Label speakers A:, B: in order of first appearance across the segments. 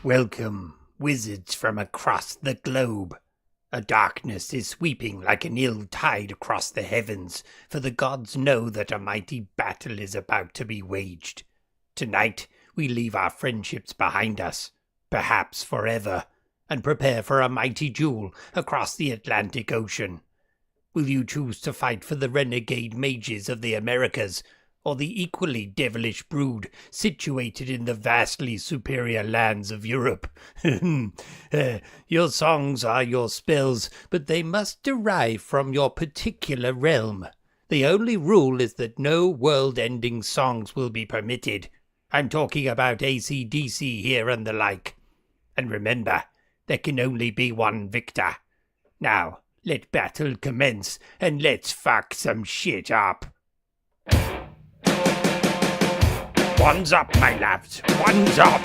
A: Welcome, wizards from across the globe. A darkness is sweeping like an ill tide across the heavens, for the gods know that a mighty battle is about to be waged. Tonight, we leave our friendships behind us, perhaps forever, and prepare for a mighty duel across the Atlantic Ocean. Will you choose to fight for the renegade mages of the Americas, or the equally devilish brood situated in the vastly superior lands of Europe? Your songs are your spells, but they must derive from your particular realm. The only rule is that no world-ending songs will be permitted. I'm talking about AC/DC here and the like. And remember, there can only be one victor. Now, let battle commence, and let's fuck some shit up. One's up, my lads. One's up.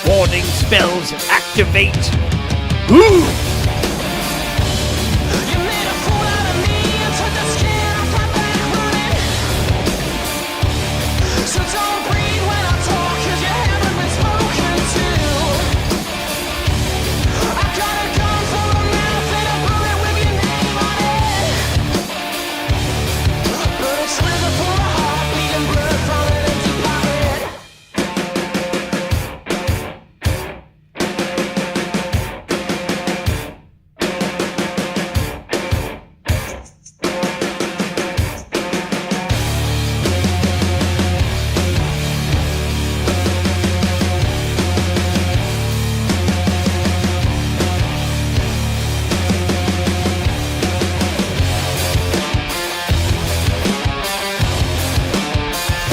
A: Warning spells activate. Woo!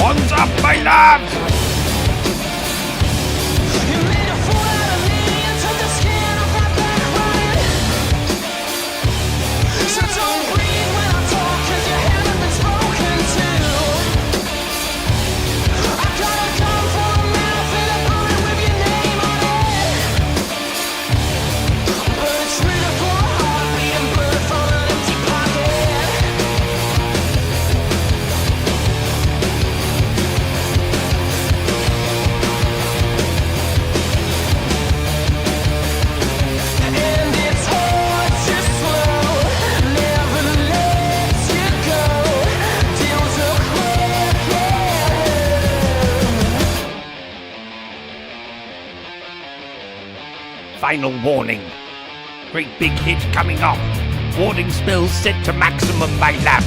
A: One's up, my lads! Final warning. Great big hit coming up. Warding spells set to maximum, my lads.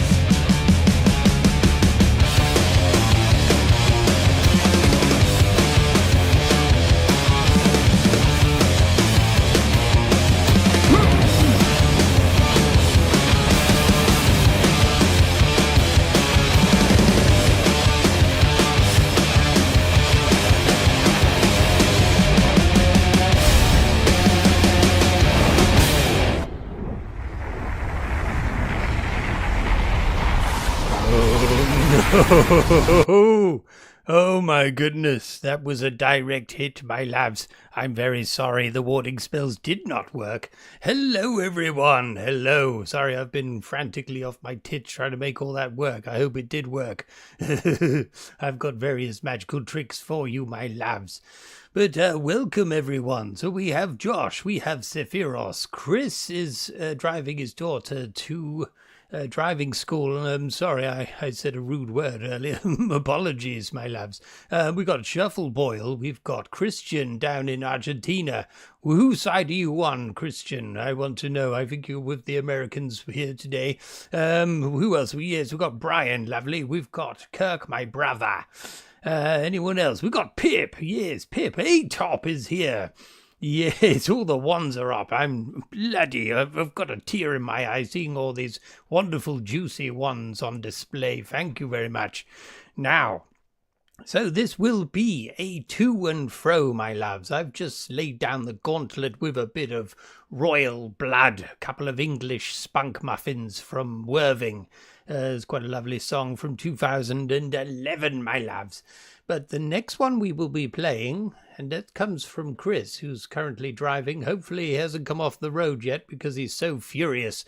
A: Oh my goodness, that was a direct hit, my lads. I'm very sorry the warding spells did not work. Hello, everyone. Hello. Sorry, I've been frantically off my tits trying to make all that work. I hope it did work. I've got various magical tricks for you, my lads. But welcome, everyone. So we have Josh, we have Sephiros. Chris is driving his daughter to driving school. I'm sorry, I said a rude word earlier. Apologies, my lads. We've got Shuffle Boyle. We've got Christian down in Argentina. Whose side are you on, Christian? I want to know. I think you're with the Americans here today. Who else? Yes, we've got Brian, lovely. We've got Kirk, my brother. Anyone else? We've got Pip. Yes, Pip. A-Top is here. Yes, all the ones are up. I'm bloody. I've got a tear in my eye seeing all these wonderful, juicy ones on display. Thank you very much. Now, so this will be a to and fro, my loves. I've just laid down the gauntlet with a bit of royal blood, a couple of English spunk muffins from Worthing. It's quite a lovely song from 2011, my loves. But the next one we will be playing, and that comes from Chris, who's currently driving. Hopefully he hasn't come off the road yet because he's so furious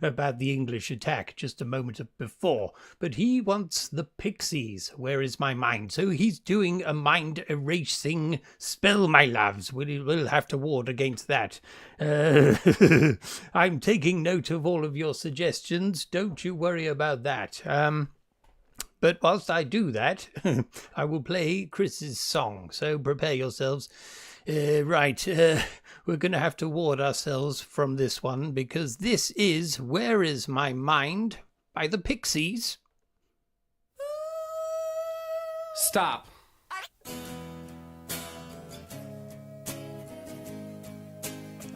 A: about the English attack just a moment before. But he wants the Pixies, Where Is My Mind? So he's doing a mind erasing spell, my loves. We'll have to ward against that. I'm taking note of all of your suggestions. Don't you worry about that. But whilst I do that, I will play Chris's song, so prepare yourselves. We're going to have to ward ourselves from this one, because this is Where Is My Mind by the Pixies.
B: Stop.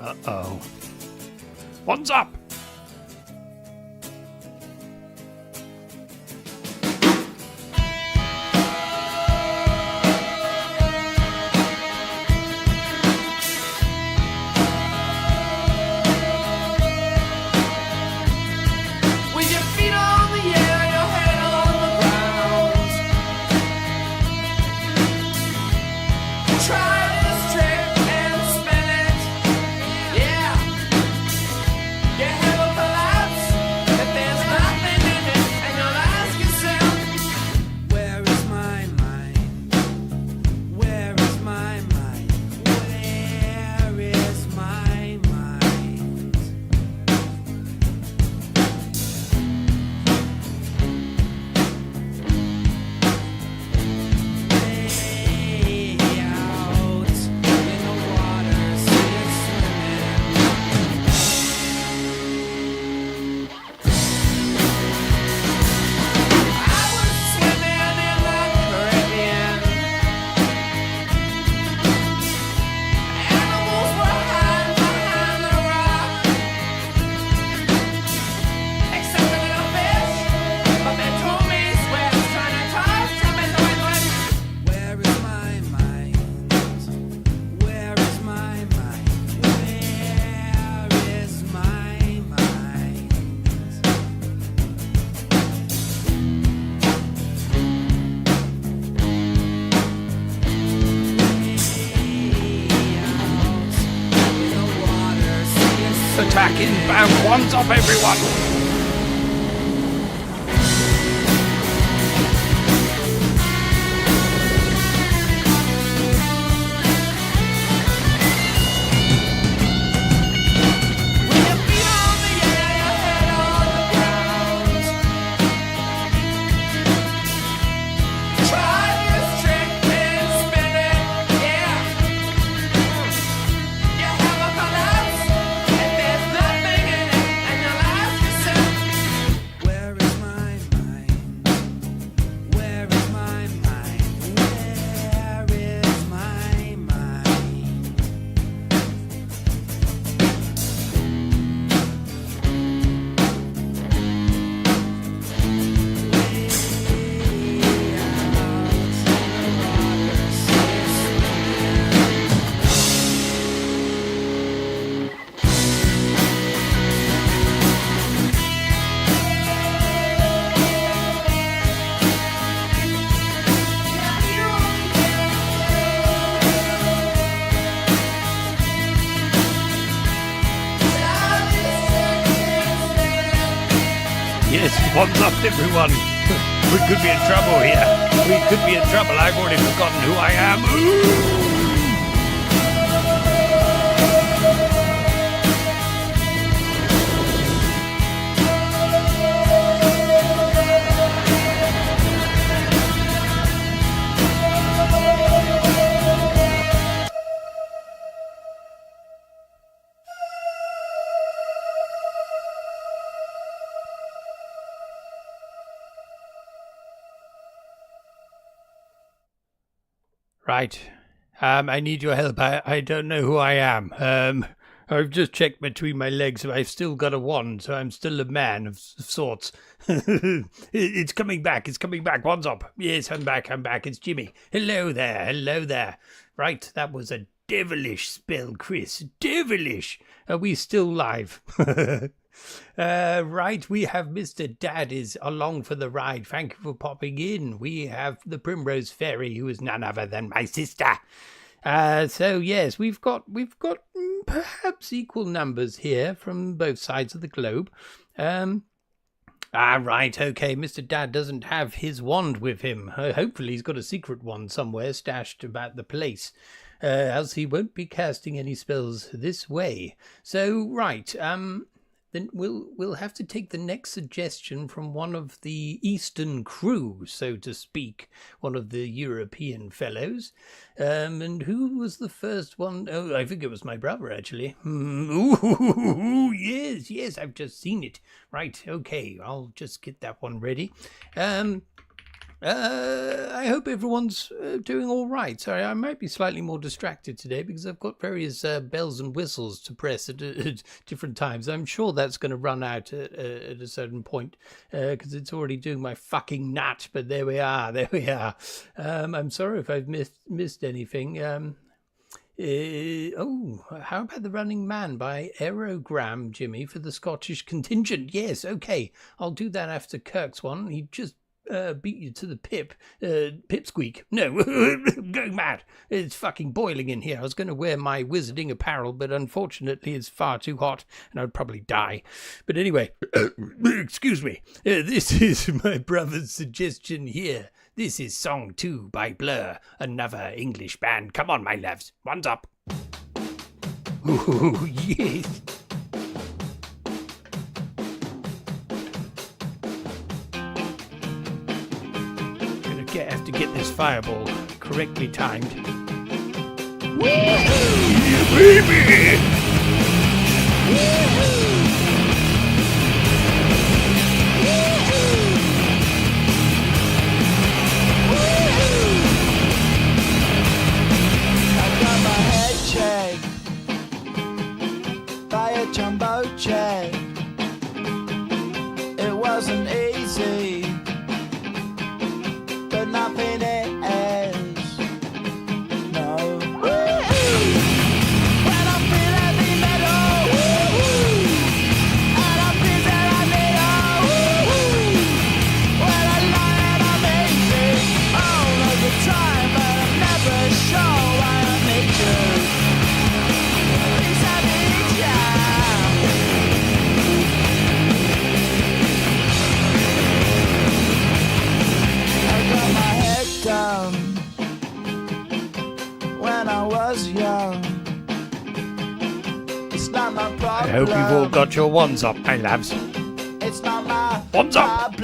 A: Uh-oh. What's up? Attack inbound. One's up, everyone. Yes, one's up, everyone. We could be in trouble here. We could be in trouble. I've already forgotten who I am. Ooh! Right. I need your help. I don't know who I am. I've just checked between my legs. I've still got a wand, so I'm still a man of sorts. It's coming back. It's coming back. Wand's up. Yes, I'm back. It's Jimmy. Hello there. Right, that was a devilish spell, Chris. Devilish. Are we still live? Right, we have Mr. Dad is along for the ride. Thank you for popping in. We have the Primrose Fairy, who is none other than my sister. So yes, we've got perhaps equal numbers here from both sides of the globe. Right, okay, Mr. Dad doesn't have his wand with him. Hopefully he's got a secret wand somewhere stashed about the place. Else he won't be casting any spells this way. So, right, then we'll have to take the next suggestion from one of the Eastern crew, so to speak, one of the European fellows. And who was the first one? Oh, I think it was my brother, actually. Ooh, yes, I've just seen it. Right, okay, I'll just get that one ready. I hope everyone's doing all right. Sorry, I might be slightly more distracted today because I've got various bells and whistles to press at different times. I'm sure that's going to run out at a certain point because it's already doing my fucking nut. But there we are. I'm sorry if I've missed anything. How about The Running Man by Aerogram, Jimmy, for the Scottish contingent? Yes, okay. I'll do that after Kirk's one. He just beat you to the pipsqueak. No, going mad. It's fucking boiling in here. I was going to wear my wizarding apparel, but unfortunately it's far too hot and I'd probably die. But anyway, excuse me. This is my brother's suggestion here. This is Song 2 by Blur, another English band. Come on, my loves. One's up. Ooh, yes. Have to get this fireball correctly timed. Woo-hoo! Yeah, baby! Woo-hoo! Woo-hoo! I got my head checked by a jumbo jet. It wasn't easy. Nothing is, no. Woo-hoo! When I feel heavy metal, woo-hoo! And I feel that I need a woo-hoo! When I lie and I'm easy all of the time, but I'm never sure why I need you. Please I need down when I was young. It's not my problem. I hope you've all got your wands up, my lads. It's not my wands up.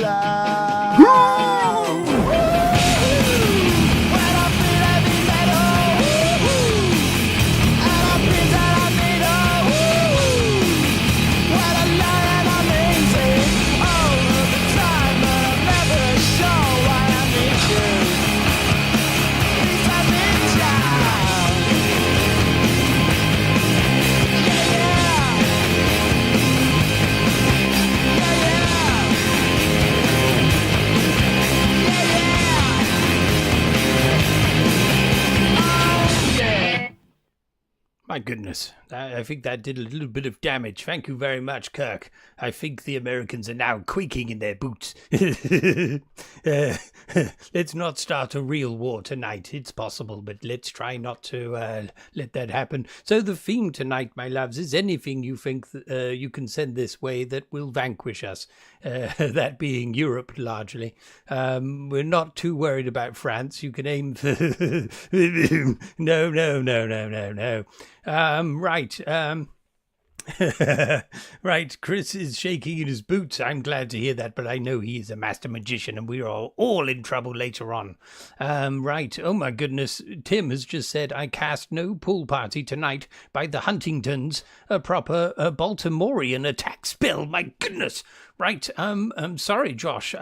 A: My goodness, I think that did a little bit of damage. Thank you very much, Kirk. I think the Americans are now quaking in their boots. Let's not start a real war tonight. It's possible, but let's try not to let that happen. So the theme tonight, my loves, is anything you think you can send this way that will vanquish us. That being Europe, largely. We're not too worried about France. You can aim for... No. Right. Right, Chris is shaking in his boots. I'm glad to hear that, but I know he is a master magician and we're all in trouble later on. Right, oh my goodness, Tim has just said, I cast no pool party tonight by the Huntingtons, a proper Baltimorean attack spell, my goodness. Right, I'm sorry, Josh.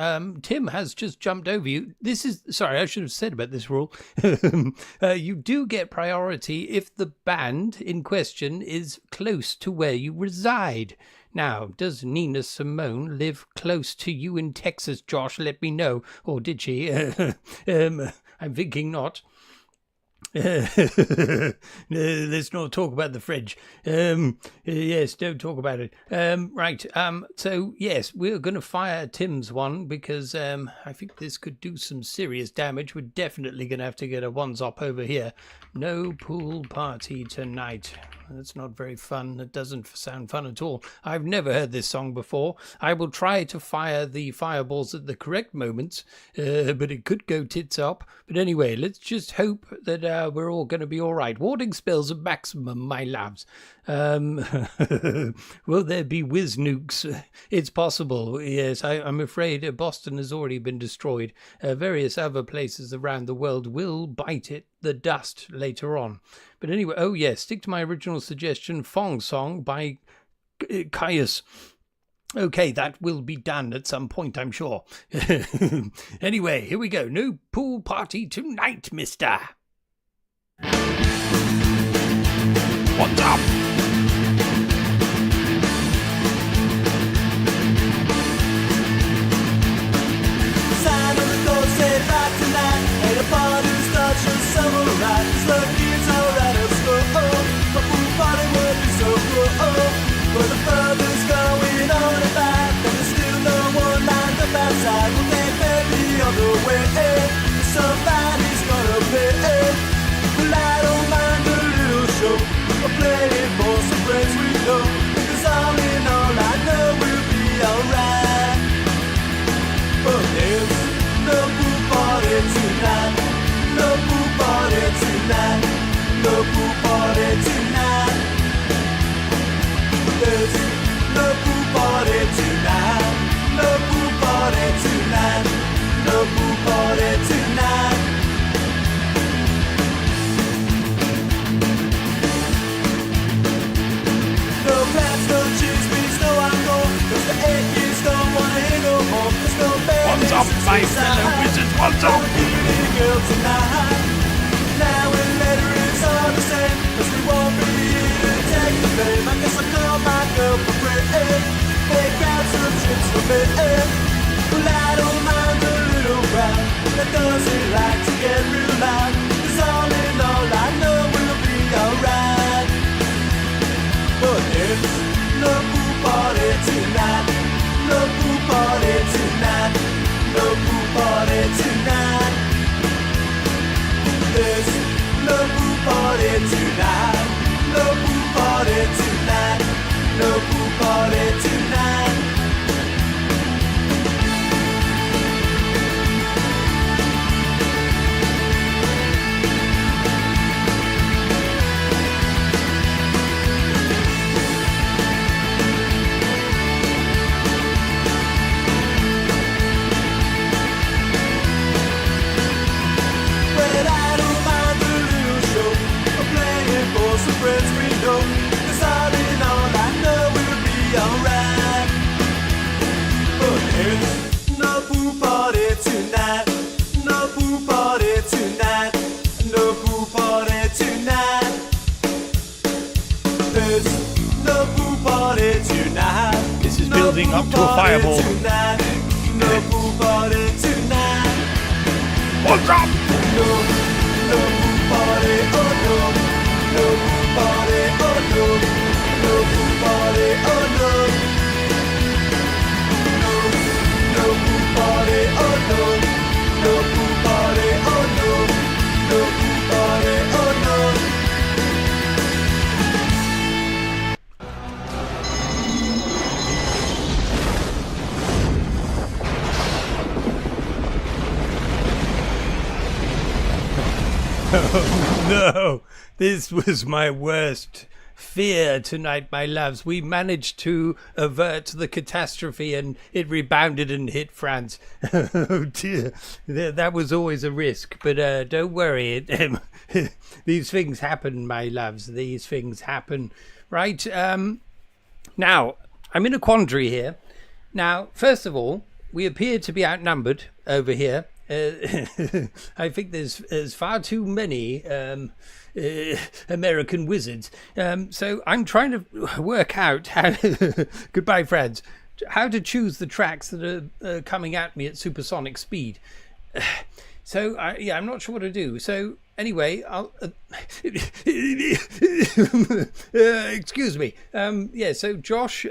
A: Tim has just jumped over you. Sorry, I should have said about this rule. You do get priority if the band in question is close to where you reside. Now, does Nina Simone live close to you in Texas, Josh? Let me know. Or did she? I'm thinking not. Let's not talk about the French. Yes, don't talk about it. Right. So yes, we're going to fire Tim's one because I think this could do some serious damage. We're definitely going to have to get a one-zop over here. No pool party tonight. That's not very fun. That doesn't sound fun at all. I've never heard this song before. I will try to fire the fireballs at the correct moments, but it could go tits up. But anyway, let's just hope that we're all going to be all right. Warding spells are maximum, my loves. Will there be whiz nukes? It's possible, yes. I'm afraid Boston has already been destroyed. Various other places around the world will bite the dust later on. But anyway, oh yes, stick to my original suggestion, Fong Song by Caius. Okay, that will be done at some point, I'm sure. Anyway, here we go. No pool party tonight, mister. What's up?
C: Sign on the door, say back tonight. At a party, start your summer ride. It's the kids alright at school. A pool party would be so cool. But the further's going on and back, and there's still no one lined up outside. Well, they may be on the way. Somebody's gonna pay. Well, I don't mind a little show. I'm playing for some friends we know. Because all in all, I know we'll be alright. But there's no pool party tonight. No pool party tonight. No pool party tonight. There's no pool party tonight. No pool party tonight. No pool party tonight. No plans, no cheese, please, no alcohol. Cause the Yankees don't wanna hear no more. There's no bad.
A: What's up, my fellow wizards? What's up?
C: Girl tonight. Now and later it's all the same. Cause we won't be here to take the blame. I guess I'll call my girl for free. Make out some chips for me. Well, I don't mind a little crowd that doesn't like to get real loud. Cause all in all, I know we'll be alright. But there's no pool party tonight. No pool party tonight. No pool party tonight. There's no pool party tonight. No pool party tonight. No pool party tonight. But I don't mind a little show. I'm playing for some friends we know. Cause all in all, I know we'll be alright. But there's no pool party tonight. No pool party tonight. No pool party tonight. There's no pool party tonight.
A: This is building up to a fireball.
C: Tonight. No pool party tonight.
A: What's up?
C: No pool party, oh no pool party,
A: No, this was my worst fear tonight, my loves. We managed to avert the catastrophe and it rebounded and hit France. Oh dear, that was always a risk, but don't worry. These things happen, my loves. These things happen. Right, now, I'm in a quandary here. Now, first of all, we appear to be outnumbered over here. I think there's far too many American wizards. So I'm trying to work out how goodbye, friends, how to choose the tracks that are coming at me at supersonic speed. So I'm not sure what to do. So anyway, I'll excuse me. So Josh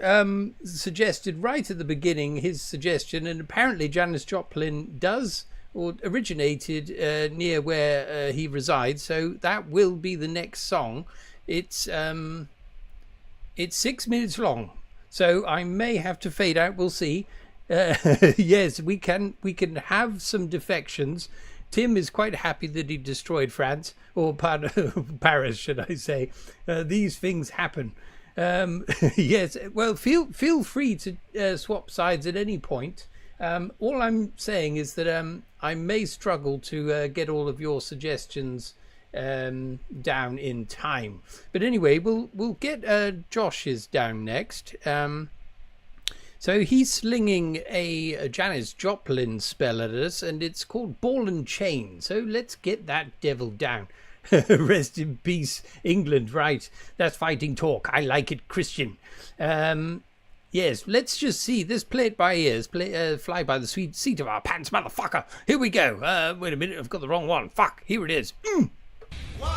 A: suggested right at the beginning his suggestion, and apparently Janis Joplin does or originated near where he resides. So that will be the next song. It's 6 minutes long, so I may have to fade out. We'll see. Yes, we can have some defections. Tim is quite happy that he destroyed France, or Paris, should I say. These things happen. Yes, well, feel free to swap sides at any point. All I'm saying is that I may struggle to get all of your suggestions down in time. But anyway, we'll get Josh's down next. So he's slinging a Janis Joplin spell at us, and it's called Ball and Chain. So let's get that devil down. Rest in peace, England. Right, that's fighting talk. I like it, Christian. Yes, let's just see. This play it by ears. Fly by the sweet seat of our pants, motherfucker. Here we go. Wait a minute, I've got the wrong one. Fuck, here it is.
C: 1, 2.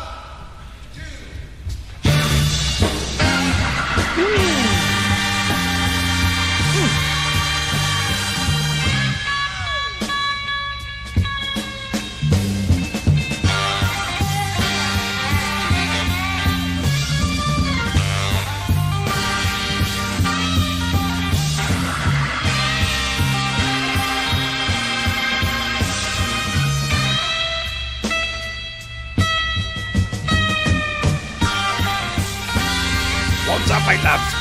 A: What's up, my loves?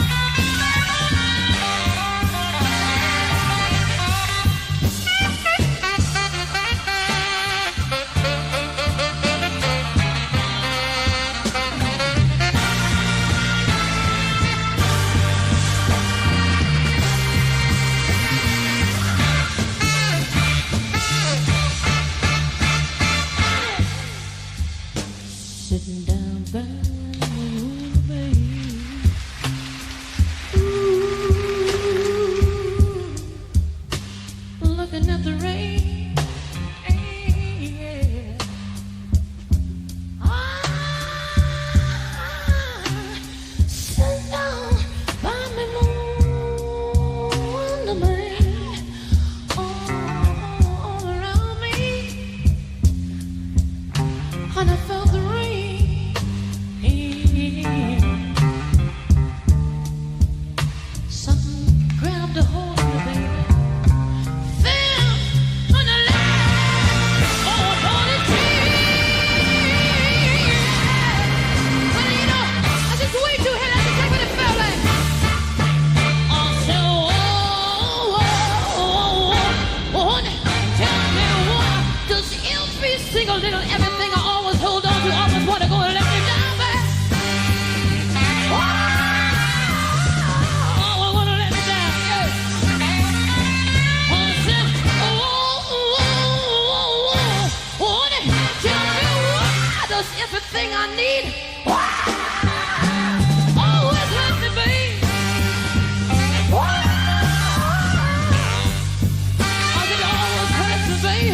D: Sitting down by the bay. Looking at the rain, yeah. Sit down by me, wonderland, all around me, and I felt the rain. Something grabbed a hold of me, baby. Single little everything I always hold on to, always want to go and let me down, baby. I want to let me down, yeah. Tell me why does everything I need always let me be? It always hurts me, baby.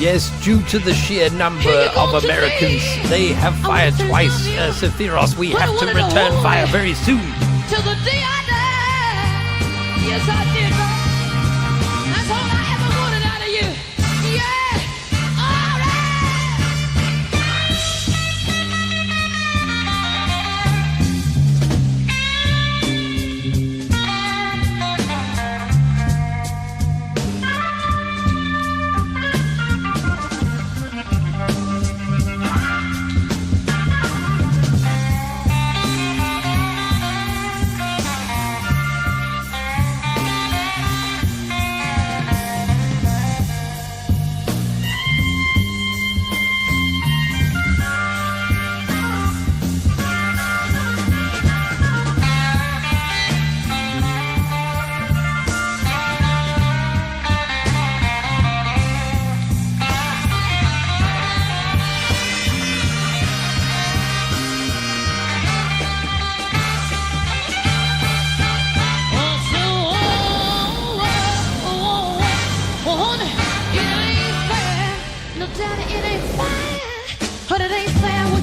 A: Yes, due to the sheer number of Americans, they have fired twice. Sephiros, we have to return fire very soon.
D: Till the day I die. Yes, I did, man. That's all I ever wanted out of you. Yeah. All right.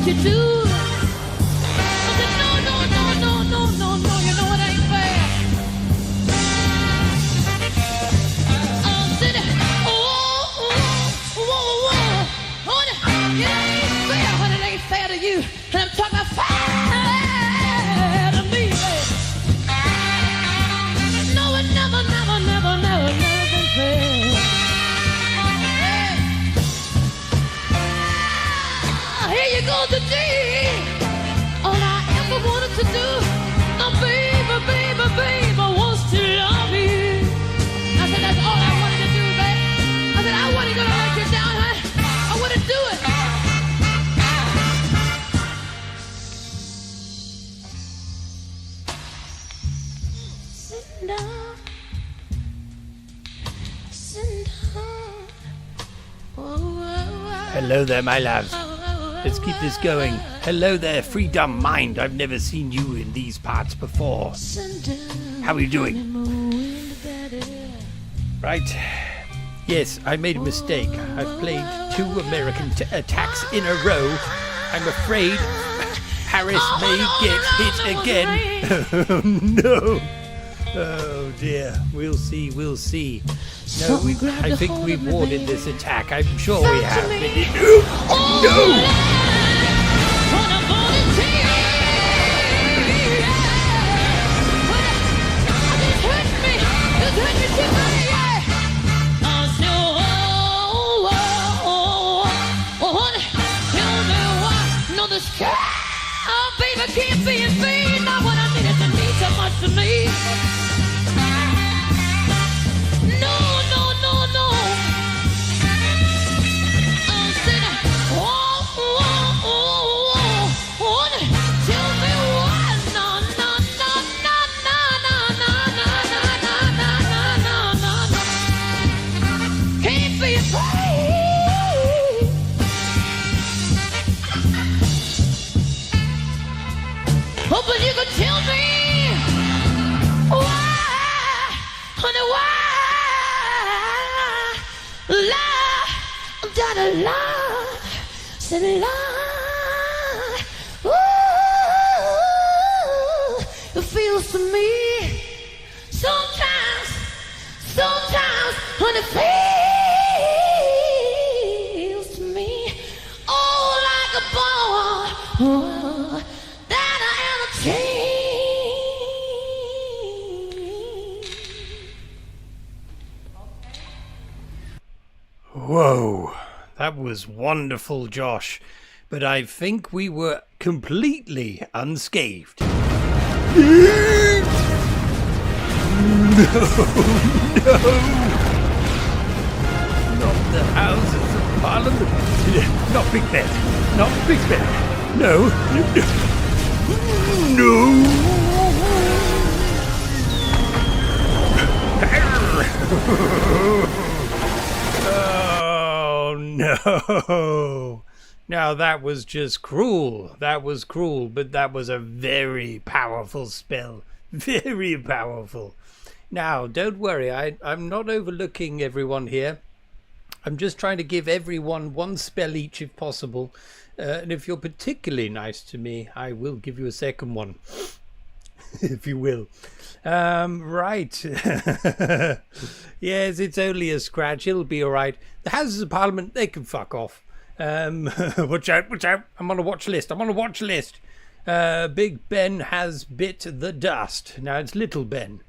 D: you do. I said, no, no, no, no, no, no, no, you know it ain't fair. I said, oh, honey, it ain't fair, honey, it ain't fair to you. And I'm talking about fair to me, baby. No, it never, never, never, never, never been fair. Here you go today. All I ever wanted to do, oh baby, baby, baby, was to love you. I said that's all I wanted to do, baby. I said I wasn't gonna let you down, honey. I want to do it. Sitting down, sitting down.
A: Hello there, my loves. Let's keep this going. Hello there, free dumb mind. I've never seen you in these parts before. How are you doing? Right. Yes, I made a mistake. I've played 2 American attacks in a row. I'm afraid Paris may get hit again. Oh, no. Oh, dear. We'll see, we'll see. No, I think we've warded this attack. I'm sure we have. No!
D: Oh, baby, can't be in vain. Not what I needed to mean so much to me. No, no, no, no. I'm saying, oh, oh, oh, oh, tell me what? No, no, no, no, no, no, no, no, no, no, no, no, no. Can't be in vain. Oh, but you could tell me why, honey, why? Lie, gotta lie, said lie. Ooh, it feels to me sometimes, honey, feels to me, oh, like a ball.
A: Whoa, that was wonderful, Josh. But I think we were completely unscathed. No, no! Not the Houses of Parliament. Not Big Ben. Not Big Ben. No. No! Oh, no. Now, that was just cruel. That was cruel, but that was a very powerful spell. Very powerful. Now, don't worry. I'm not overlooking everyone here. I'm just trying to give everyone 1 spell each if possible. And if you're particularly nice to me, I will give you a second one. If you will. Right. Yes, it's only a scratch. It'll be all right. The Houses of Parliament, they can fuck off. Watch out, watch out. I'm on a watch list. Big Ben has bit the dust. Now it's Little Ben.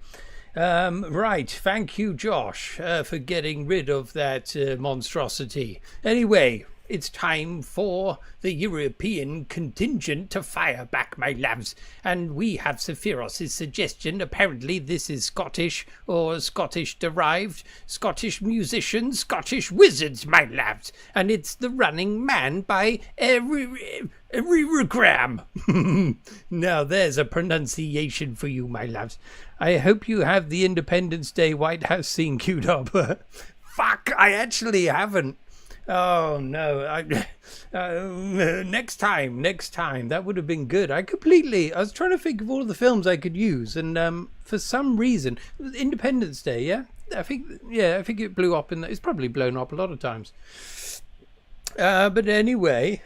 A: Right. Thank you, Josh, for getting rid of that monstrosity. Anyway, it's time for the European contingent to fire back, my loves. And we have Sephiros' suggestion. Apparently this is Scottish or Scottish-derived. Scottish musicians, Scottish wizards, my loves. And it's The Running Man by Erigram. Now there's a pronunciation for you, my loves. I hope you have the Independence Day White House scene queued up. Fuck, I actually haven't. Oh no! Next time. That would have been good. I was trying to think of all of the films I could use, and for some reason, Independence Day. Yeah, I think it blew up, and it's probably blown up a lot of times. But anyway,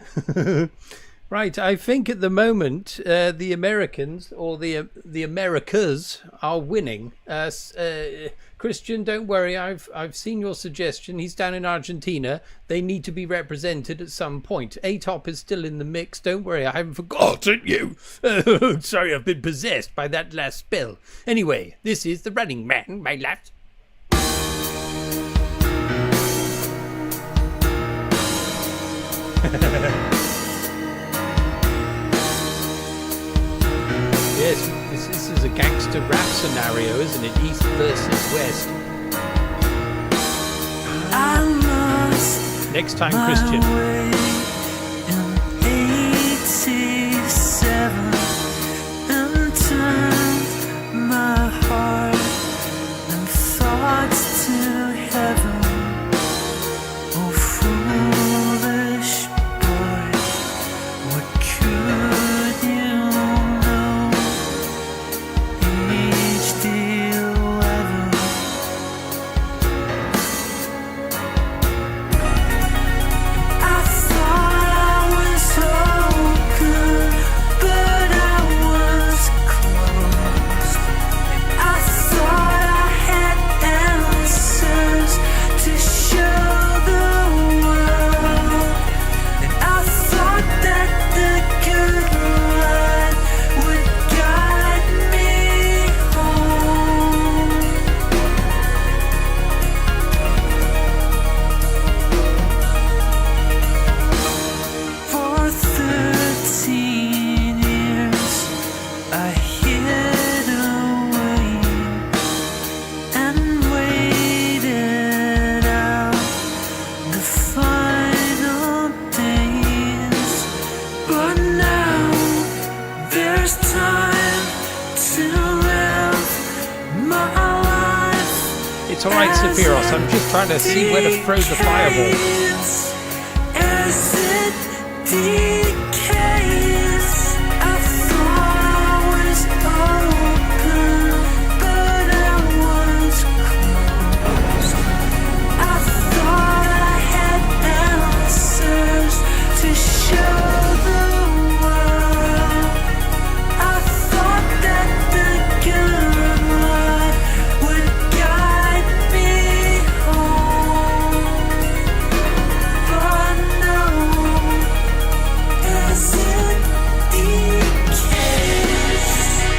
E: Right, I think at the moment the Americans or the Americas are winning. Christian, don't worry. I've seen your suggestion. He's down in Argentina. They need to be represented at some point. ATOP is still in the mix. Don't worry, I haven't forgotten you. Oh, sorry, I've been possessed by that last spell. Anyway, this is the Running Man, my lads. Yes, this is a gangster rap scenario, isn't it? East versus West.
C: I lost
E: Next time, Christian.
C: my way in 87 and turned my heart and thoughts to heaven. Oh, foolish boy, what could you know? HD11. I thought I was so good, but I was close. I thought I had answers to show the world, and I thought that the good light would guide me home. For 13 years I hid away and waited out the final days. But now there's time to live my life.
E: It's alright, Sephiros. I'm just trying to see where to throw the fireball.
C: As it decays, I thought I was open, but I was closed. I thought I had answers to show the world. I thought that the good light would guide me home. But no, as it decays,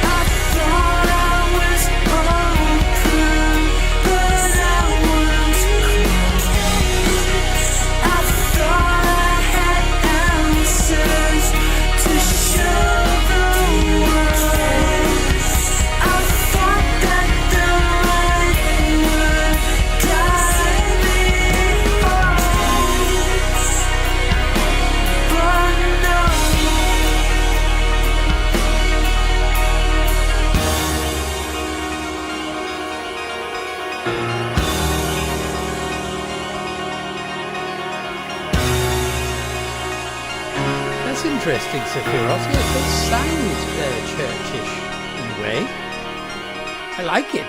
C: I thought I was open, but I was closed. I thought I had answers to show the world. I thought that the light would guide me home. But no.
E: That's interesting, Sephiros. Yes, it sounds churchish in a way. I like it.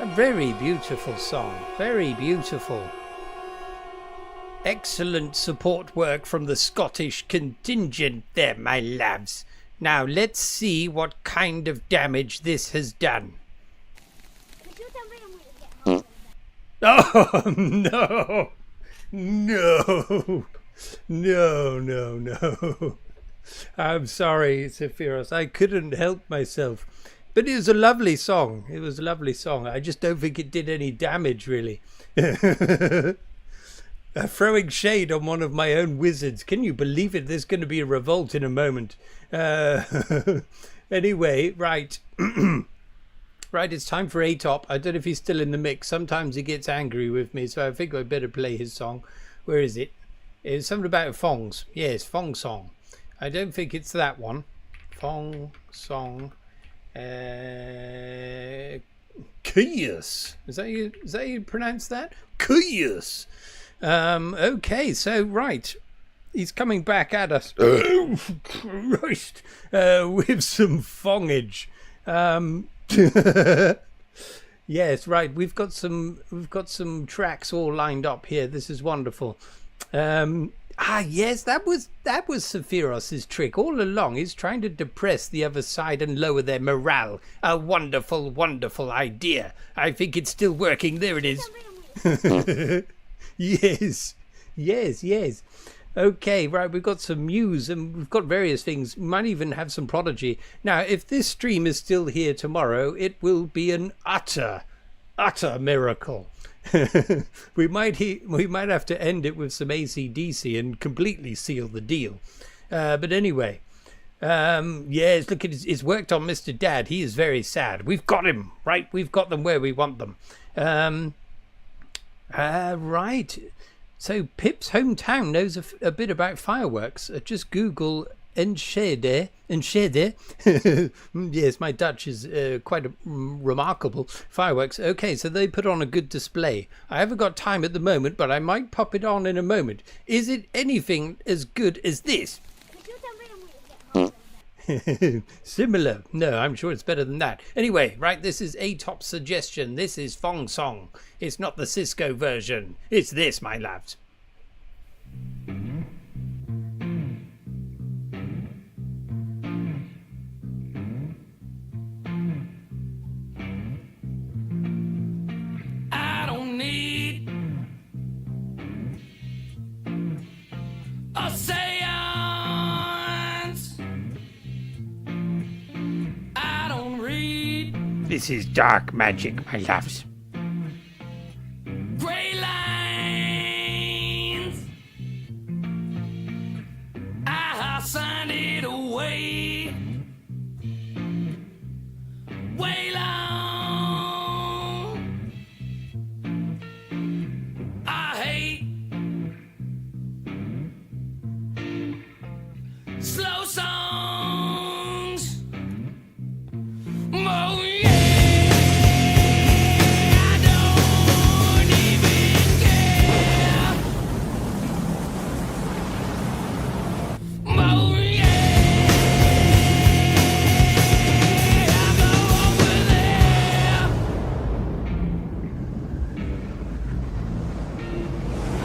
E: A very beautiful song. Very beautiful. Excellent support work from the Scottish contingent there, my lads. Now let's see what kind of damage this has done. Oh, no. No. No, no, no. I'm sorry, Sephiros. I couldn't help myself. But it was a lovely song. It was a lovely song. I just don't think it did any damage, really. Throwing shade on one of my own wizards. Can you believe it? There's going to be a revolt in a moment. Anyway, right. Right, it's time for ATOP. I don't know if he's still in the mix. Sometimes he gets angry with me, so I think I'd better play his song. Where is it? It's something about Fongs. Yes, Fong Song. I don't think it's that one. Fong Song. Curious. Is that you pronounce that? Curious. Okay, so right. He's coming back at us. Oh, Christ. With some fongage. Yes, right. We've got some tracks all lined up here. This is wonderful. Yes, that was Sephiroth's trick all along. He's trying to depress the other side and lower their morale. A wonderful, wonderful idea. I think it's still working. There it is. Yes. Okay, right, we've got some news and we've got various things. We might even have some Prodigy. Now, if this stream is still here tomorrow, it will be an utter miracle. we might have to end it with some AC/DC and completely seal the deal. But anyway, yes, look, it's worked on Mr. Dad. He is very sad. We've got him, right? We've got them where we want them. Right. So Pip's hometown knows a bit about fireworks. Just Google Enschede. Yes, my Dutch is quite remarkable. Fireworks. Okay, so they put on a good display. I haven't got time at the moment, but I might pop it on in a moment. Is it anything as good as this? Similar. No, I'm sure it's better than that. Anyway, right, this is a top suggestion. This is Fong Song. It's not the Cisco version. It's this, my lads.
B: I don't need a seance. I don't read
A: This is dark magic, my loves.
B: gray lines. I signed it away. Way long. I hate slow songs. Oh yeah. I don't even care. Oh yeah. I go over there.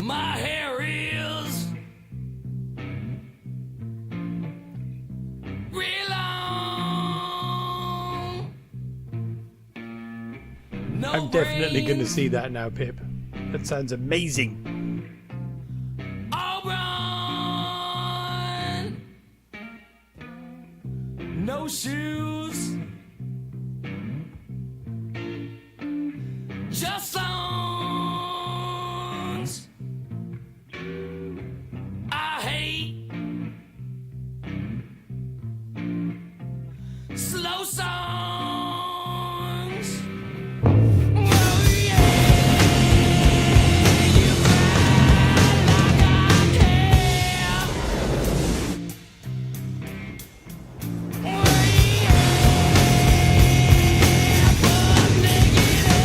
B: My hair is real long. No
E: I'm definitely going to
B: brains,
E: see that now, Pip. That sounds amazing.
B: all run. No shoes, just songs. I hate slow songs. Oh yeah, you cry like I care. Oh yeah, butt naked and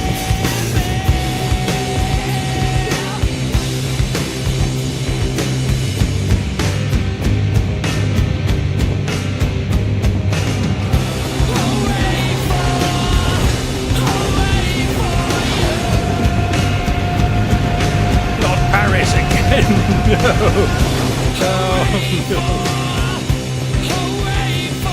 A: Not Paris again.
B: Hooray for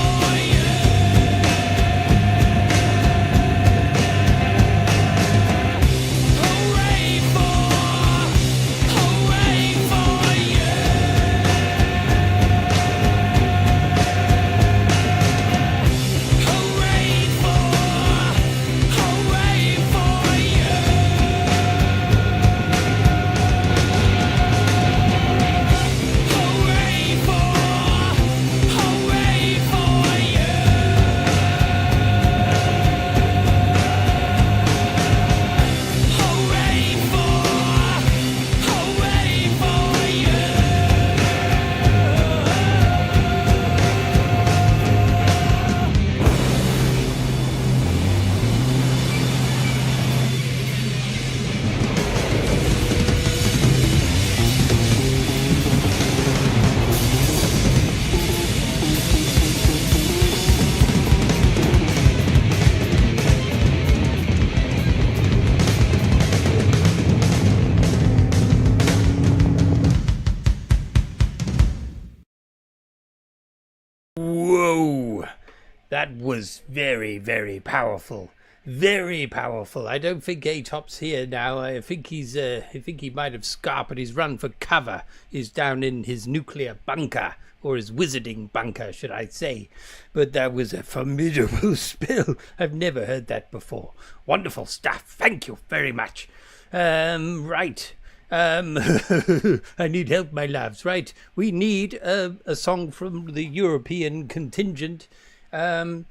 E: that was very, very powerful. Very powerful. I don't think A-Top's here now. I think he might have scarpered his run for cover. He's down in his nuclear bunker, or his wizarding bunker, should I say. But that was a formidable spill. I've never heard that before. Wonderful stuff. Thank you very much. Right. I need help, my loves. Right. We need a song from the European contingent. I've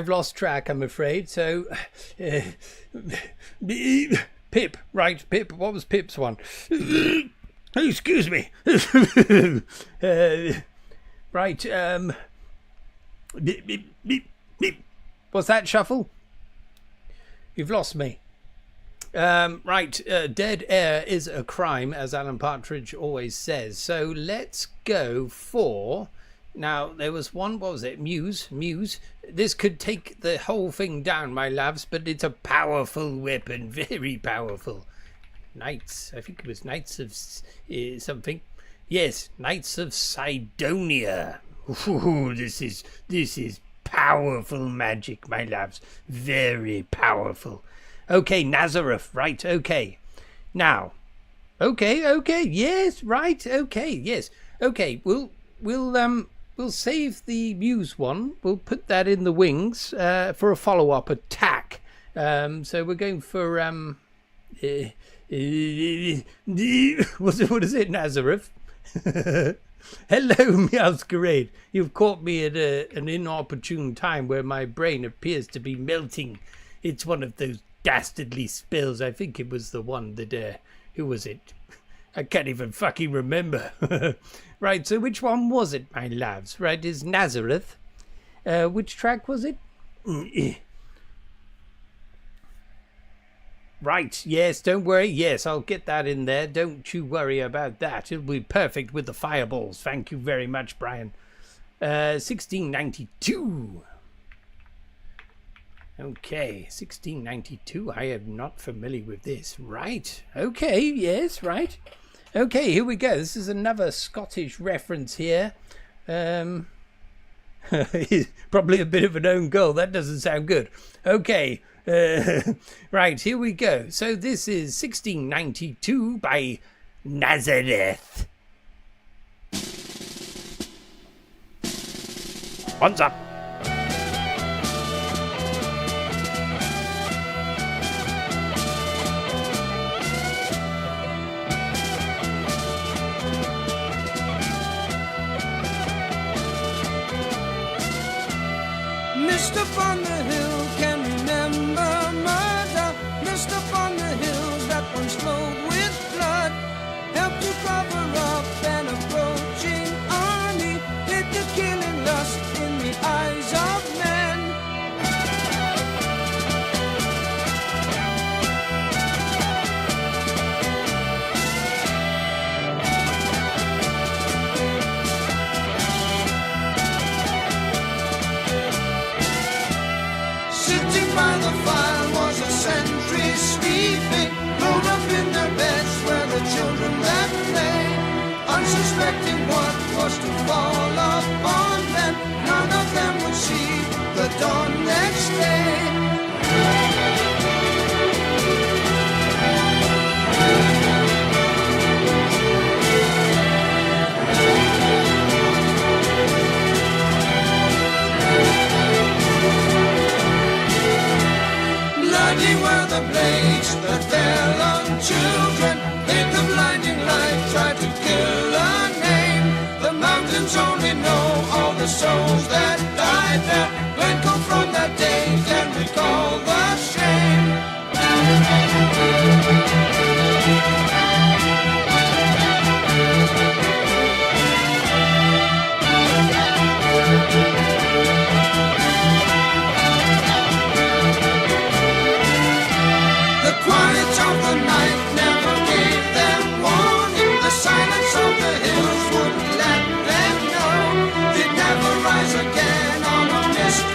E: lost track, I'm afraid. So, Pip, right? Pip. What was Pip's one? Excuse me. Right. What's that, Shuffle? You've lost me. Right. Dead air is a crime, as Alan Partridge always says. So let's go for. Now, there was one, what was it? Muse. This could take the whole thing down, my loves, but it's a powerful weapon, very powerful. Knights, I think it was Knights of something. Yes, Knights of Sidonia. Ooh, this is powerful magic, my loves, very powerful. Okay, Nazareth, right, okay. Now, okay, yes, right, okay, yes. Okay, we'll save the Muse one. We'll put that in the wings for a follow-up attack. So we're going for what is it, Nazareth? Hello, Masquerade. You've caught me at an inopportune time where my brain appears to be melting. It's one of those dastardly spills. I think it was the one that who was it? I can't even fucking remember. Right, so which one was it, my loves? Right, is Nazareth. Which track was it? Right, yes, don't worry. Yes, I'll get that in there. Don't you worry about that. It'll be perfect with the fireballs. Thank you very much, Brian. 1692. Okay, 1692. I am not familiar with this. Right, okay, yes, right. Okay, here we go. This is another Scottish reference here. Probably a bit of an own goal. That doesn't sound good. Okay, right, here we go. So this is 1692 by Nazareth. What's up?
C: Mist upon the hill can remember murder. Mist upon the hills that once flowed with blood. Help to cover up an approaching army. Hid the killing lust in the eyes of men. Sitting by the fire was a sentry sleeping, rolled up in their beds where the children left play, unsuspecting what was to fall upon them. None of them would see the dawn next day. Bloody were the blades that fell on children. Hid the blinding light, tried to kill a name. The mountains only know all the souls that died there. Glencoe from that day can recall the shame. The quiet of the night never gave them warning. The silence of the hills wouldn't let them know. They'd never rise again on a mist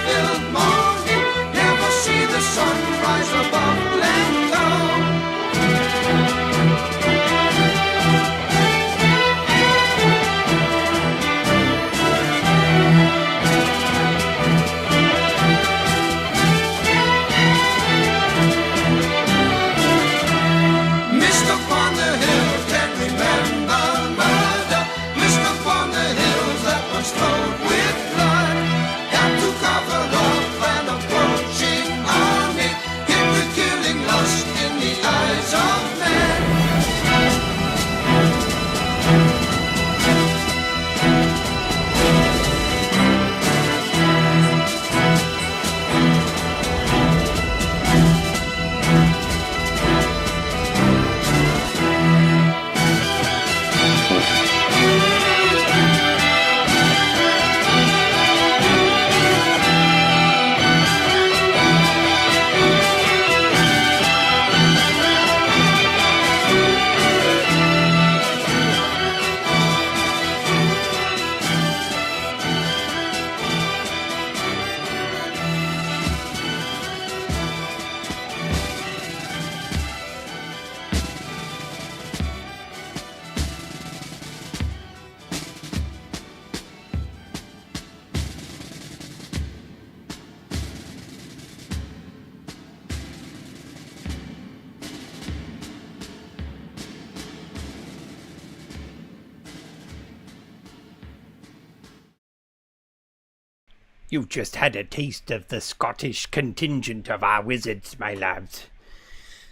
A: You've just had a taste of the Scottish contingent of our wizards, my lads.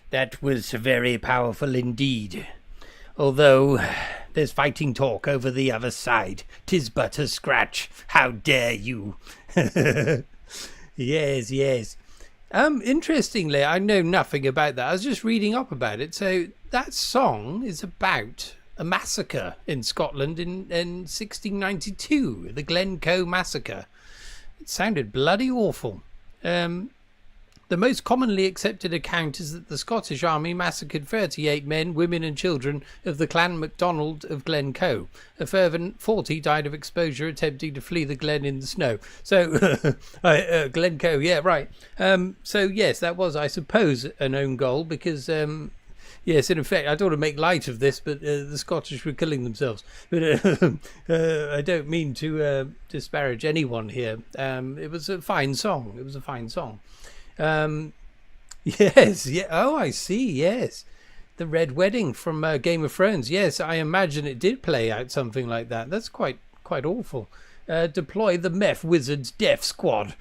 A: That was very powerful indeed. Although there's fighting talk over the other side. 'Tis but a scratch. How dare you? Yes, yes. Interestingly, I know nothing about that. I was just reading up about it. So that song is about a massacre in Scotland in 1692, the Glencoe massacre. It sounded bloody awful. The most commonly accepted account is that the Scottish army massacred 38 men, women and children of the Clan MacDonald of Glencoe. A further 40 died of exposure attempting to flee the glen in the snow. So, Glencoe, yeah, right. So, yes, that was, I suppose, an own goal because... yes, in effect, I don't want to make light of this, but the Scottish were killing themselves. But I don't mean to disparage anyone here. It was a fine song. It was a fine song. Yes, yeah. Oh, I see. Yes, the Red Wedding from Game of Thrones. Yes, I imagine it did play out something like that. That's quite awful. Deploy the Meth Wizards Death Squad.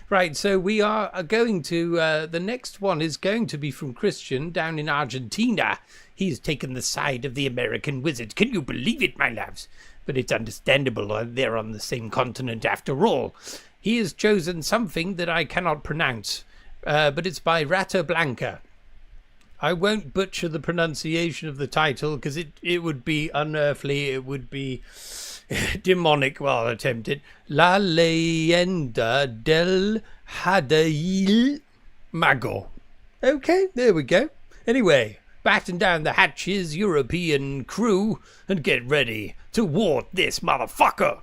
A: Right, so we are going to... the next one is going to be from Christian down in Argentina. He's taken the side of the American wizards. Can you believe it, my loves? But it's understandable. They're on the same continent after all. He has chosen something that I cannot pronounce, but it's by Rata Blanca. I won't butcher the pronunciation of the title because it would be unearthly. It would be... demonic while attempted. La Leyenda del Hadail Mago. Okay, there we go. Anyway, batten down the hatches, European crew, and get ready to ward this motherfucker.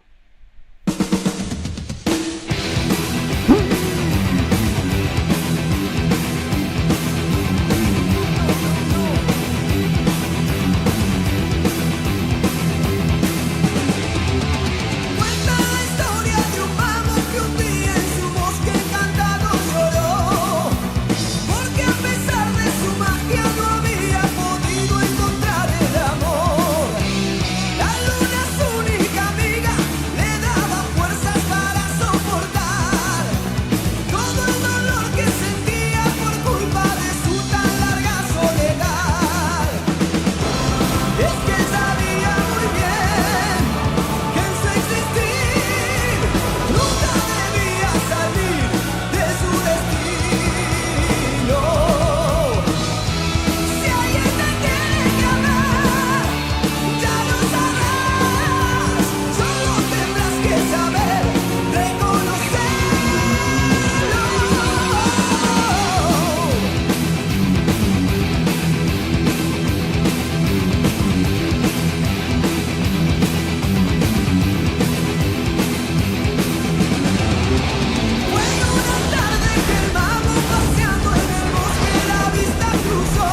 C: Cuenta la historia de un mago que un día en su bosque encantado lloró, porque a pesar de su magia no había podido encontrar el amor. La luna, su única amiga, le daba fuerzas para soportar todo el dolor que sentía por culpa de su tan larga soledad. Es que sabía muy bien que en su existir nunca debía salir de su destino. Si alguien te tiene que amar, ya lo sabrás. Solo tendrás que saber reconocerlo. Fue una tarde que el mago paseando en el bosque la vista cruzó,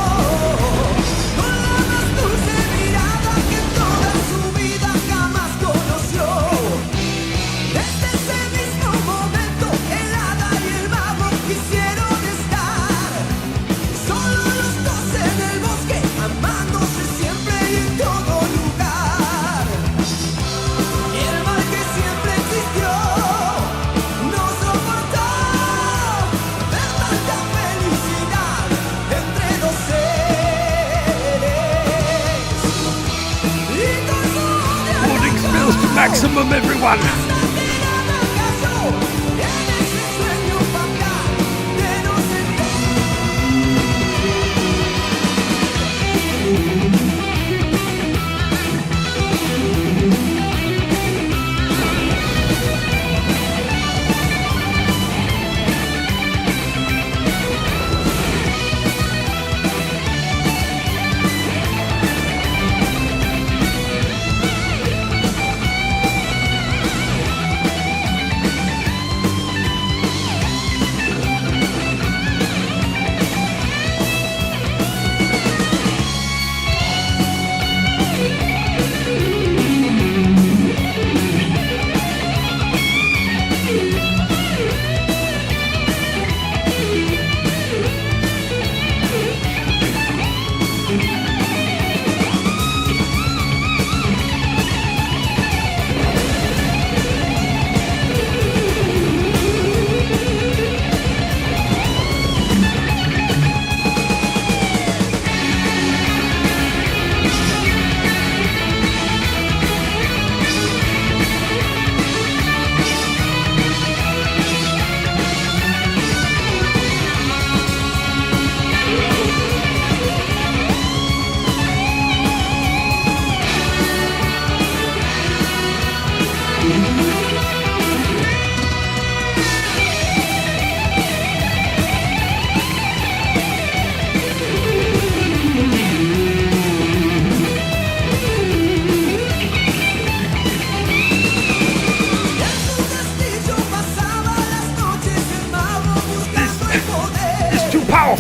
C: con la más dulce mirada que en toda su vida jamás conoció. Desde ese mismo momento el hada y el mago quisieron estar, solo los dos en el bosque, amándose siempre y en todo lugar. Y el mal que siempre existió no soportó ver tanta felicidad entre dos seres. Y con su odio
A: Warning spells to maximum, everyone!
C: la tirana cayó en ese sueño fatal de no sentir.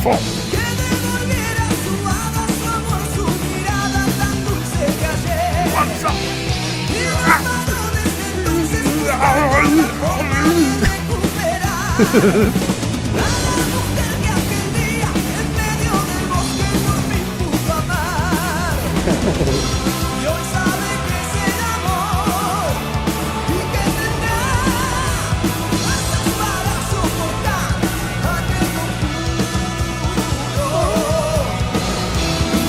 E: powerful.
C: Que devolviera su hada, su amor, su mirada tan dulce que ayer. Y las manos desde entonces buscaron la forma de recuperar a la mujer que aquel día en medio del bosque por fin pudo amar. Y hoy sabe que es el amor y que tendrá fuerzas para soportar aquel conjuro.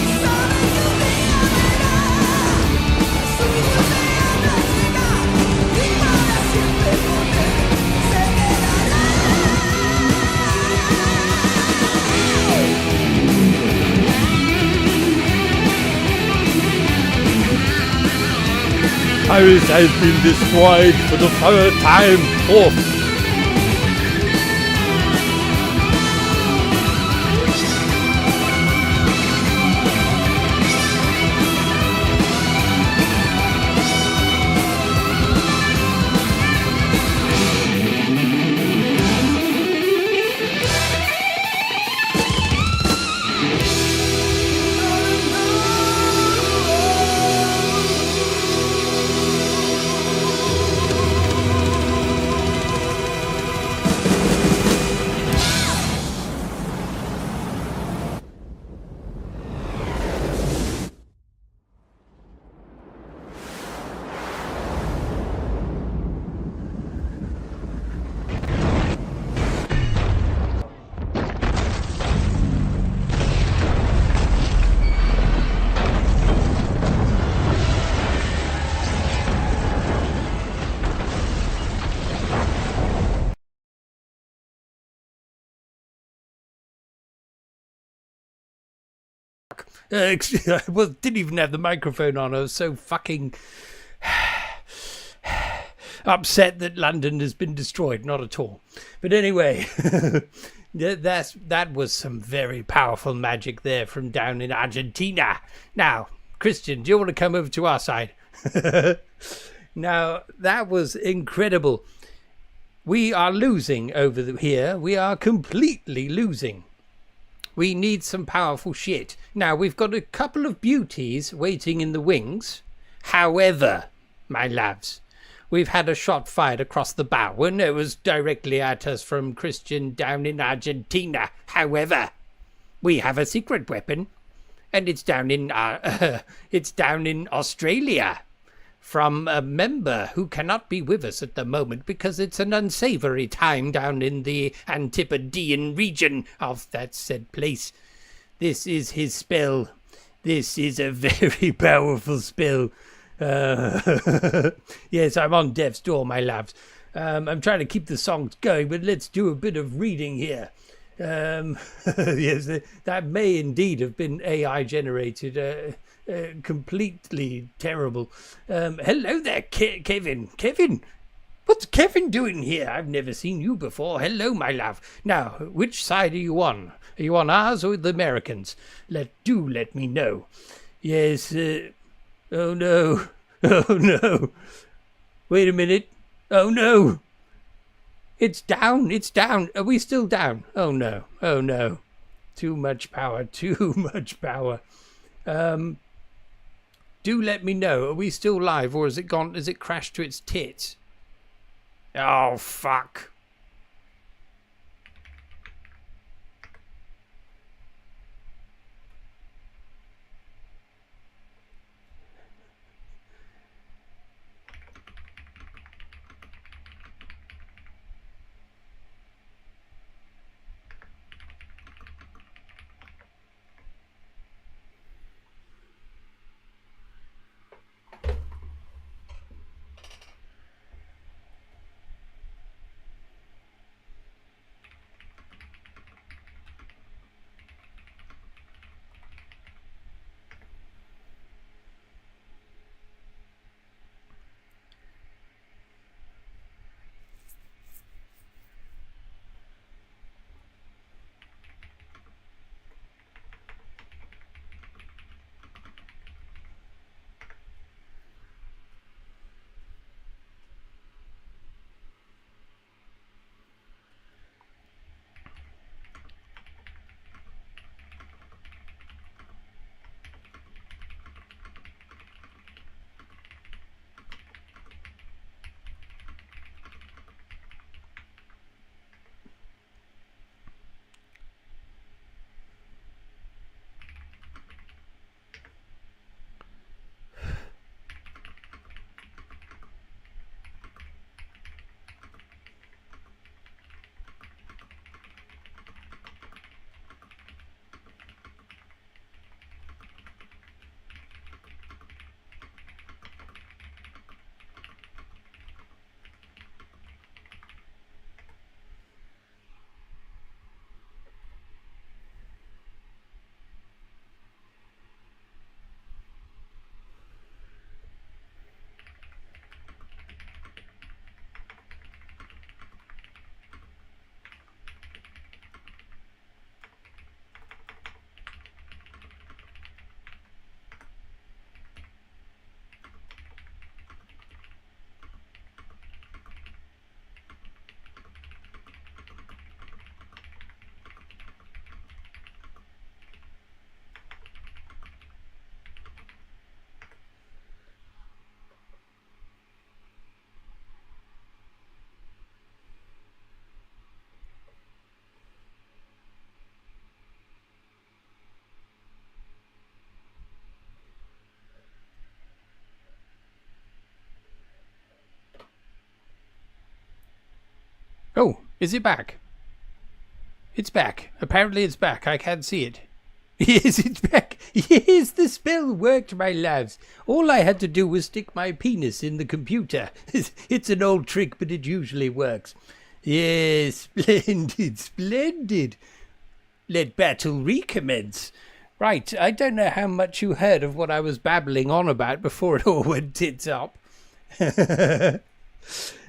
C: Y sabe que un día verá a su aldea llegar y para siempre con él se quedará.
E: Paris has been destroyed for the third time. Off. Well, didn't even have the microphone on. I was so fucking upset that London has been destroyed. Not at all. But anyway, that was some very powerful magic there from down in Argentina. Now, Christian, do you want to come over to our side? Now, that was incredible. We are losing over here. We are completely losing. We need some powerful shit. Now, we've got a couple of beauties waiting in the wings. However, my loves, we've had a shot fired across the bow, and it was directly at us from Christian down in Argentina. However, we have a secret weapon, and it's down in Australia, from a member who cannot be with us at the moment because it's an unsavory time down in the Antipodean region of that said place. This is his spell. This is a very powerful spell. Yes, I'm on death's door, my loves. I'm trying to keep the songs going, but let's do a bit of reading here. Yes, that may indeed have been AI generated. Completely terrible. Hello there, Kevin. Kevin, what's Kevin doing here? I've never seen you before. Hello, my love. Now, which side are you on? Are you on ours or the Americans? Let me know. Yes. Oh no. Oh no. Wait a minute. Oh no. It's down. It's down. Are we still down? Oh no. Oh no. Too much power. Too much power. Do let me know. Are we still live, or has it gone? Has it crashed to its tits? Oh fuck! Is it back? It's back. Apparently it's back. I can't see it. Yes, it's back. Yes, the spell worked, my lads. All I had to do was stick my penis in the computer. It's an old trick, but it usually works. Yes, splendid, splendid. Let battle recommence. Right, I don't know how much you heard of what I was babbling on about before it all went tits up.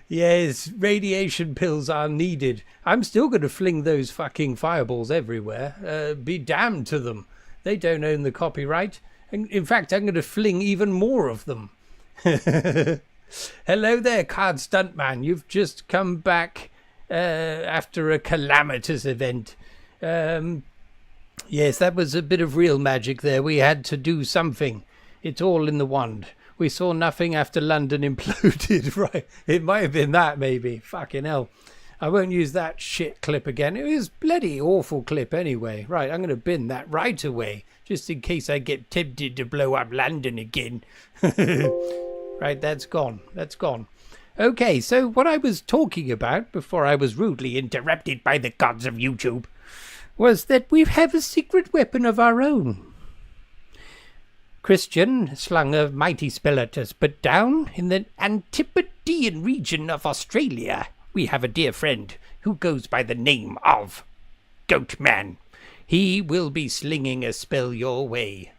E: Yes, radiation pills are needed. I'm still going to fling those fucking fireballs everywhere. Be damned to them. They don't own the copyright. And in fact, I'm going to fling even more of them. Hello there, Card Stuntman. You've just come back after a calamitous event. Yes, that was a bit of real magic there. We had to do something. It's all in the wand. We saw nothing after London imploded, right? It might have been that, maybe. Fucking hell. I won't use that shit clip again. It was a bloody awful clip anyway. Right, I'm going to bin that right away, just in case I get tempted to blow up London again. Right, that's gone. That's gone. Okay, so what I was talking about before I was rudely interrupted by the gods of YouTube was that we have a secret weapon of our own. Christian slung a mighty spell at us, but down in the Antipodean region of Australia, we have a dear friend who goes by the name of Goatman. He will be slinging a spell your way.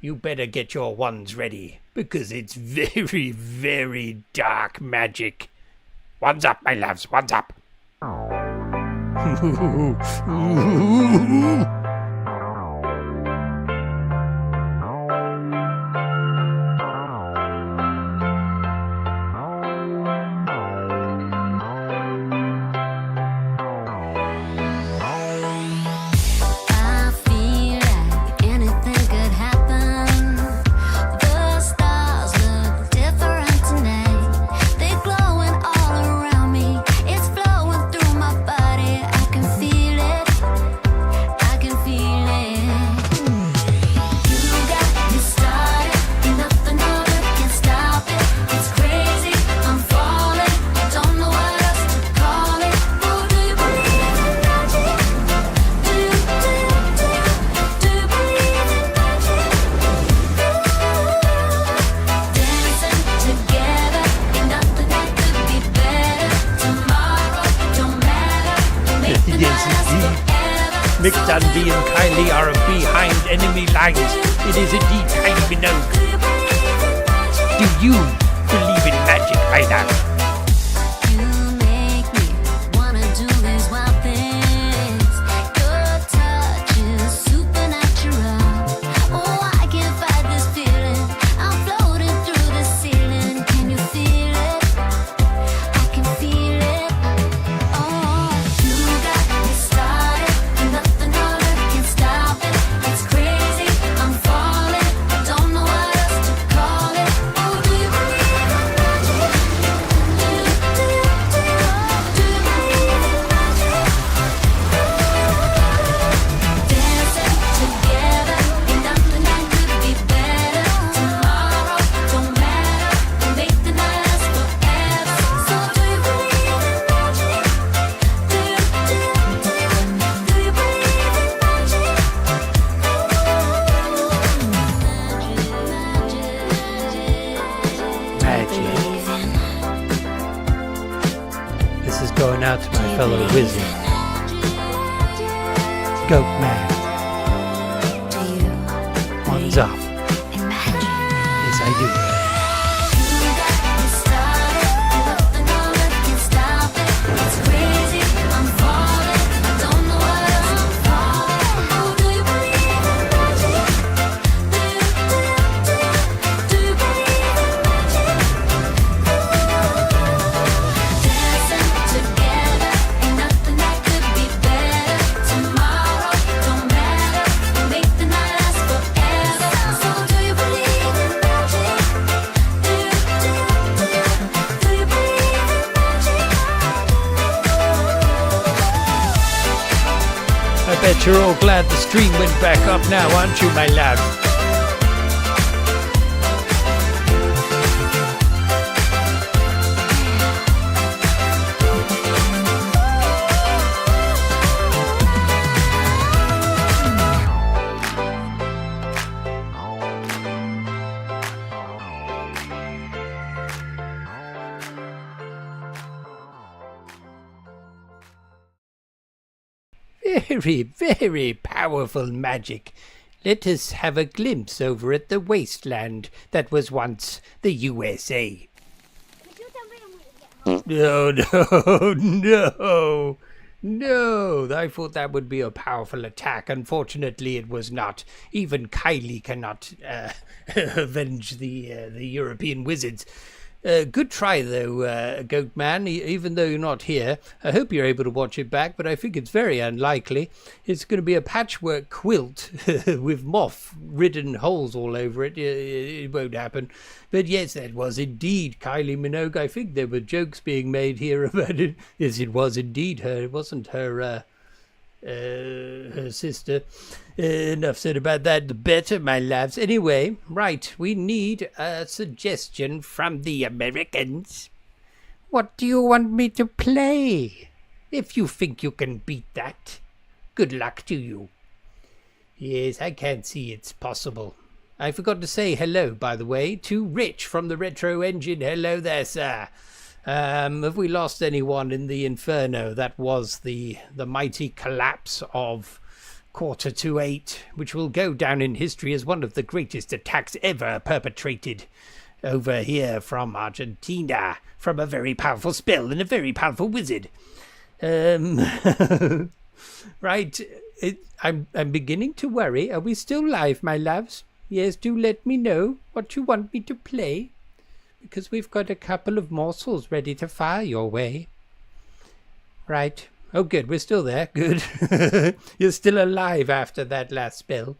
E: You better get your wands ready, because it's very, very dark magic. Wands up, my loves, wands up.
F: I feel like anything could happen. The stars look different tonight. They're glowing all around me. It's flowing through my body. I can feel it. I can feel it. You got me started. Nothing other can stop it. It's crazy. I'm falling. Don't know what else to call it. Oh, do you believe in magic? Do you believe in magic? Dancing together, ain't nothing that could be better. Tomorrow don't matter. Make the
E: Yes,
F: night last
E: indeed.
F: forever.
E: Mick Dundee and Kylie are behind enemy lines. It is indeed time to know.
F: Do you believe in magic?
E: Do you believe in magic, my love?
F: You make me wanna do these wild things. Your touch is supernatural. Oh, I can't fight this feeling. I'm floating through the ceiling. Can you feel it? I can feel it. Oh, you got me started. Nothing other can stop it. It's crazy. I'm falling. Don't know what else to call it. Oh, do you believe in magic? Do you believe in magic? Dancing together, ain't nothing that could be better. Tomorrow don't matter. Make the night last forever. So do you believe in magic? Do you believe in magic?
E: Magic. This is going out to my fellow wizard, Goatman. One's up. Yes, I do. I bet you're all glad the stream went back up now, aren't you, my lad?
A: very, very powerful magic. Let us have a glimpse over at the wasteland that was once the USA. No, no, no. No, I thought that would be a powerful attack. Unfortunately, it was not. Even Kylie cannot avenge the European wizards. Good try, though, Goat Man, even though you're not here. I hope you're able to watch it back, but I think it's very unlikely. It's going to be a patchwork quilt with moth-ridden holes all over it. It won't happen. But yes, that was indeed Kylie Minogue. I think there were jokes being made here about it. Yes, it was indeed her. It wasn't her sister. Enough said about that, the better, my loves. Anyway, right, we need a suggestion from the Americans. What do you want me to play? If you think you can beat that, good luck to you. Yes, I can't see it's possible. I forgot to say hello, by the way, to Rich from the Retro Engine. Hello there, sir. Have we lost anyone in the Inferno? That was the mighty collapse of 7:45, which will go down in history as one of the greatest attacks ever perpetrated over here from Argentina, from a very powerful spell and a very powerful wizard. Right, I'm beginning to worry. Are we still live, my loves? Yes, do let me know what you want me to play, because we've got a couple of morsels ready to fire your way. Right. Oh, good. We're still there. Good. You're still alive after that last spell.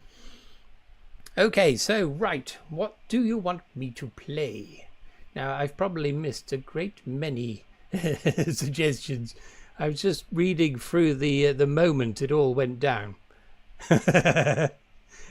A: Okay, so, right. What do you want me to play? Now, I've probably missed a great many suggestions. I was just reading through the moment it all went down.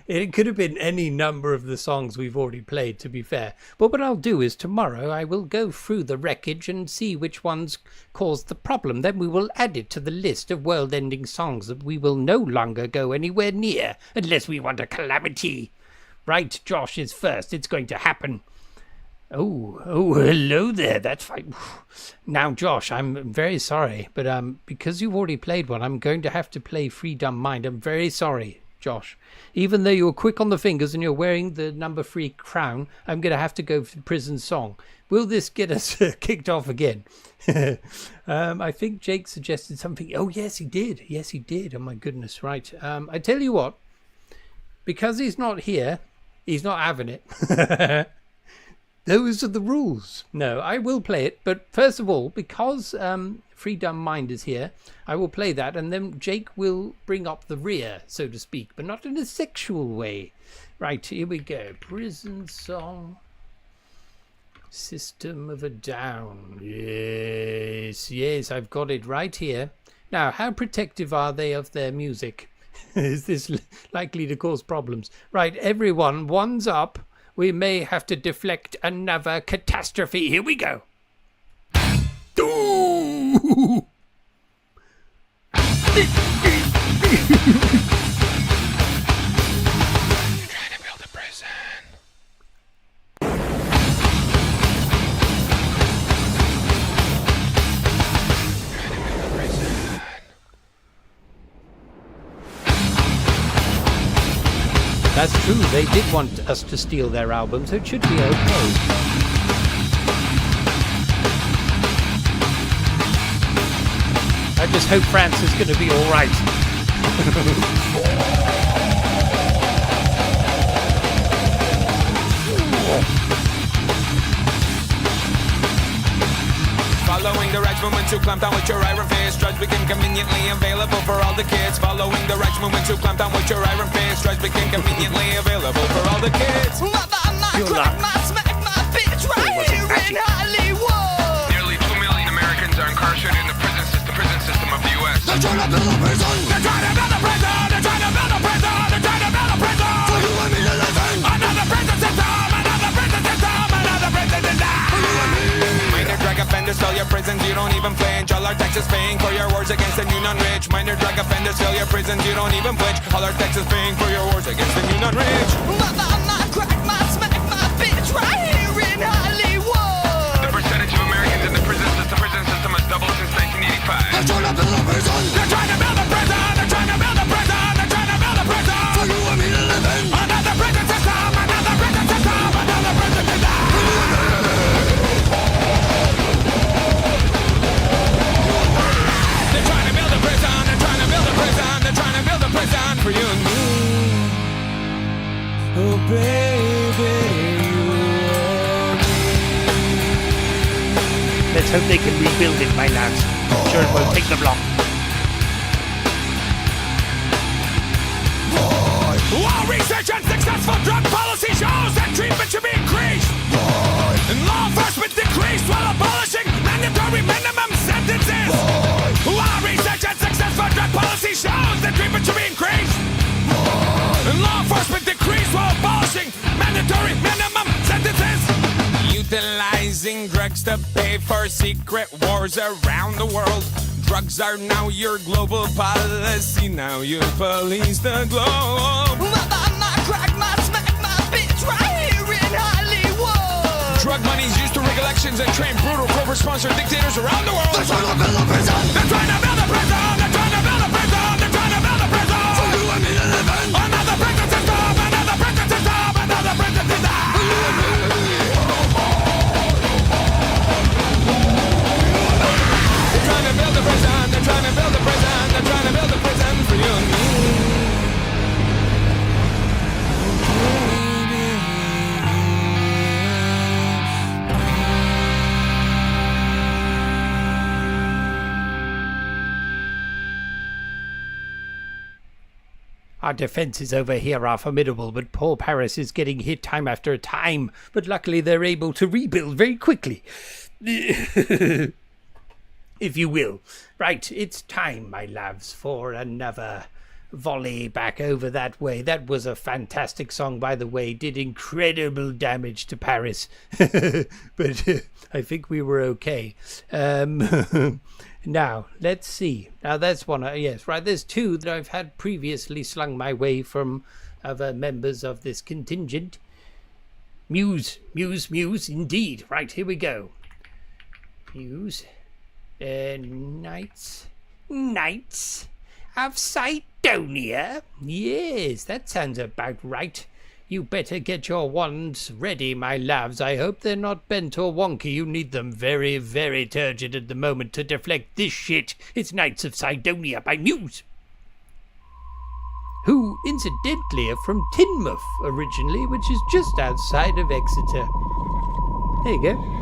A: It could have been any number of the songs we've already played, to be fair. But what I'll do is tomorrow I will go through the wreckage and see which ones caused the problem. Then we will add it to the list of world-ending songs that we will no longer go anywhere near, unless we want a calamity. Right, Josh is first. It's going to happen. Oh, hello there. That's fine. Now, Josh, I'm very sorry, but because you've already played one, I'm going to have to play Free Dumb Mind. I'm very sorry, Josh. Even though you're quick on the fingers and you're wearing the number 3 crown, I'm going to have to go for the prison song. Will this get us kicked off again? I think Jake suggested something. Oh, yes, he did. Yes, he did. Oh, my goodness. Right. I tell you what, because he's not here, he's not having it. Those are the rules. No, I will play it. But first of all, because Free Dumb Mind is here, I will play that, and then Jake will bring up the rear, so to speak, but not in a sexual way. Right, here we go. Prison song. System of a Down. Yes, I've got it right here. Now, how protective are they of their music? Is this likely to cause problems? Right, everyone, one's up. We may have to deflect another catastrophe. Here we go. Ooh.
B: Trying to build a prison.
E: That's true, they did want us to steal their album, so it should be okay. I just hope France is going to be all right.
G: Following direction when to clamp down with your iron fist. Drugs became conveniently available for all the kids. Following direction when to clamp down with your iron fist. Drugs became conveniently available for all the kids.
B: Nearly 2 million Americans are incarcerated in the prison system of the U.S.
C: They're trying to build a prison.
B: They're trying to build a prison. They're trying to build a prison. They're trying to build a prison.
C: For you and me to live in.
B: Another prison system. Another prison system. Another prison system.
G: Minor drug offenders fill your prisons, you don't even flinch. All our taxes paying for your wars against the new non-rich. Minor drug offenders fill your prisons, you don't even flinch. All our taxes paying for your wars against the new non-rich.
B: The percentage of Americans in the prison system has doubled since 1985.
C: They're trying to build a prison.
B: They're trying to build a prison. They're trying to
G: Oh baby, you and
A: Let's hope they can rebuild it, my lads. I'm sure it won't take them long.
B: While research and successful drug policy shows that treatment should be increased, and law enforcement decreased while abolishing mandatory minimum sentences. While research and successful drug policy shows that treatment should be increased, and law enforcement decreased while abolishing mandatory minimum sentences.
G: utilizing drugs to pay for secret wars around the world. Drugs are now your global policy. Now you police the globe.
C: My crack, my smack, my bitch right here in Hollywood.
G: Drug money is used to rig elections and train brutal corporate-sponsored dictators around the world.
B: They're trying to build a prison. They're trying to build a prison. They're trying to build a prison. They're trying to build a prison. For you and me to live in. Another prison system. Another prison system. Another prison system.
G: They're trying to build a prison. They're trying to build a prison. They're trying to build a prison for you and me.
A: Our defences over here are formidable, but poor Paris is getting hit time after time. But luckily they're able to rebuild very quickly. If you will. Right, it's time, my loves, for another volley back over that way. That was a fantastic song, by the way. Did incredible damage to Paris. But I think we were okay. Now, let's see. Now, that's one. Yes, right. There's two that I've had previously slung my way from other members of this contingent. Muse, indeed. Right, here we go. Muse. Knights of Sidonia? Yes, that sounds about right. You better get your wands ready, my loves. I hope they're not bent or wonky. You need them very, very turgid at the moment to deflect this shit. It's Knights of Sidonia by Muse, who, incidentally, are from Teignmouth originally, which is just outside of Exeter. There you go.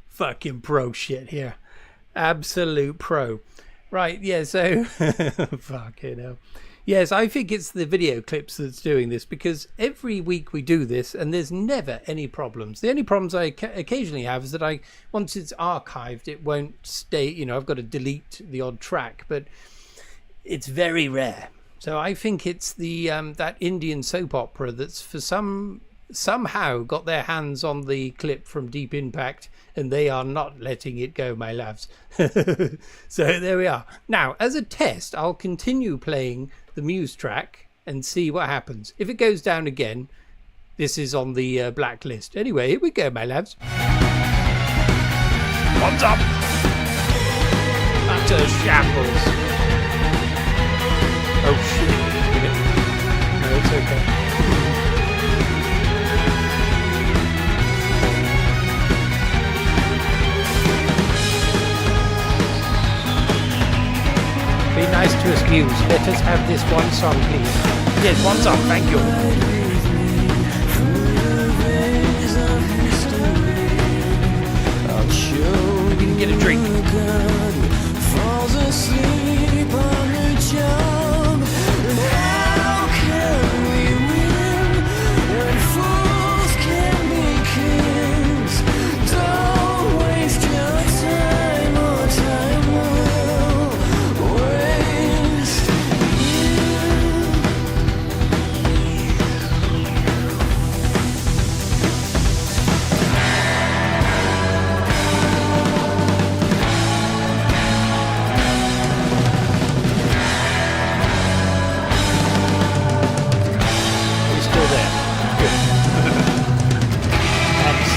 E: Fucking pro shit here. Absolute pro. Right, yeah, so fucking hell. Yes, I think it's the video clips that's doing this, because every week we do this and there's never any problems. The only problems I occasionally have is that once it's archived, it won't stay, I've got to delete the odd track, but it's very rare. So I think it's the that Indian soap opera that's somehow got their hands on the clip from Deep Impact, and they are not letting it go, my loves. So there we are. Now, as a test, I'll continue playing the Muse track and see what happens. If it goes down again, this is on the blacklist. Anyway, here we go, my loves.
A: What's up?
E: Utter shambles. Oh shit. No, it's okay. Be nice to us, Muse. Let us have this one song, please.
A: Yes, one song, thank you.
E: You can get a drink.
C: Falls asleep on the job. How can we win when fools can be kings? Don't waste your time, or time will waste
E: He's still there. Good. Thanks.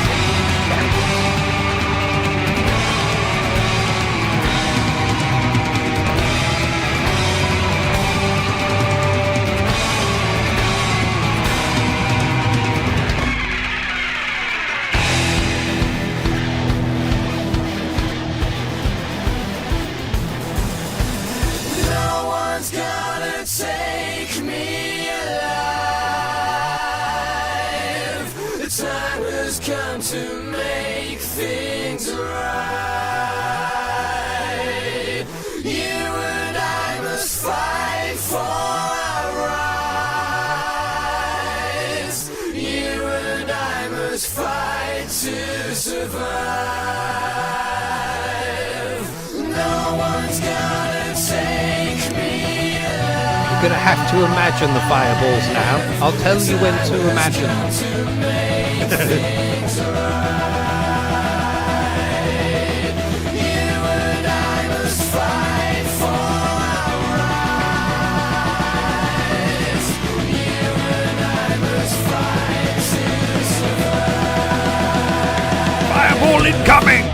C: No one's gonna take me alive. The time has come to make things right. You and I must fight for our rights. You and I must fight to survive. No one's gonna take me alive.
E: You're going to have to imagine the fireballs now. I'll tell you when to imagine them.
C: You and I must fight for our rights. You and I must fight to survive.
A: Fireball incoming!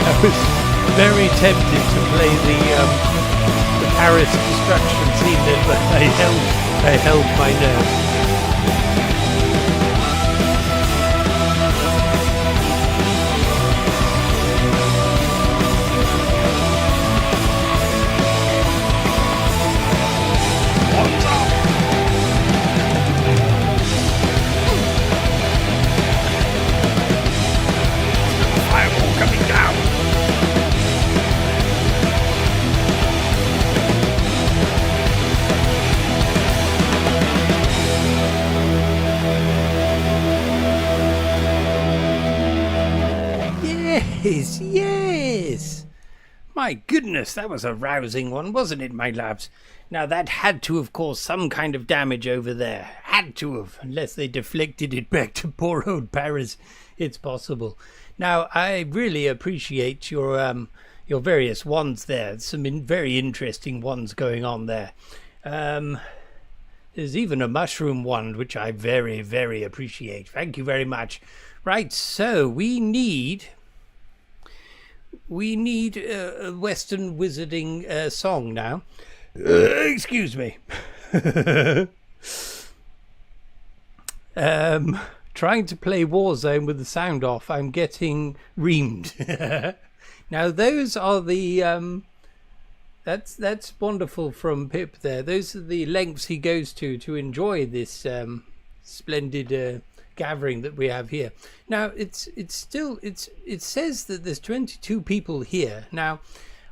E: I was very tempted to play the Paris destruction scene then, but I held my nerve.
A: What's up? Fireball coming down.
E: Yes, yes. My goodness, that was a rousing one, wasn't it, my lads? Now, that had to have caused some kind of damage over there. Had to have, unless they deflected it back to poor old Paris. It's possible. Now, I really appreciate your various wands there. Some very interesting ones going on there. There's even a mushroom wand, which I very, very appreciate. Thank you very much. Right, so we need a Western wizarding song now. Excuse me. Trying to play Warzone with the sound off, I'm getting reamed. Now those are the that's wonderful from Pip there. Those are the lengths he goes to enjoy this splendid gathering that we have here. Now it says that there's 22 people here. Now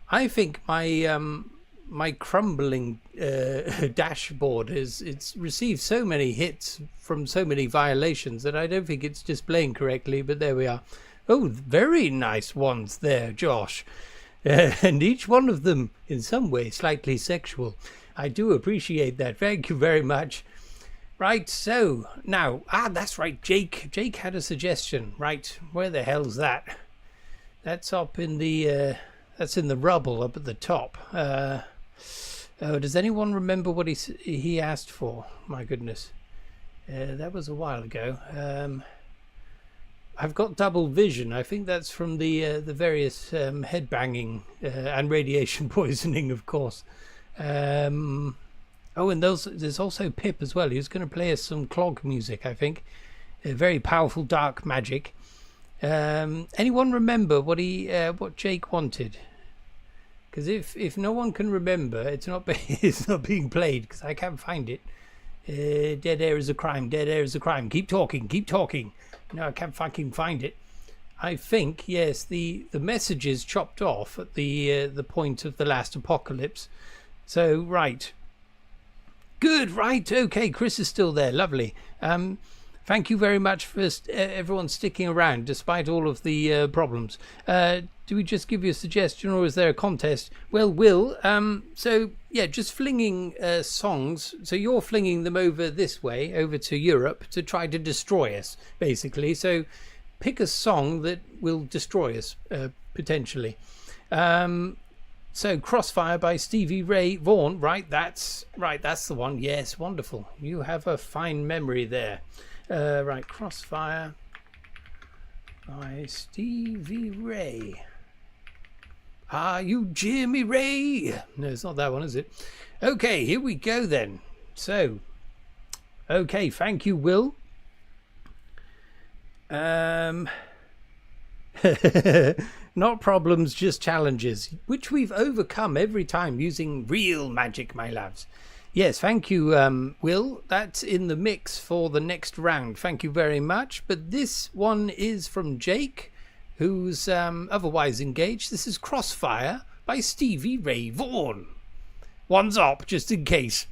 E: I think my crumbling dashboard it's received so many hits from so many violations that I don't think it's displaying correctly, but there we are. Oh, very nice ones there, Josh. And each one of them in some way slightly sexual. I do appreciate that. Thank you very much. Right, so now, that's right, Jake had a suggestion. Right, where the hell's that? That's up in the that's in the rubble up at the top. Does anyone remember what he asked for? My goodness, that was a while ago. I've got double vision. I think that's from the various head banging and radiation poisoning, of course. And there's also Pip as well. He was going to play us some clog music, I think. Very powerful dark magic. Anyone remember what Jake wanted? Because if no one can remember, it's not being played because I can't find it. Dead air is a crime. Dead air is a crime. Keep talking. No, I can't fucking find it. I think, yes, the message is chopped off at the point of the last apocalypse. So, right. Good, right, okay, Chris is still there, lovely. Thank you very much for everyone sticking around despite all of the problems. Do we just give you a suggestion or is there a contest? Well, Will, so yeah, just flinging songs. So you're flinging them over this way, over to Europe to try to destroy us, basically. So pick a song that will destroy us, potentially. So Crossfire by Stevie Ray Vaughan, right, that's the one. Yes, wonderful. You have a fine memory there. Right, Crossfire by Stevie Ray. Are you Jimmy Ray? No, it's not that one, is it? Okay, here we go then. So, okay, thank you, Will. Not problems, just challenges, which we've overcome every time using real magic, my loves. Yes, thank you, Will. That's in the mix for the next round. Thank you very much. But this one is from Jake, who's otherwise engaged. This is Crossfire by Stevie Ray Vaughan. One's up, just in case.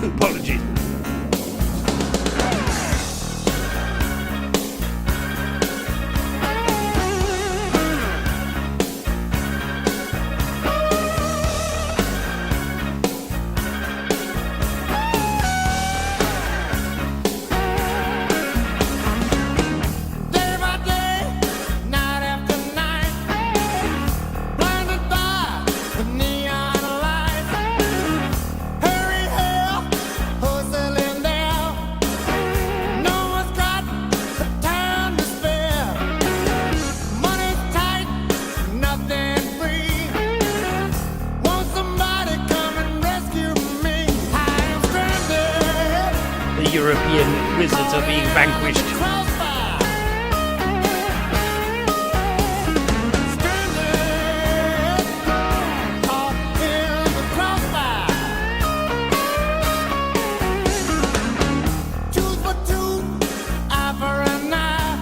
E: Apologies.
B: Day by day, night after night, blinded by the neon lights. Hurry, hell, hustling there. No one's got the time to spare. Money's tight, nothing free. Won't somebody come and rescue me? I am stranded.
E: The European wizards are being vanquished.
B: Crossfire. Stranded, caught in the crossfire. Choose for two, eye for an eye.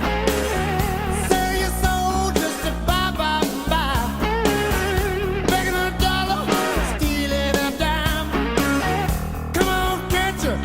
B: Sell your soul just to buy. Begging a dollar, stealing a dime. Come on, catch her,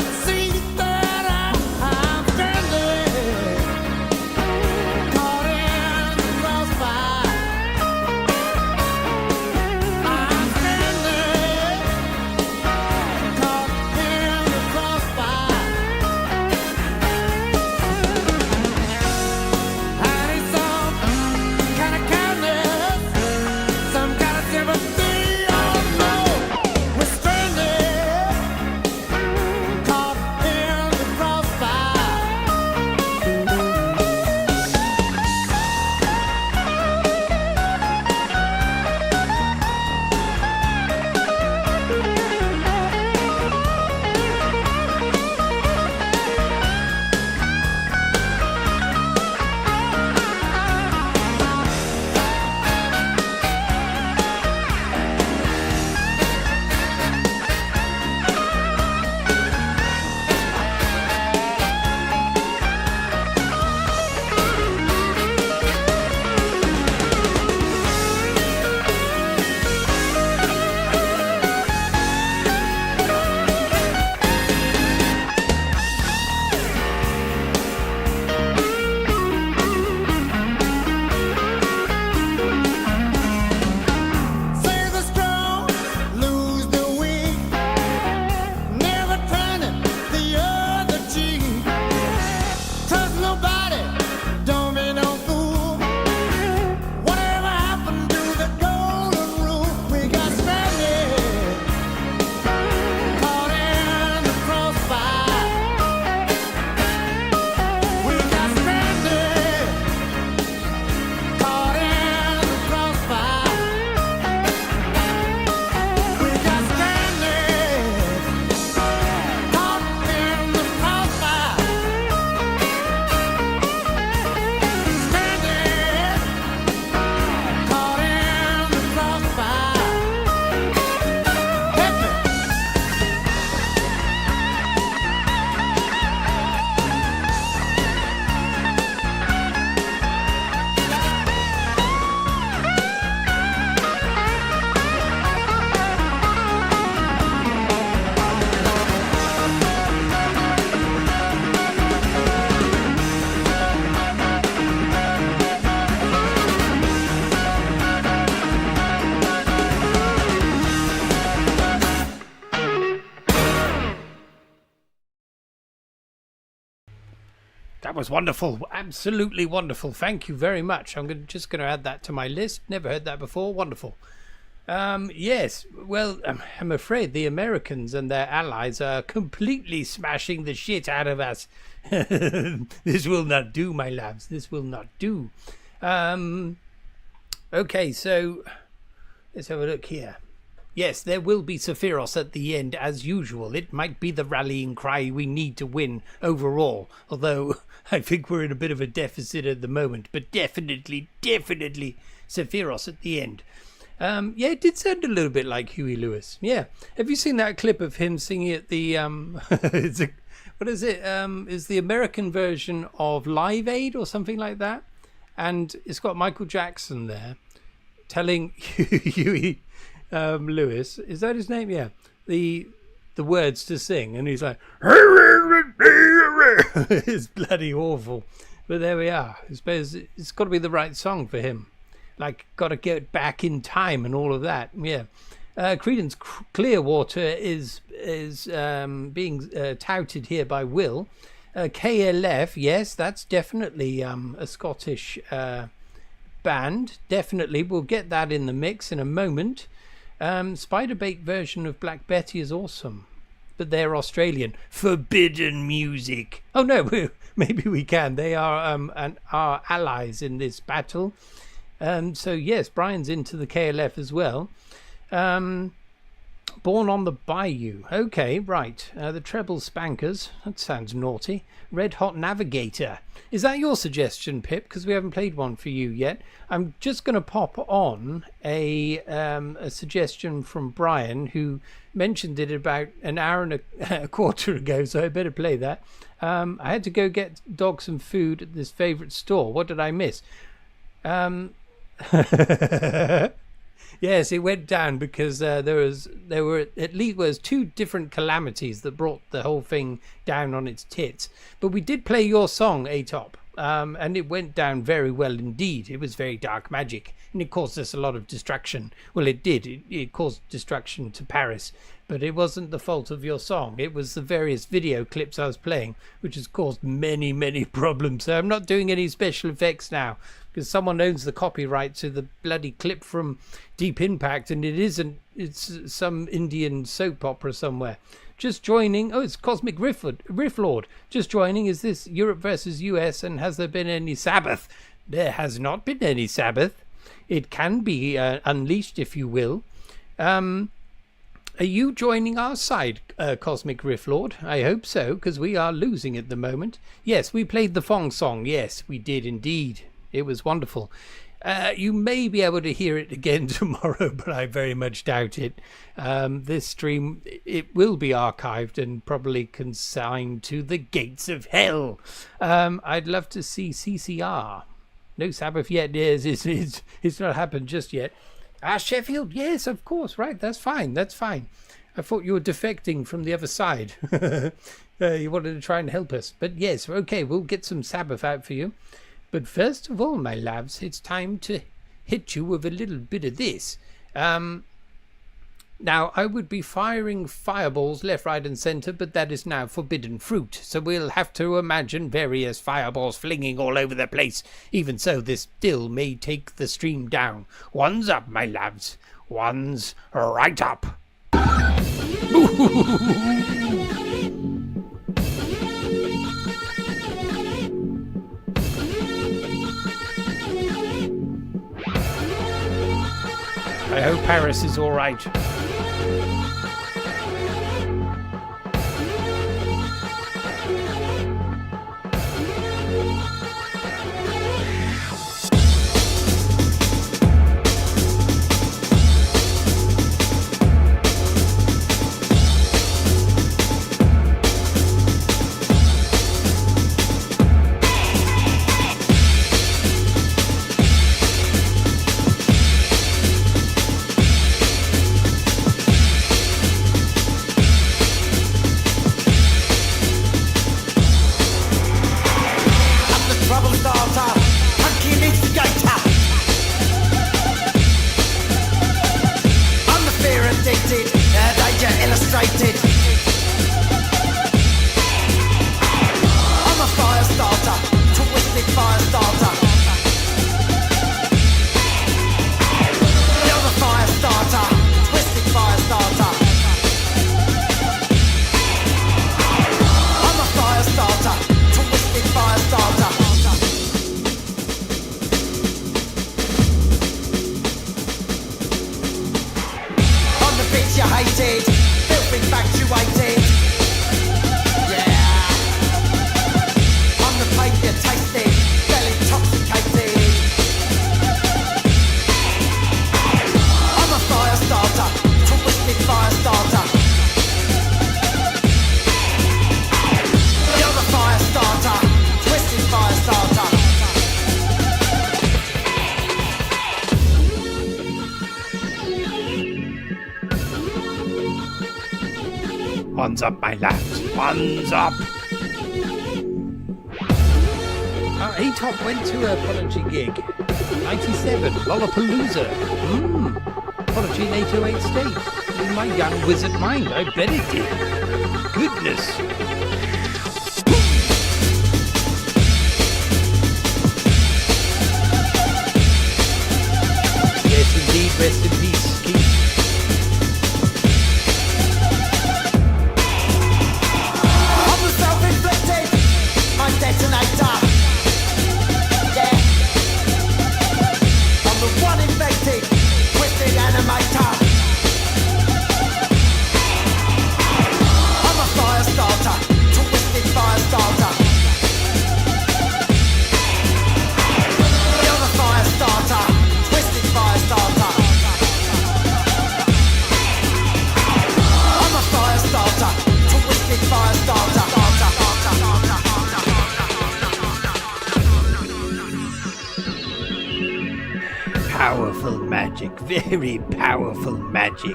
E: That was wonderful. Absolutely wonderful. Thank you very much. Just going to add that to my list. Never heard that before. Wonderful. Yes. Well, I'm afraid the Americans and their allies are completely smashing the shit out of us. This will not do, my loves. This will not do. Okay, so let's have a look here. Yes, there will be Sephiros at the end, as usual. It might be the rallying cry we need to win overall, although I think we're in a bit of a deficit at the moment, but definitely Sephiros at the end. Yeah, it did sound a little bit like Huey Lewis. Yeah. Have you seen that clip of him singing at the, what is it? Is the American version of Live Aid or something like that? And it's got Michael Jackson there telling Huey Lewis, is that his name? Yeah. The words to sing, and he's like, it's bloody awful. But there we are. I suppose it's got to be the right song for him. Like, got to get back in time and all of that. Yeah. Creedence Clearwater is being touted here by Will. KLF, yes, that's definitely a Scottish band. Definitely, we'll get that in the mix in a moment. Spiderbait version of Black Betty is awesome, but they're Australian. Forbidden music. Oh no, maybe we can. They are our allies in this battle. So yes, Brian's into the KLF as well. Born on the Bayou. Okay, right. The Treble Spankers. That sounds naughty. Red Hot Navigator. Is that your suggestion, Pip? Because we haven't played one for you yet. I'm just going to pop on a suggestion from Brian, who mentioned it about an hour and a quarter ago, so I better play that. I had to go get dog some food at this favourite store. What did I miss? Yes, it went down because there were at least two different calamities that brought the whole thing down on its tits. But we did play your song, A-Top, and it went down very well indeed. It was very dark magic, and it caused us a lot of distraction. Well, it did. It caused distraction to Paris, but it wasn't the fault of your song. It was the various video clips I was playing, which has caused many, many problems. So I'm not doing any special effects now, because someone owns the copyright to the bloody clip from Deep Impact, and it's some Indian soap opera somewhere. Just joining. Oh, it's Cosmic Riff Lord. Just joining. Is this Europe versus US, and has there been any Sabbath? There has not been any Sabbath. It can be unleashed, if you will. Are you joining our side, Cosmic Riff Lord? I hope so, because we are losing at the moment. Yes, we played the Fong song. Yes, we did indeed. It was wonderful. You may be able to hear it again tomorrow, but I very much doubt it. This stream, it will be archived and probably consigned to the gates of hell. I'd love to see CCR. No Sabbath yet. Yes, it's not happened just yet. Sheffield, yes, of course, right, that's fine. I thought you were defecting from the other side. You wanted to try and help us. But yes, okay, we'll get some Sabbath out for you. But first of all, my loves, it's time to hit you with a little bit of this. Now, I would be firing fireballs left, right and centre, but that is now forbidden fruit. So we'll have to imagine various fireballs flinging all over the place. Even so, this still may take the stream down. One's up, my loves. One's right up. I hope Paris is all right.
C: illustrated. I'm a fire starter,
A: One's up, my lads. One's up.
E: A-Top went to a Prodigy gig. 97, Lollapalooza. Prodigy in 808 State. In my young wizard mind, I bet it did. Goodness. Yes, indeed. Rest in peace, Keith.
C: I'm the self-inflicted, my detonator. Yeah. I'm the one infected, twisted animator. I'm a fire starter, twisted fire starter. You're the fire starter, twisted fire starter. I'm a fire starter, twisted fire starter.
A: Powerful magic. Very powerful magic.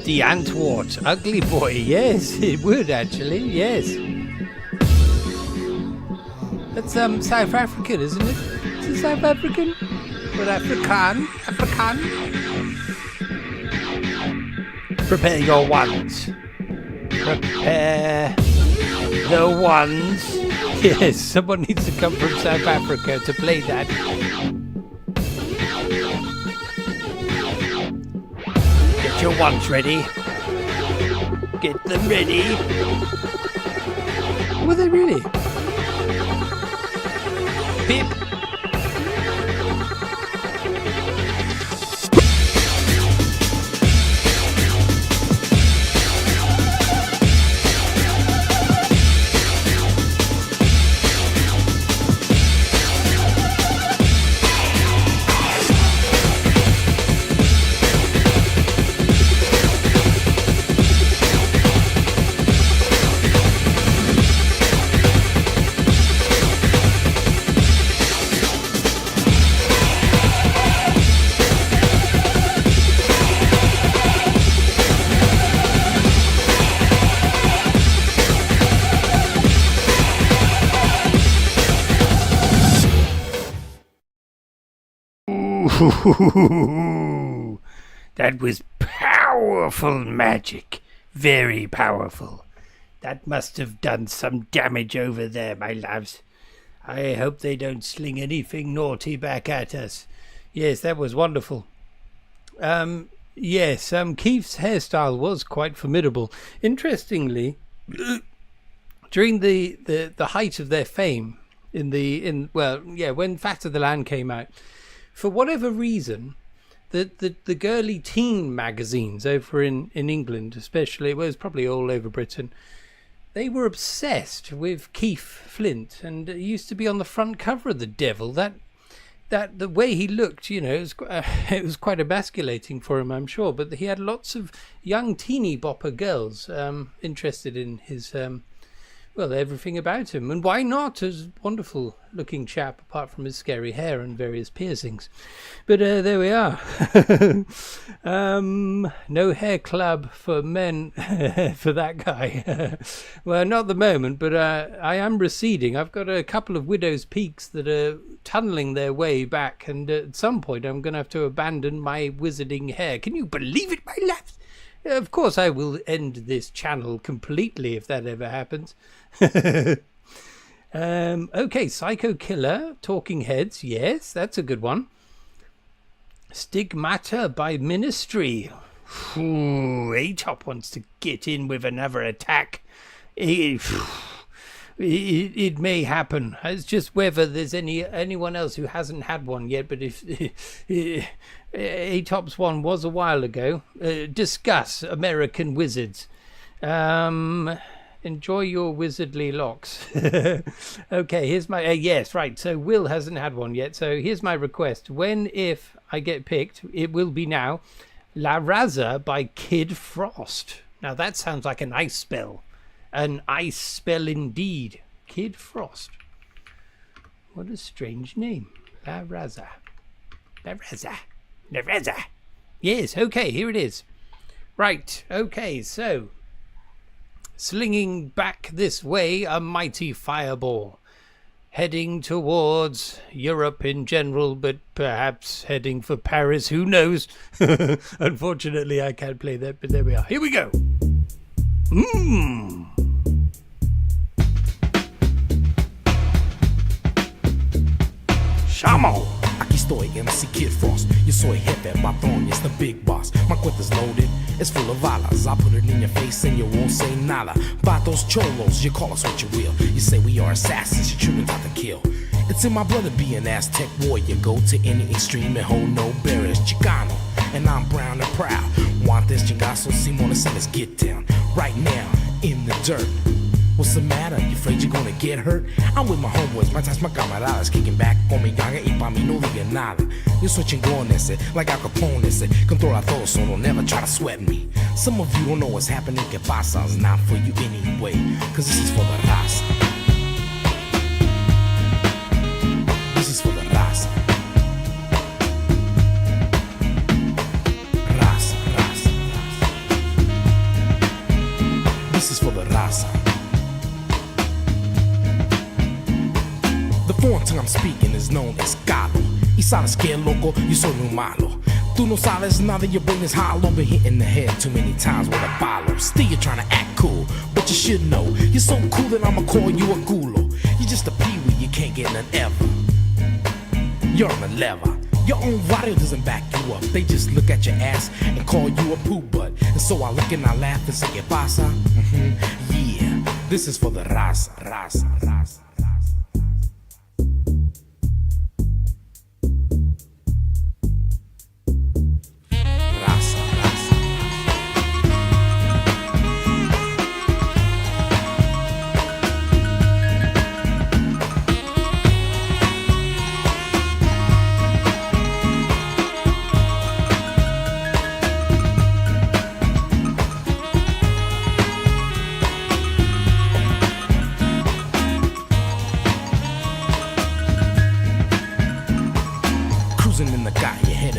E: The Antwort, ugly boy. Yes, it would actually. Yes. That's South African, isn't it? Is it South African? Or Afrikaan? Afrikaan?
A: Prepare your wands. Prepare the wands.
E: Yes, someone needs to come from South Africa to play that.
A: Get your wands ready. Get them ready.
E: Were they really?
A: Pip. That was powerful magic. Very powerful. That must have done some damage over there, my loves. I hope they don't sling anything naughty back at us.
E: Yes, that was wonderful. Yes, Keith's hairstyle was quite formidable. Interestingly, during the height of their fame, when Fat of the Land came out, for whatever reason, the girly teen magazines over in England, especially, it was probably all over Britain, they were obsessed with Keith Flint, and it used to be on the front cover of the Devil. That the way he looked, it was quite emasculating for him, I'm sure. But he had lots of young teeny bopper girls interested in his everything about him. And why not? As a wonderful looking chap, apart from his scary hair and various piercings. But there we are. No hair club for men for that guy. Well, not at the moment, but I am receding. I've got a couple of widow's peaks that are tunneling their way back, and at some point I'm going to have to abandon my wizarding hair. Can you believe it, my lads? Of course I will end this channel completely if that ever happens. Okay, Psycho Killer, Talking Heads. Yes, that's a good one. Stigmata by Ministry.
A: Ooh, A-Top wants to get in with another attack. It may happen. It's just whether there's anyone else who hasn't had one yet. But if A-Top's one was a while ago. Discuss American Wizards. Enjoy your wizardly locks. Okay, here's my... yes, right. So Will hasn't had one yet. So here's my request. If I get picked, it will be now. La Raza by Kid Frost. Now that sounds like an ice spell. An ice spell indeed. Kid Frost. What a strange name. La Raza. La Raza. La Raza. Yes, okay, here it is.
E: Right, okay, so slinging back this way a mighty fireball, heading towards Europe in general, but perhaps heading for Paris, who knows? Unfortunately, I can't play that, but there we are. Here we go. Shamo.
H: Aquí estoy, MC Kid Frost. Yo soy jefe, patrón, it's the big boss. My cuenta's loaded, it's full of balas. I put it in your face and you won't say nada. Vatos cholos, you call us what you will. You say we are assassins, you truly out to kill. It's in my blood to be an Aztec warrior. Go to any extreme and hold no barriers. Chicano, and I'm brown and proud. Want this chingazo, Simona, so let's get down. Right now, in the dirt. What's the matter? You afraid you're gonna get hurt? I'm with my homeboys, my ties, my camaradas, kicking back con mi ganga y pa' mí no diga nada. Yo soy chingón ese, like Al Capone ese, controla todo, so don't never try to sweat me. Some of you don't know what's happening, que pasa, it's not for you anyway, cause this is for the raza. This is for the raza. Raza, raza, raza. This is for the raza. The foreign tongue I'm speaking is known as Galo. Y sabes que loco, yo soy muy malo. Tú no sabes nada, your brain is hollow. Been hit in the head too many times with a follow. Still you're trying to act cool, but you should know you're so cool that I'ma call you a gulo. You're just a peewee, you can't get none ever. You're on the lever. Your own radio doesn't back you up. They just look at your ass and call you a poo butt. And so I look and I laugh and say, ¿Qué pasa? Yeah, this is for the raza, raza, raza.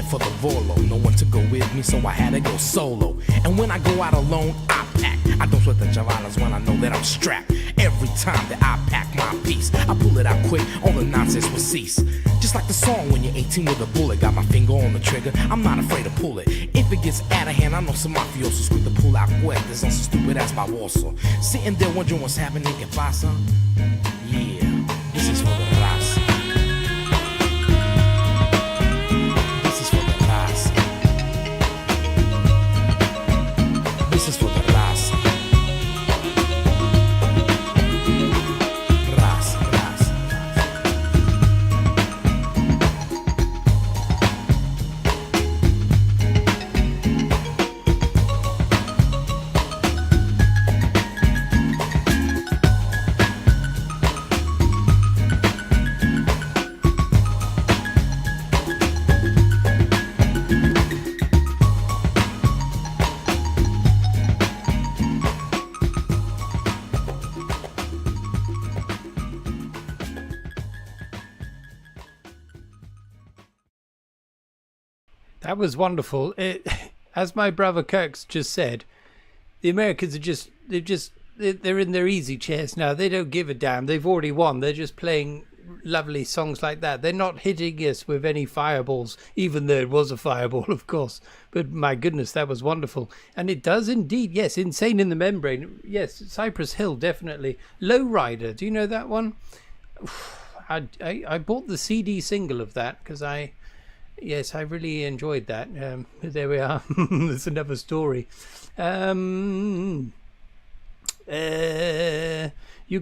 H: For the Volo, no one to go with me, so I had to go solo. And when I go out alone, I pack. I don't sweat the javalas when I know that I'm strapped. Every time that I pack my piece, I pull it out quick, all the nonsense will cease. Just like the song when you're 18 with a bullet, got my finger on the trigger, I'm not afraid to pull it. If it gets out of hand, I know some mafiosos quick to pull out cuerdas on some stupid ass baboso. Sitting there wondering what's happening, ¿Qué pasa? Yeah, this is for the raza. This is for the raza. Raza, raza.
E: That was wonderful. As my brother Kirk's just said, the Americans are they're in their easy chairs now. They don't give a damn. They've already won. They're just playing lovely songs like that. They're not hitting us with any fireballs, even though it was a fireball, of course. But my goodness, that was wonderful. And it does indeed, yes, Insane in the Membrane. Yes, Cypress Hill, definitely. Lowrider, do you know that one? I bought the CD single of that because I really enjoyed that. There we are. There's another story. You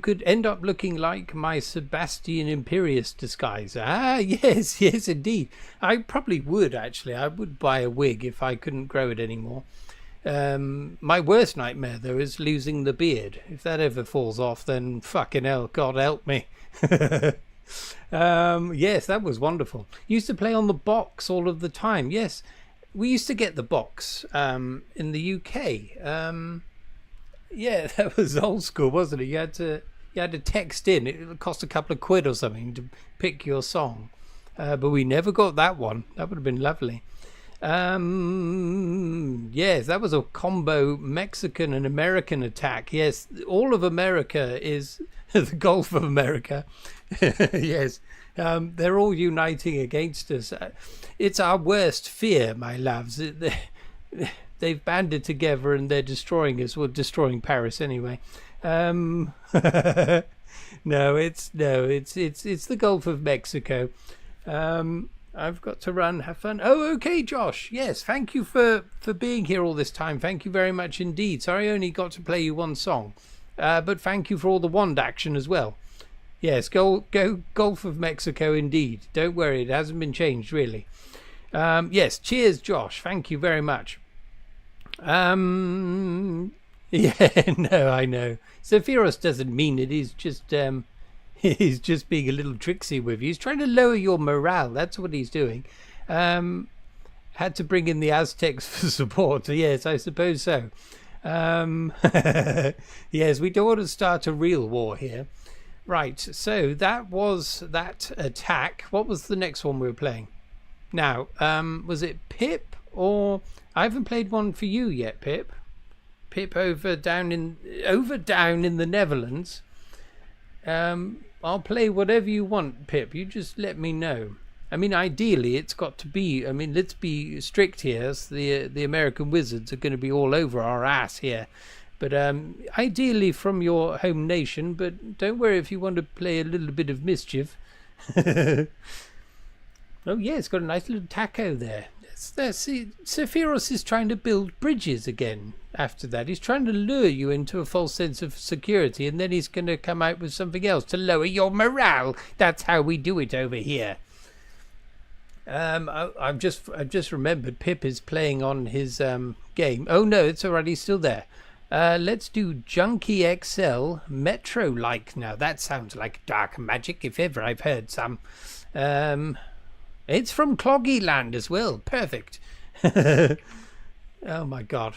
E: could end up looking like my Sebastian Imperius disguise. Ah, yes, indeed. I probably would, actually. I would buy a wig if I couldn't grow it anymore. My worst nightmare, though, is losing the beard. If that ever falls off, then fucking hell, God help me. Yes, that was wonderful. Used to play on the box all of the time. Yes, we used to get the box in the UK. Yeah, that was old school, wasn't it? You had to text in. It cost a couple of quid or something to pick your song. But we never got that one. That would have been lovely. Yes, that was a combo Mexican and American attack. Yes, all of America is the Gulf of America. Yes, they're all uniting against us. It's our worst fear, my loves. They've banded together and they're destroying us. Well, destroying Paris anyway. No, it's the Gulf of Mexico. I've got to run. Have fun. Oh, okay, Josh. Yes, thank you for being here all this time. Thank you very much indeed. Sorry I only got to play you one song. But thank you for all the wand action as well. Yes, go Gulf of Mexico indeed. Don't worry, it hasn't been changed really. Yes, cheers, Josh. Thank you very much. Yeah, no, I know. Sephiros doesn't mean it. He's just being a little tricksy with you. He's trying to lower your morale. That's what he's doing. Had to bring in the Aztecs for support. Yes, I suppose so. Yes, we don't want to start a real war here. Right, so that was that attack. What was the next one we were playing? Now, was it Pip or... I haven't played one for you yet, Pip. Pip over down in the Netherlands. I'll play whatever you want, Pip. You just let me know. I mean, ideally, it's got to be... I mean, let's be strict here. The American Wizards are going to be all over our ass here. But ideally from your home nation. But don't worry if you want to play a little bit of mischief. Oh, yeah, it's got a nice little taco there. See, Sephiros is trying to build bridges again after that. He's trying to lure you into a false sense of security, and then he's going to come out with something else to lower your morale. That's how we do it over here. I've just remembered Pip is playing on his game. Oh no, it's already still there. Let's do Junkie XL Metro-like. Now that sounds like dark magic if ever I've heard some. It's from Cloggy Land as well. Perfect. Oh my god,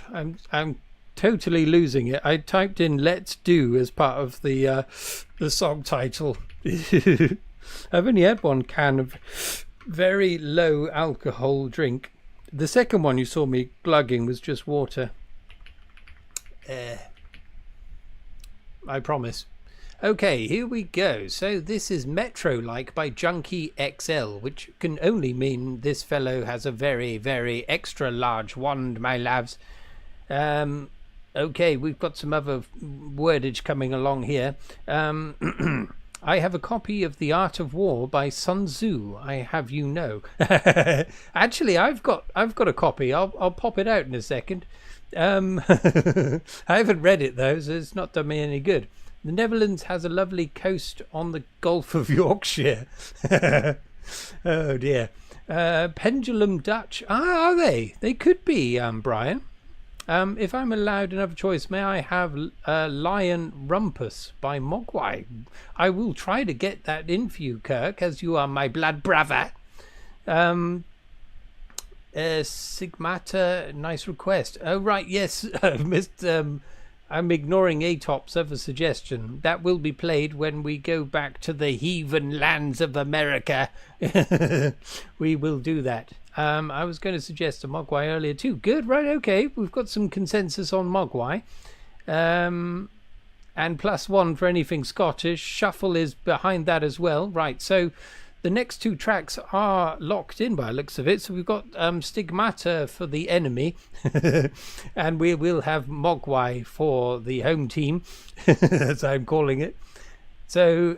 E: I'm totally losing it. I typed in "Let's Do" as part of the song title. I've only had one can of very low alcohol drink. The second one you saw me glugging was just water. I promise. Okay, here we go. So this is Metro-like by Junkie XL, which can only mean this fellow has a very, very extra large wand, my lavs. Okay, we've got some other wordage coming along here. I have a copy of The Art of War by Sun Tzu, I have you know. Actually, I've got a copy. I'll pop it out in a second. I haven't read it though, so it's not done me any good. The Netherlands has a lovely coast on the Gulf of Yorkshire. Oh dear. Pendulum Dutch. Are they? They could be, Brian. If I'm allowed another choice, may I have Lion Rumpus by Mogwai? I will try to get that in for you, Kirk, as you are my blood brother. Sigmata, nice request. Oh, right, yes. I'm ignoring Atop's other suggestion. That will be played when we go back to the heathen lands of America. We will do that. I was going to suggest a Mogwai earlier too. Good, right, okay. We've got some consensus on Mogwai. And +1 for anything Scottish. Shuffle is behind that as well. Right, so the next two tracks are locked in by the looks of it. So we've got Stigmata for the enemy. And we will have Mogwai for the home team, as I'm calling it. So,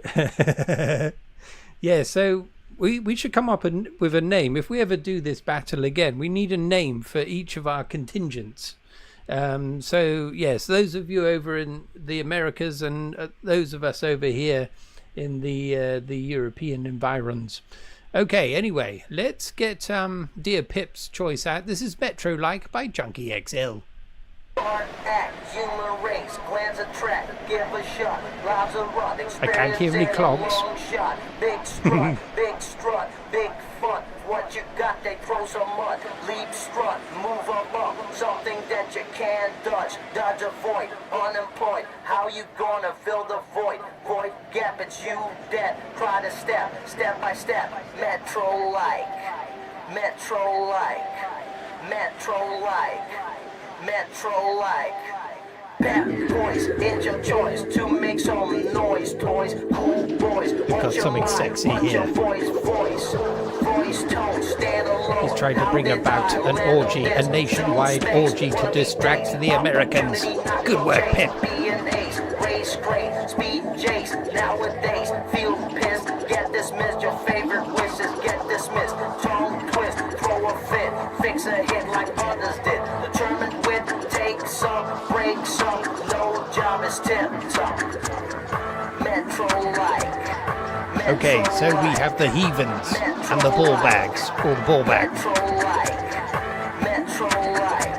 E: yeah, so we should come up with a name. If we ever do this battle again, we need a name for each of our contingents. So, yes, those of you over in the Americas and those of us over here in the European environs. Okay, anyway, let's get Dear Pip's choice out. This is Metro-like by Junkie XL.
C: Art, act, human race, glance attract, give a shot, lives a run,
E: I can't hear any clogs.
C: Shot, big strut, big fun. What you got, they throw some mud. Leap, strut, move up, something that you can't dodge. Dodge, avoid, unemployed. How you gonna fill the void? Void gap, it's you dead. Try to step by step. Metro-like, Metro-like. Metro-like. Bad boys, it's your choice to make some noise, toys, cool boys.
E: Got something sexy here.
C: Voice tone, stand alone.
E: He's trying to bring about an orgy, a nationwide orgy to distract the Americans. Good work, Pip.
C: Race great, speed Jace. Nowadays, feel pissed. Get dismissed. Your favorite wishes get dismissed. Tongue twist, throw a fit, fix a hit like others did. Determined with, take some, break some. No job is tip top. Metro-like.
E: Okay, so we have the heathens and the ball bags, or the ball bag.
C: Metro-like.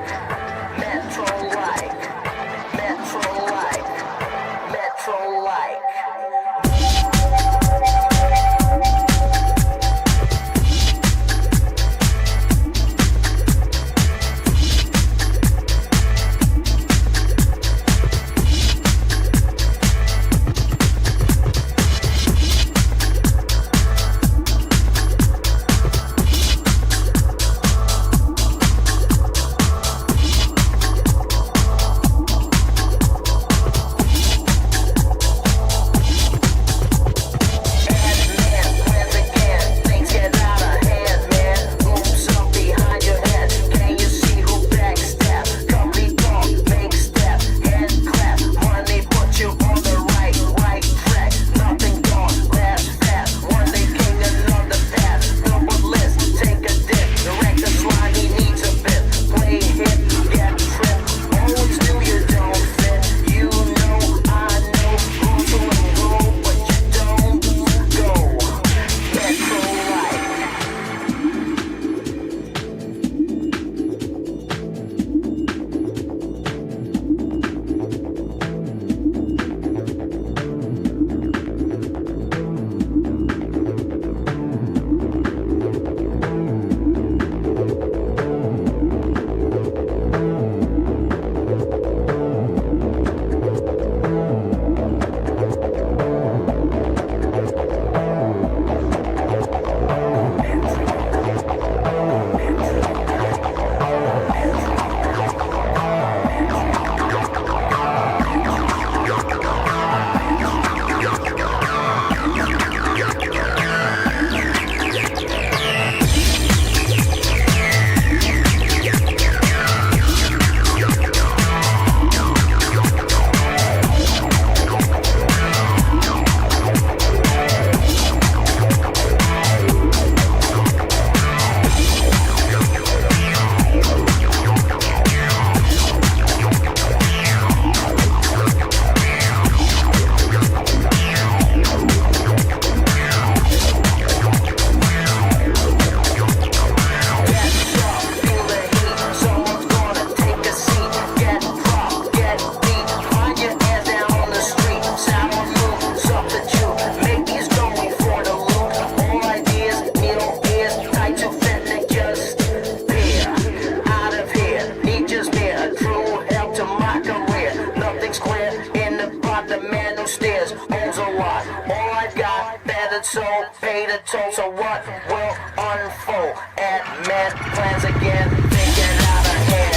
C: So pay the toll. So what will unfold at Met Plans again? Thinking out ahead.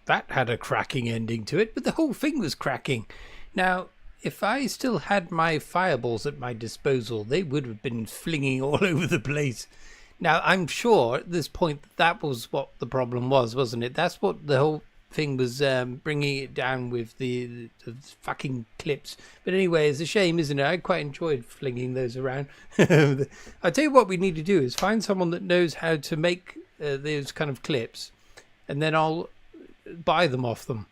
E: that had a cracking ending to it, but the whole thing was cracking. Now, if I still had my fireballs at my disposal, they would have been flinging all over the place. Now, I'm sure at this point that was what the problem was, wasn't it? That's what the whole thing was, bringing it down with the fucking clips. But anyway, it's a shame, isn't it? I quite enjoyed flinging those around. I'll tell you what we need to do is find someone that knows how to make those kind of clips, and then I'll buy them off them.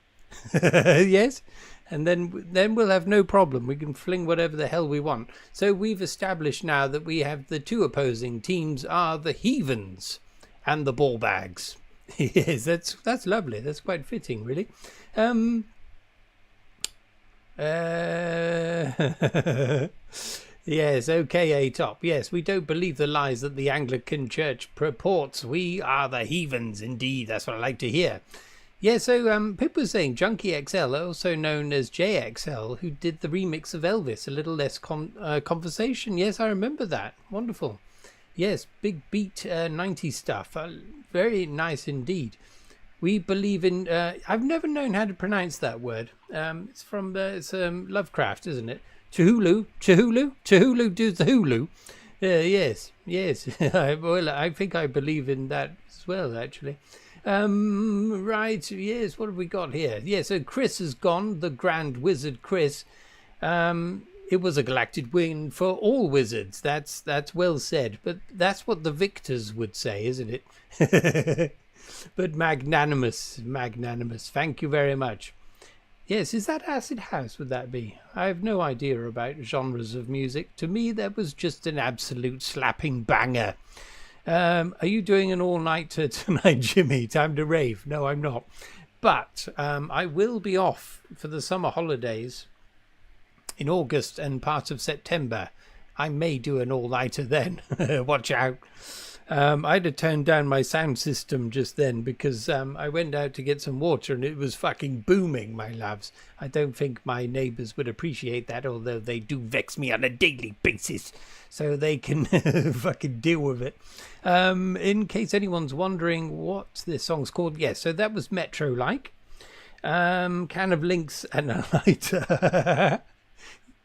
E: Yes? And then we'll have no problem. We can fling whatever the hell we want. So we've established now that we have the two opposing teams are the Heathens and the Ball Bags. Yes, that's lovely. That's quite fitting, really. Yes, okay, A-Top. Yes, we don't believe the lies that the Anglican Church purports. We are the Heathens, indeed. That's what I like to hear. Yeah, so people were saying Junkie XL, also known as JXL, who did the remix of Elvis, a little less conversation. Yes, I remember that. Wonderful. Yes, big beat 90s stuff. Very nice indeed. We believe in... I've never known how to pronounce that word. It's from Lovecraft, isn't it? Chihulu? Chihulu does the Hulu. Yes. Well, I think I believe in that as well, actually. Right, yes, what have we got here? Yeah, so Chris has gone, the Grand Wizard Chris. It was a galactic win for all wizards. That's well said, but that's what the victors would say, isn't it? But magnanimous. Thank you very much. Yes, is that acid house, would that be? I have no idea about genres of music. To me, that was just an absolute slapping banger. Are you doing an all-nighter tonight, Jimmy? Time to rave? No, I'm not. But I will be off for the summer holidays in August and part of September. I may do an all-nighter then. Watch out. I had to turn down my sound system just then because I went out to get some water and it was fucking booming, my loves. I don't think my neighbours would appreciate that, although they do vex me on a daily basis, so they can fucking deal with it. In case anyone's wondering what this song's called, yes, so that was Metro-like. Can of Lynx and a lighter.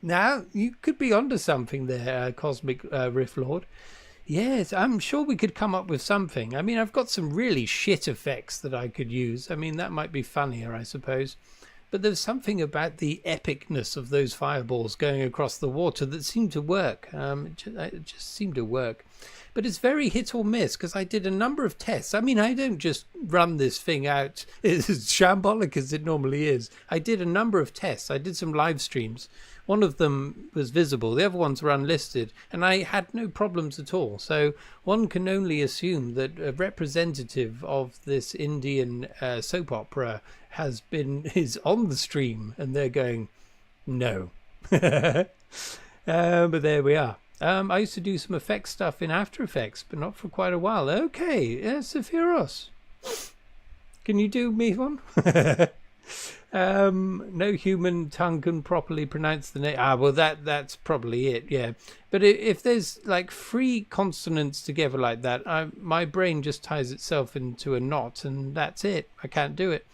E: Now, you could be onto something there, Cosmic Riff Lord. Yes, I'm sure we could come up with something. I mean, I've got some really shit effects that I could use. I mean, that might be funnier, I suppose. But there's something about the epicness of those fireballs going across the water that seemed to work. It just seemed to work. But it's very hit or miss because I did a number of tests. I mean, I don't just run this thing out as shambolic as it normally is. I did a number of tests. I did some live streams. One of them was visible. The other ones were unlisted. And I had no problems at all. So one can only assume that a representative of this Indian soap opera is on the stream. And they're going, no. But there we are. I used to do some effects stuff in After Effects, but not for quite a while. Okay, Sephiros. Can you do me one? No human tongue can properly pronounce the name. Well, that's probably it, yeah. But if there's like 3 consonants together like that, my brain just ties itself into a knot, and that's it. I can't do it.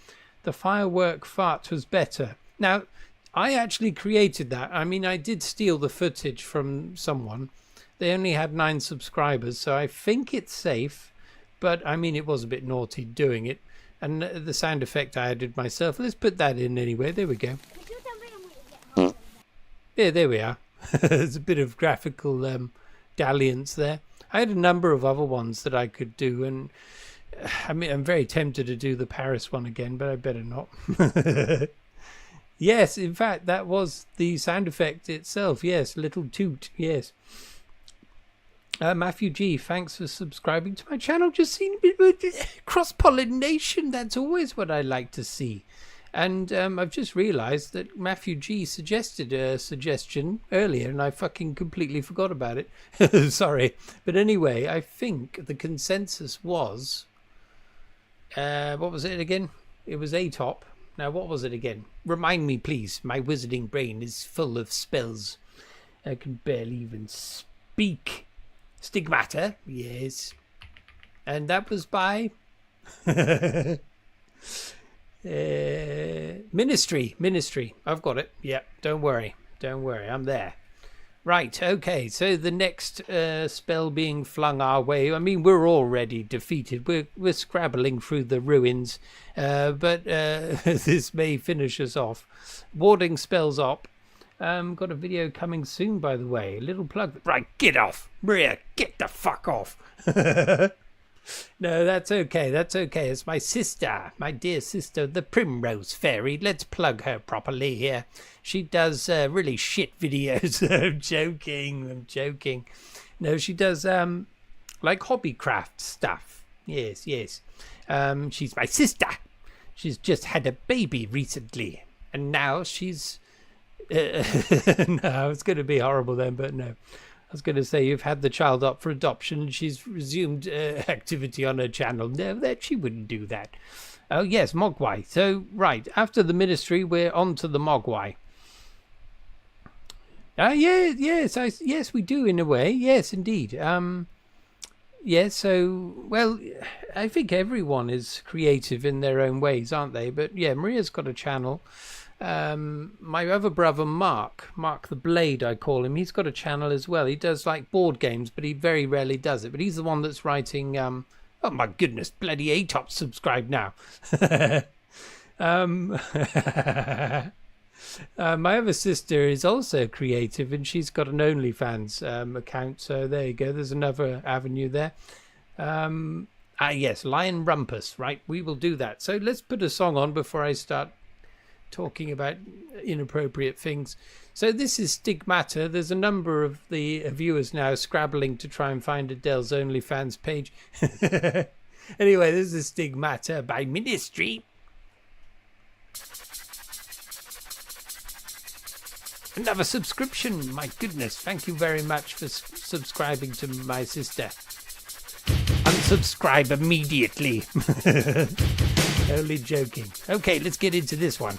E: The firework fart was better. Now, I actually created that. I mean, I did steal the footage from someone. They only had 9 subscribers, so I think it's safe. But, I mean, it was a bit naughty doing it. And the sound effect I added myself. Let's put that in anyway. There we go. Yeah, there we are. There's a bit of graphical dalliance there. I had a number of other ones that I could do. And, I mean, I'm very tempted to do the Paris one again, but I better not. Yes, in fact, that was the sound effect itself. Yes, little toot. Yes. Matthew G, thanks for subscribing to my channel. Just seeing a bit of cross-pollination. That's always what I like to see. And I've just realised that Matthew G suggested a suggestion earlier, and I fucking completely forgot about it. Sorry. But anyway, I think the consensus was... what was it again? It was A-Top. Now, what was it again? Remind me, please. My wizarding brain is full of spells. I can barely even speak. Stigmata, yes. And that was by... Ministry. I've got it. Yeah, don't worry. I'm there. Right, okay, so the next spell being flung our way. I mean, we're already defeated. We're scrabbling through the ruins, but this may finish us off. Warding spells up. Got a video coming soon, by the way. A little plug. Right, get off. Maria, get the fuck off. No, that's okay. It's my sister, my dear sister, the Primrose Fairy. Let's plug her properly here. She does really shit videos. I'm joking. No, she does like hobbycraft stuff. Yes. She's my sister. She's just had a baby recently, and now she's. No, it's going to be horrible then, but no. I was going to say you've had the child up for adoption and she's resumed activity on her channel. No, that she wouldn't do that. Oh, yes, Mogwai. So, right, after the ministry, we're on to the Mogwai. Yes, we do in a way. Yes, indeed. Yes, so, well, I think everyone is creative in their own ways, aren't they? But, yeah, Maria's got a channel. My other brother Mark the Blade, I call him, he's got a channel as well. He does like board games, but he very rarely does it. But he's the one that's writing oh my goodness, bloody A-Top subscribed now. My other sister is also creative, and she's got an OnlyFans account, so there you go, there's another avenue there. Yes, Lion Rumpus, right, we will do that. So let's put a song on before I start talking about inappropriate things. So this is Stigmata. There's a number of the viewers now scrabbling to try and find Adele's OnlyFans page. Anyway, this is Stigmata by Ministry. Another subscription, my goodness, thank you very much for subscribing to my sister. Unsubscribe immediately. Only joking. Okay, let's get into this one.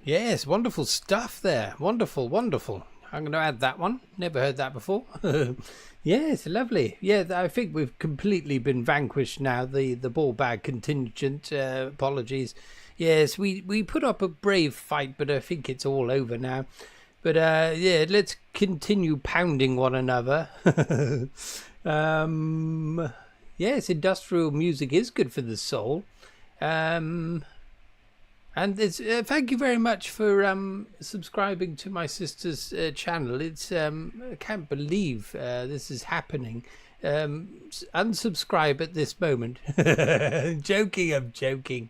E: Yes, wonderful stuff there. Wonderful, wonderful. I'm going to add that one. Never heard that before. Yes, lovely. Yeah, I think we've completely been vanquished now. The ball bag contingent. Apologies. Yes, we put up a brave fight, but I think it's all over now. But yeah, let's continue pounding one another. Yes, industrial music is good for the soul. And it's, thank you very much for subscribing to my sister's channel. It's I can't believe this is happening. Unsubscribe at this moment. Joking, I'm joking.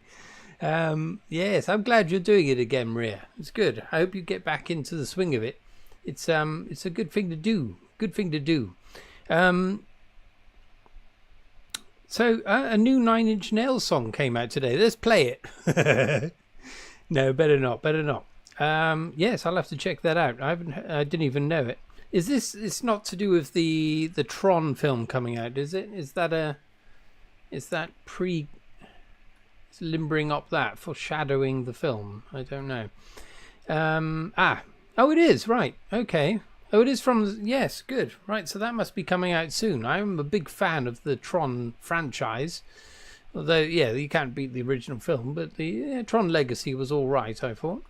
E: Yes, I'm glad you're doing it again, Maria. It's good. I hope you get back into the swing of it. It's a good thing to do. Good thing to do. So a new Nine Inch Nails song came out today. Let's play it. No, better not. Yes, I'll have to check that out. I didn't even know it. Is this? It's not to do with the Tron film coming out, is it? Is that pre? It's limbering up that, foreshadowing the film. I don't know. Oh, it is, right. Okay. Oh, it is from, yes, good. Right, so that must be coming out soon. I'm a big fan of the Tron franchise. Although, yeah, you can't beat the original film, but the Tron Legacy was all right, I thought.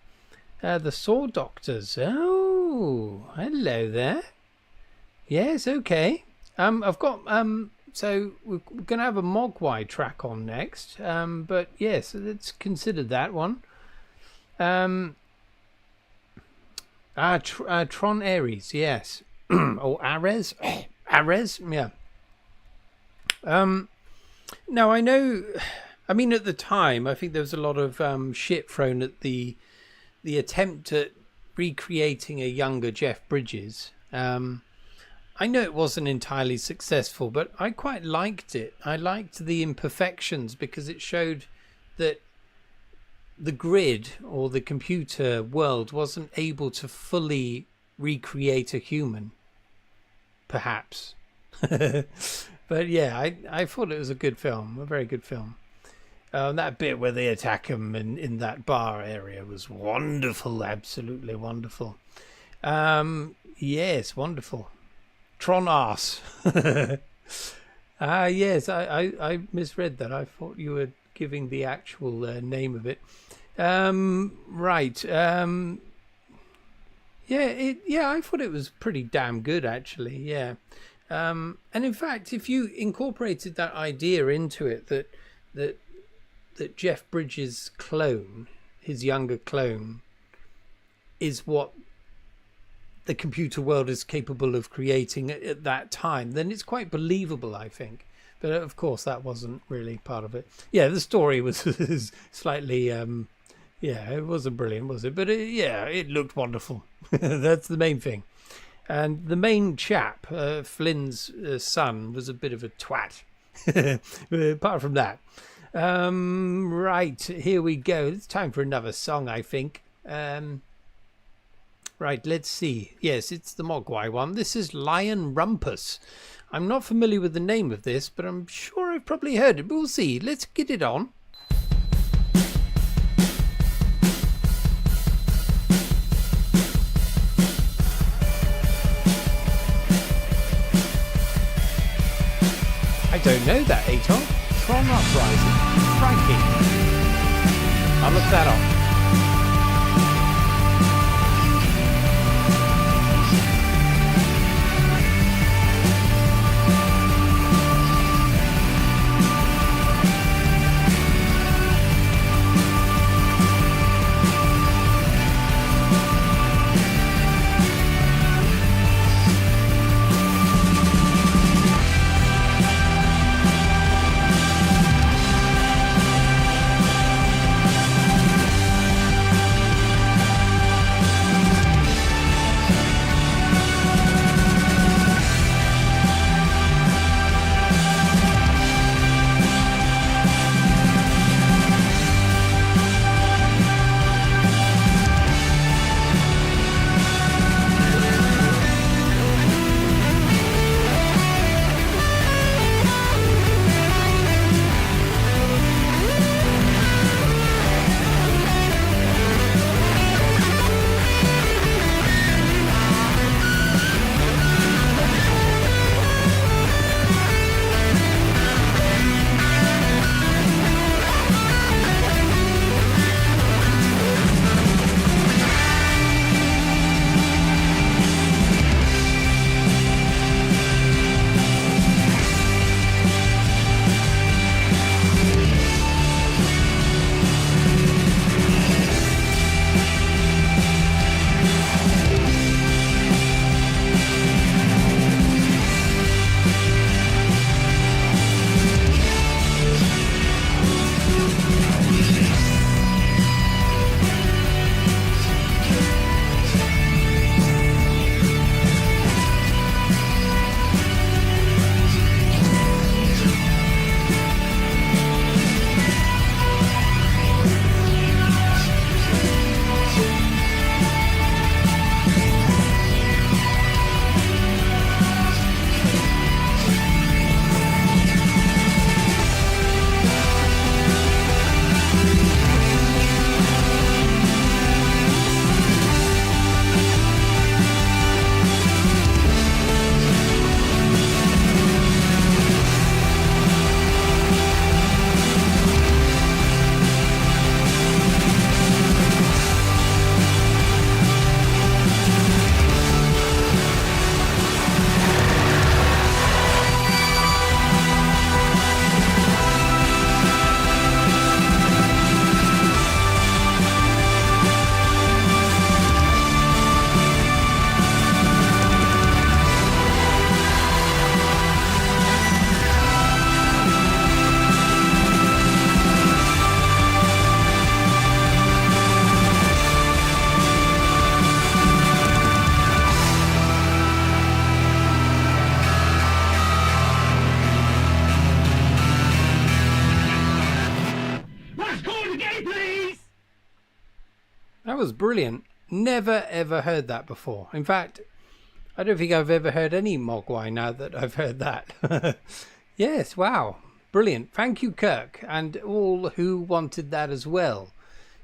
E: The Saw Doctors. Oh, hello there. Yes, okay. I've got, so we're going to have a Mogwai track on next. But, yes, let's consider that one. Tron Ares, yes. Or Ares? Ares, yeah. Now, I know, I mean, at the time, I think there was a lot of shit thrown at the attempt at recreating a younger Jeff Bridges. I know it wasn't entirely successful, but I quite liked it. I liked the imperfections because it showed that the grid or the computer world wasn't able to fully recreate a human, perhaps. But yeah, I thought it was a good film, a very good film. That bit where they attack him in that bar area was wonderful, absolutely wonderful. Yes, wonderful. Tron Arse. Yes, I misread that. I thought you were giving the actual name of it. Right. Yeah, I thought it was pretty damn good, actually. Yeah. And in fact, if you incorporated that idea into it, that Jeff Bridges' clone, his younger clone, is what the computer world is capable of creating at that time, then it's quite believable, I think. But of course, that wasn't really part of it. Yeah, the story was slightly, yeah, it wasn't brilliant, was it? But it looked wonderful. That's the main thing. And the main chap, Flynn's son, was a bit of a twat. Apart from that. Right, here we go. It's time for another song, I think. Right, let's see. Yes, it's the Mogwai one. This is Lion Rumpus. I'm not familiar with the name of this, but I'm sure I've probably heard it. But we'll see. Let's get it on. I don't know that, Aton. Tron Uprising. Crikey. I'll look that up. was brilliant. Never ever heard that before. In fact, I don't think I've ever heard any Mogwai now that I've heard that. Yes, wow. Brilliant. Thank you, Kirk, and all who wanted that as well.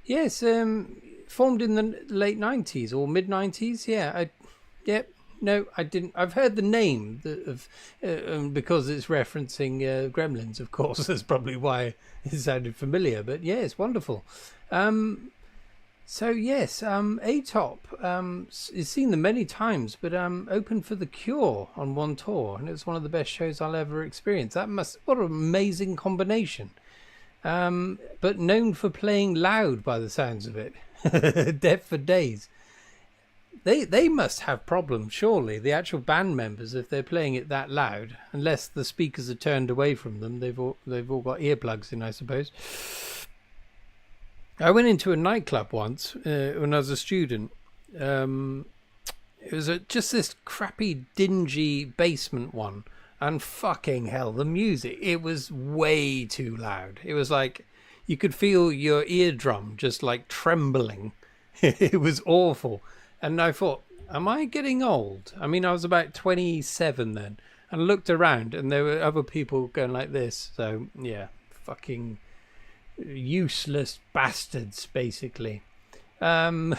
E: Yes, formed in the late 90s or mid 90s. Yeah, no, I didn't. I've heard the name because it's referencing Gremlins, of course. That's probably why it sounded familiar. But yeah, it's wonderful. So yes, A-Top is seen them many times, but opened for The Cure on one tour, and it was one of the best shows I'll ever experience. What an amazing combination. But known for playing loud by the sounds of it. Deaf for Days. They must have problems, surely, the actual band members, if they're playing it that loud, unless the speakers are turned away from them. They've all got earplugs in, I suppose. I went into a nightclub once when I was a student. It was just this crappy, dingy basement one. And fucking hell, the music, it was way too loud. It was like you could feel your eardrum just like trembling. It was awful. And I thought, am I getting old? I mean, I was about 27 then. And looked around and there were other people going like this. So, yeah, fucking useless bastards, basicly. There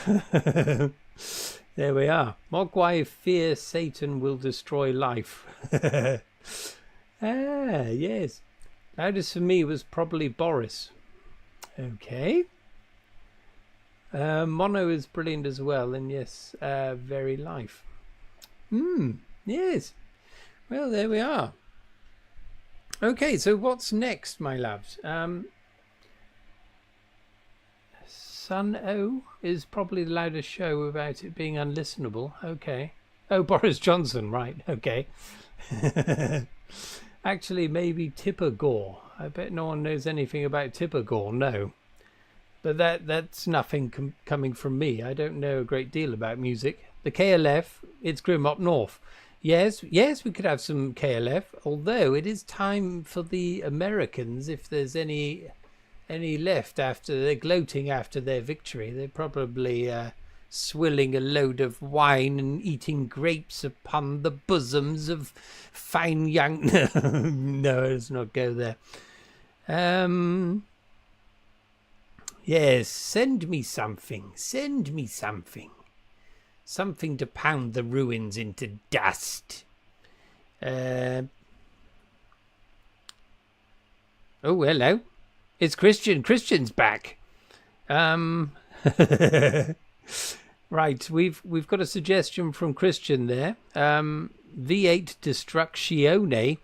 E: we are. Mogwai fear Satan will destroy life. Yes. Loudest for me was probably Boris. Okay. Mono is brilliant as well, and yes, very life. Yes. Well, there we are. Okay, so what's next, my loves? Sun O is probably the loudest show without it being unlistenable. Okay. Oh, Boris Johnson, right. Okay. Actually, maybe Tipper Gore. I bet no one knows anything about Tipper Gore, no. But that's nothing coming from me. I don't know a great deal about music. The KLF, it's Grim Up North. Yes, we could have some KLF, although it is time for the Americans, if there's any left after they're gloating after their victory. They're probably swilling a load of wine and eating grapes upon the bosoms of fine young... No, let's not go there. Yes, send me something. Something to pound the ruins into dust. Oh, hello. It's Christian. Christian's back. Right, we've got a suggestion from Christian there. V8 Destructione.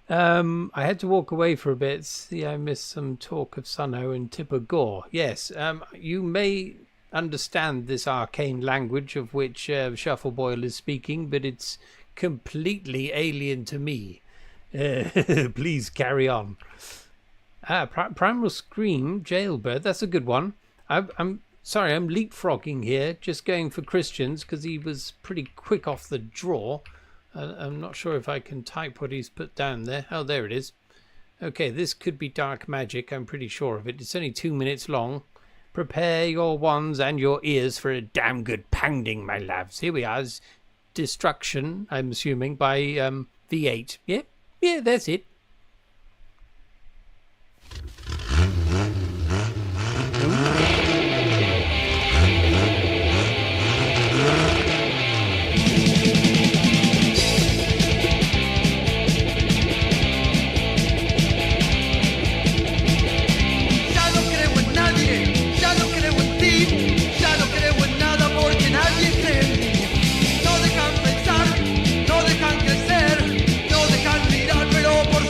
E: I had to walk away for a bit. See, I missed some talk of Sunno and Tipper Gore. Yes, you may understand this arcane language of which Shuffleboyle is speaking, but it's completely alien to me. Please carry on. Primal Scream, Jailbird, that's a good one. I'm sorry, I'm leapfrogging here, just going for Christians because he was pretty quick off the draw. I'm not sure if I can type what he's put down there. Oh, there it is. Okay, this could be dark magic, I'm pretty sure of it. It's only 2 minutes long. Prepare your wands and your ears for a damn good pounding, my loves. Here we are. Destruction, I'm assuming, by V8. Yeah, that's it.
C: No dejan crecer, no dejan mirar, pero por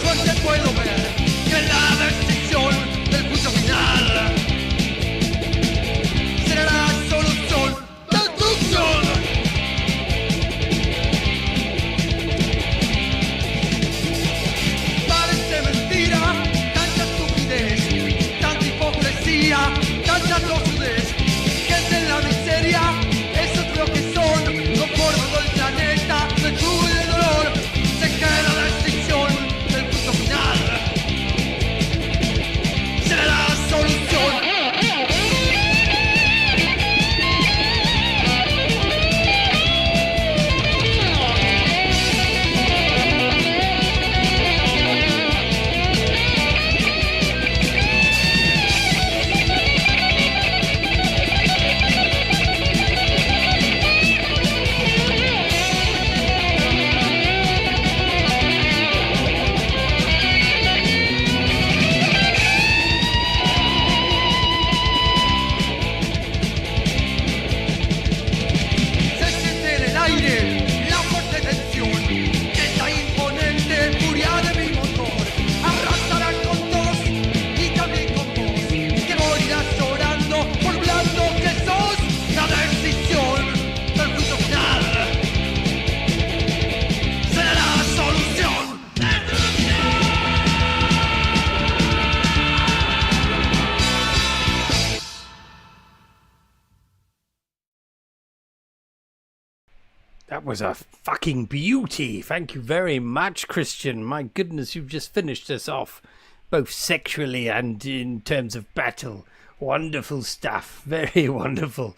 E: That was a fucking beauty. Thank you very much, Christian. My goodness, you've just finished us off, both sexually and in terms of battle. Wonderful stuff. Very wonderful.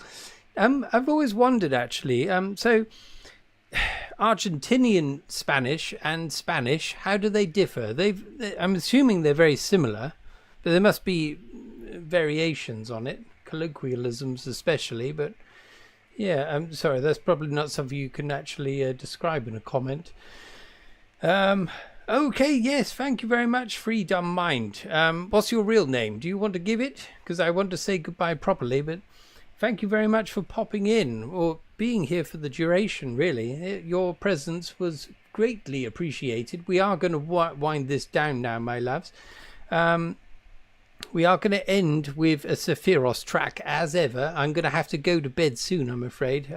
E: I've always wondered, actually. So, Argentinian Spanish and Spanish, how do they differ? I'm assuming they're very similar, but there must be variations on it, colloquialisms especially, but yeah, I'm sorry, that's probably not something you can actually describe in a comment. Okay, yes, thank you very much, Free Dumb Mind. What's your real name? Do you want to give it? Because I want to say goodbye properly, but thank you very much for popping in, or being here for the duration, really. Your presence was greatly appreciated. We are going to wind this down now, my loves. We are going to end with a Sephiros track, as ever. I'm going to have to go to bed soon, I'm afraid.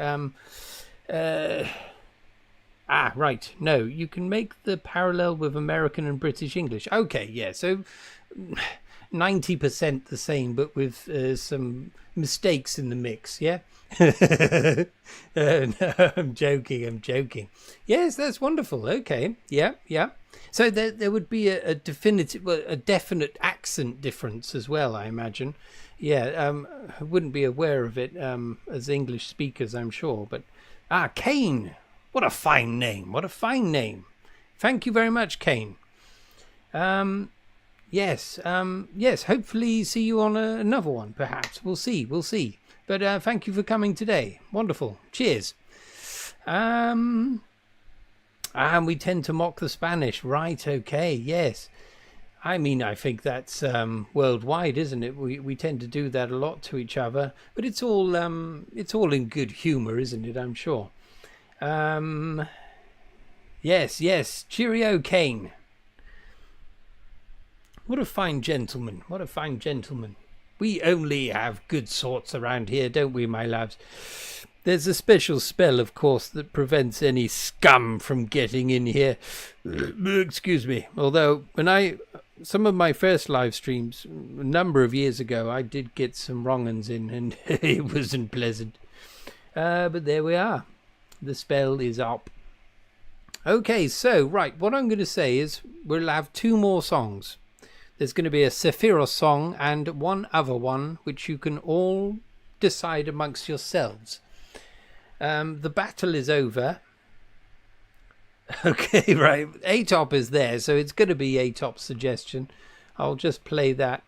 E: Right. No, you can make the parallel with American and British English. Okay, yeah, so 90% the same, but with some mistakes in the mix, yeah? No, I'm joking. Yes, that's wonderful. Okay, yeah. So there would be a definite accent difference as well, I imagine. Yeah, I wouldn't be aware of it as English speakers, I'm sure. But Kane, what a fine name! Thank you very much, Kane. Yes. Hopefully see you on another one, perhaps. We'll see. But thank you for coming today. Wonderful. Cheers. And we tend to mock the Spanish, right? Okay, yes. I mean, I think that's worldwide, isn't it? We tend to do that a lot to each other, but it's all in good humour, isn't it? I'm sure. Yes. Cheerio, Kane. What a fine gentleman. We only have good sorts around here, don't we, my lads? There's a special spell, of course, that prevents any scum from getting in here. Excuse me. Although, some of my first live streams, a number of years ago, I did get some wrong uns in, and it wasn't pleasant. But there we are. The spell is up. Okay, so, right, what I'm going to say is we'll have 2 more songs. There's going to be a Sephiros song and one other one, which you can all decide amongst yourselves. The battle is over. Okay, right. Atop is there, so it's going to be Atop's suggestion. I'll just play that.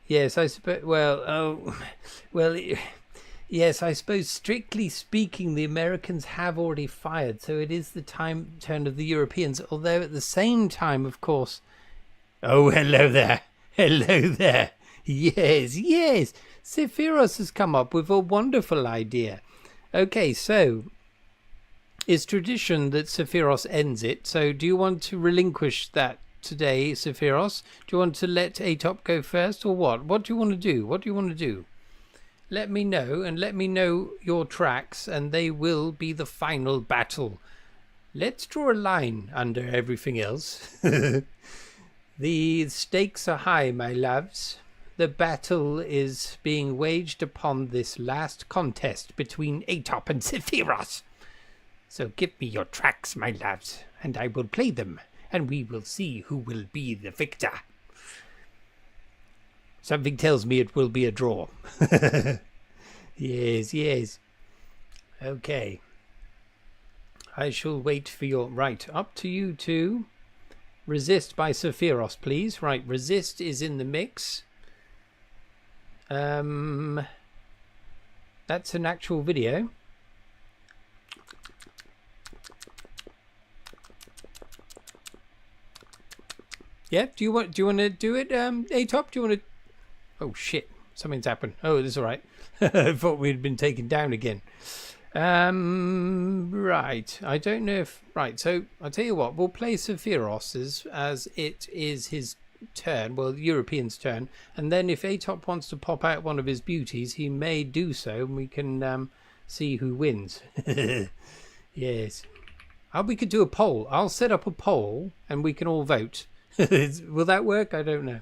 E: Yes, I suppose. Yes, I suppose strictly speaking, the Americans have already fired, so it is the turn of the Europeans. Although at the same time, of course. Oh, hello there. Yes. Sephiros has come up with a wonderful idea. Okay, so it's tradition that Sephiros ends it. So do you want to relinquish that today, Sephiros? Do you want to let Atop go first, or what? What do you want to do? Let me know, and let me know your tracks, and they will be the final battle. Let's draw a line under everything else. The stakes are high, my loves. The battle is being waged upon this last contest between Atop and Sephiros. So give me your tracks, my loves, and I will play them, and we will see who will be the victor. Something tells me it will be a draw. Yes. Okay. I shall wait for your... Right, up to you two. Resist by Sephiros, please. Right, Resist is in the mix. That's an actual video. Yeah, do you want to do it, Atop? Do you want to... Oh shit, something's happened. Oh, this is all right. I thought we'd been taken down again. Right. I don't know if... Right, so I'll tell you what. We'll play Sephiros as it is his turn. Well, the European's turn. And then if Atop wants to pop out one of his beauties, he may do so. And we can see who wins. Yes. We could do a poll. I'll set up a poll and we can all vote. Will that work? I don't know.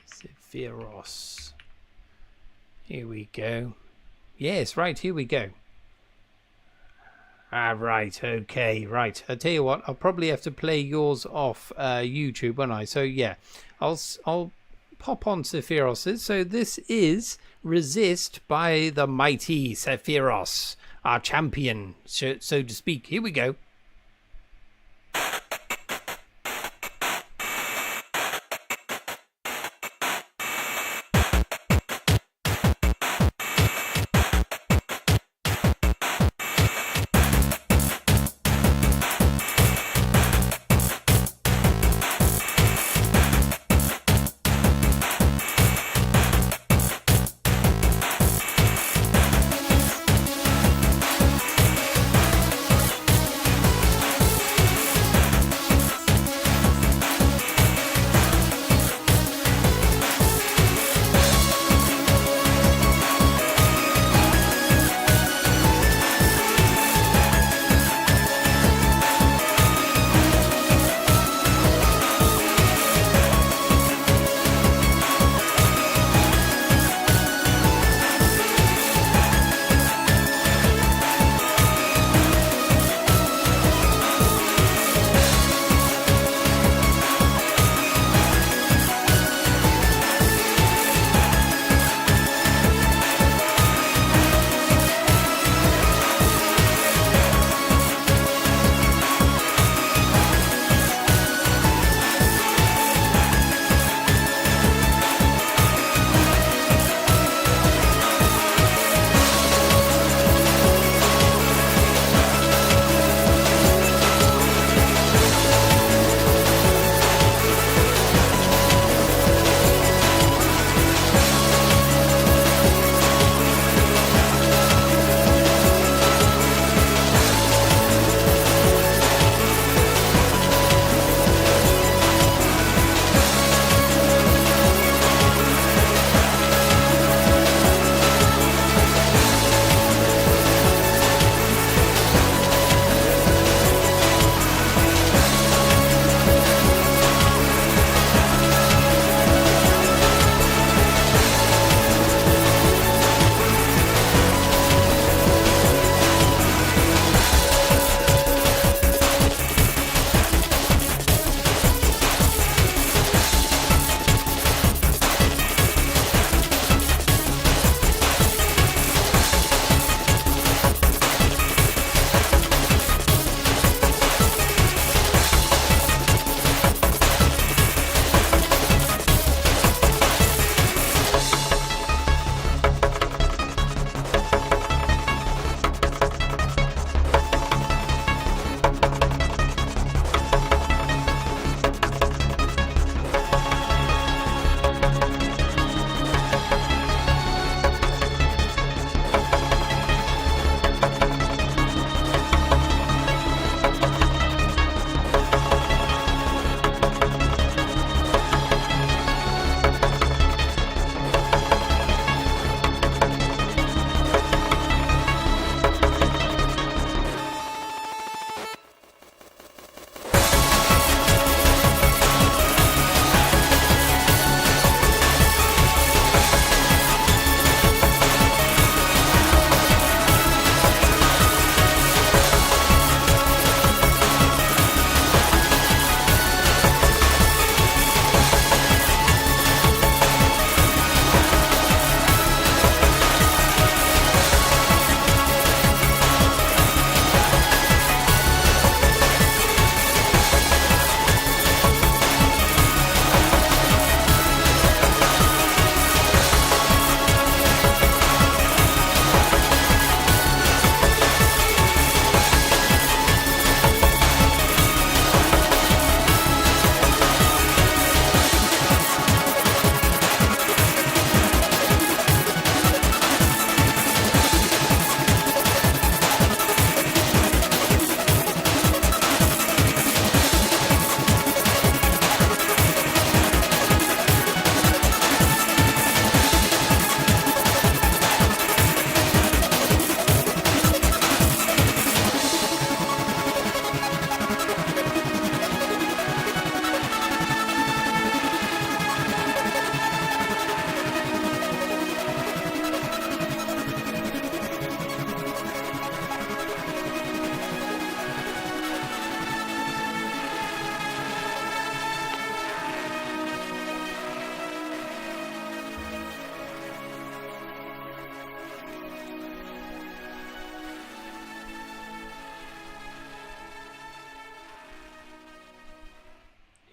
E: Sephiros. Here we go. Yes, right, here we go. Right, okay, right. I tell you what, I'll probably have to play yours off YouTube, won't I? So yeah, I'll pop on Sephiros's. So this is Resist by the mighty Sephiros, our champion, so to speak. Here we go.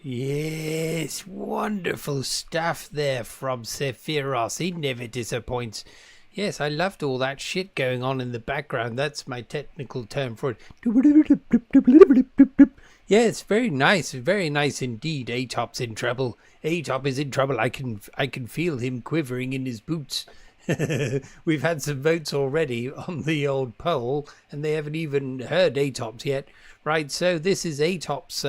A: Yes, wonderful stuff there from Sephiros. He never disappoints.
E: Yes, I loved all that shit going on in the background. That's my technical term for it. Yes, very nice indeed. A-Top's in trouble. A-Top is in trouble. I can feel him quivering in his boots. We've had some votes already on the old poll, and they haven't even heard A-Top's yet. Right, so this is A-Top's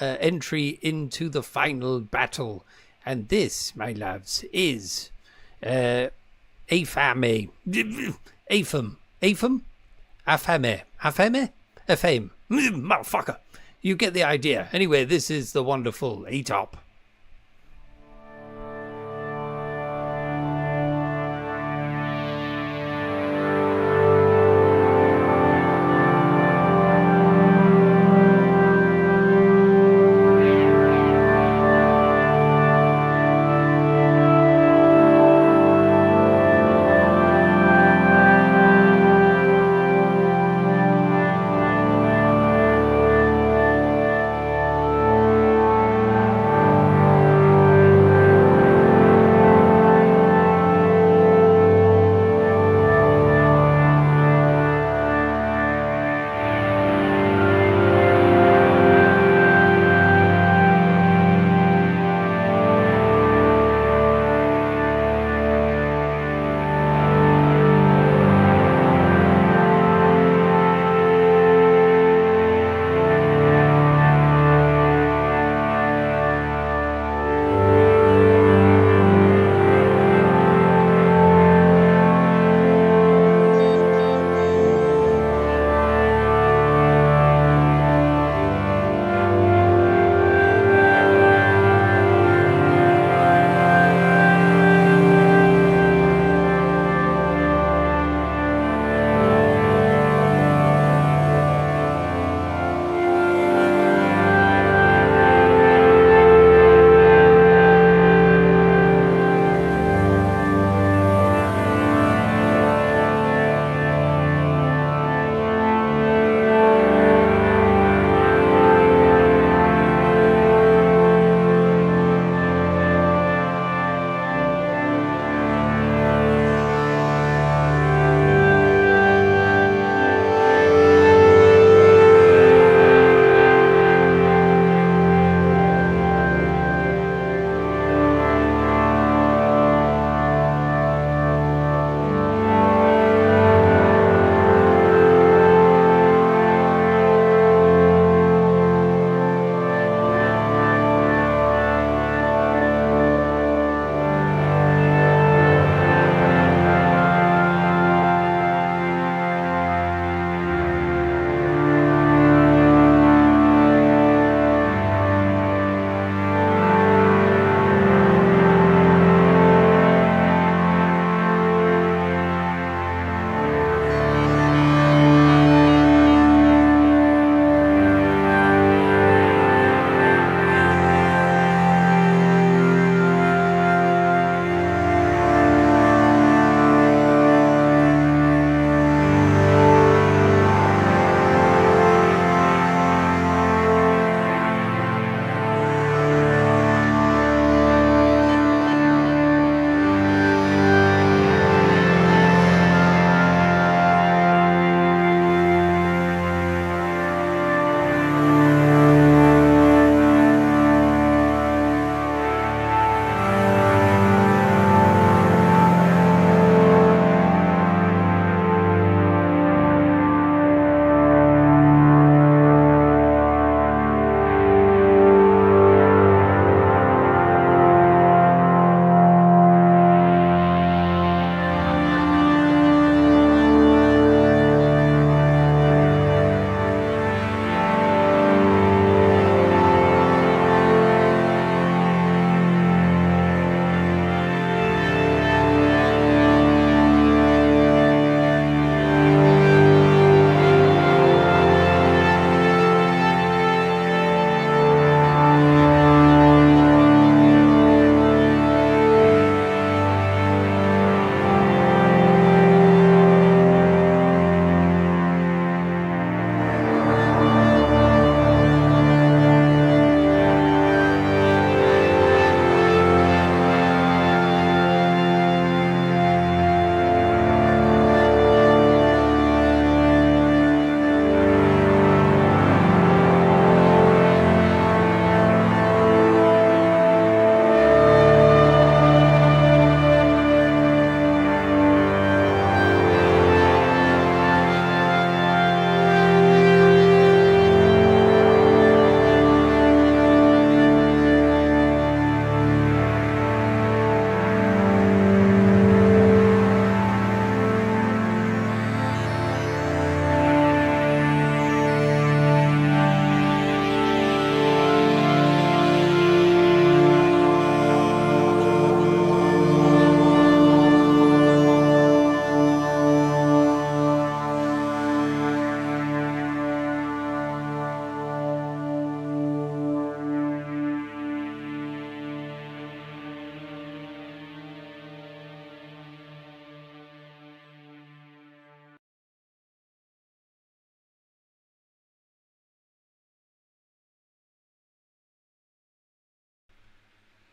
E: entry into the final battle, and this, my loves, is Afame. Afame? Motherfucker. You get the idea. Anyway, this is the wonderful A-Top.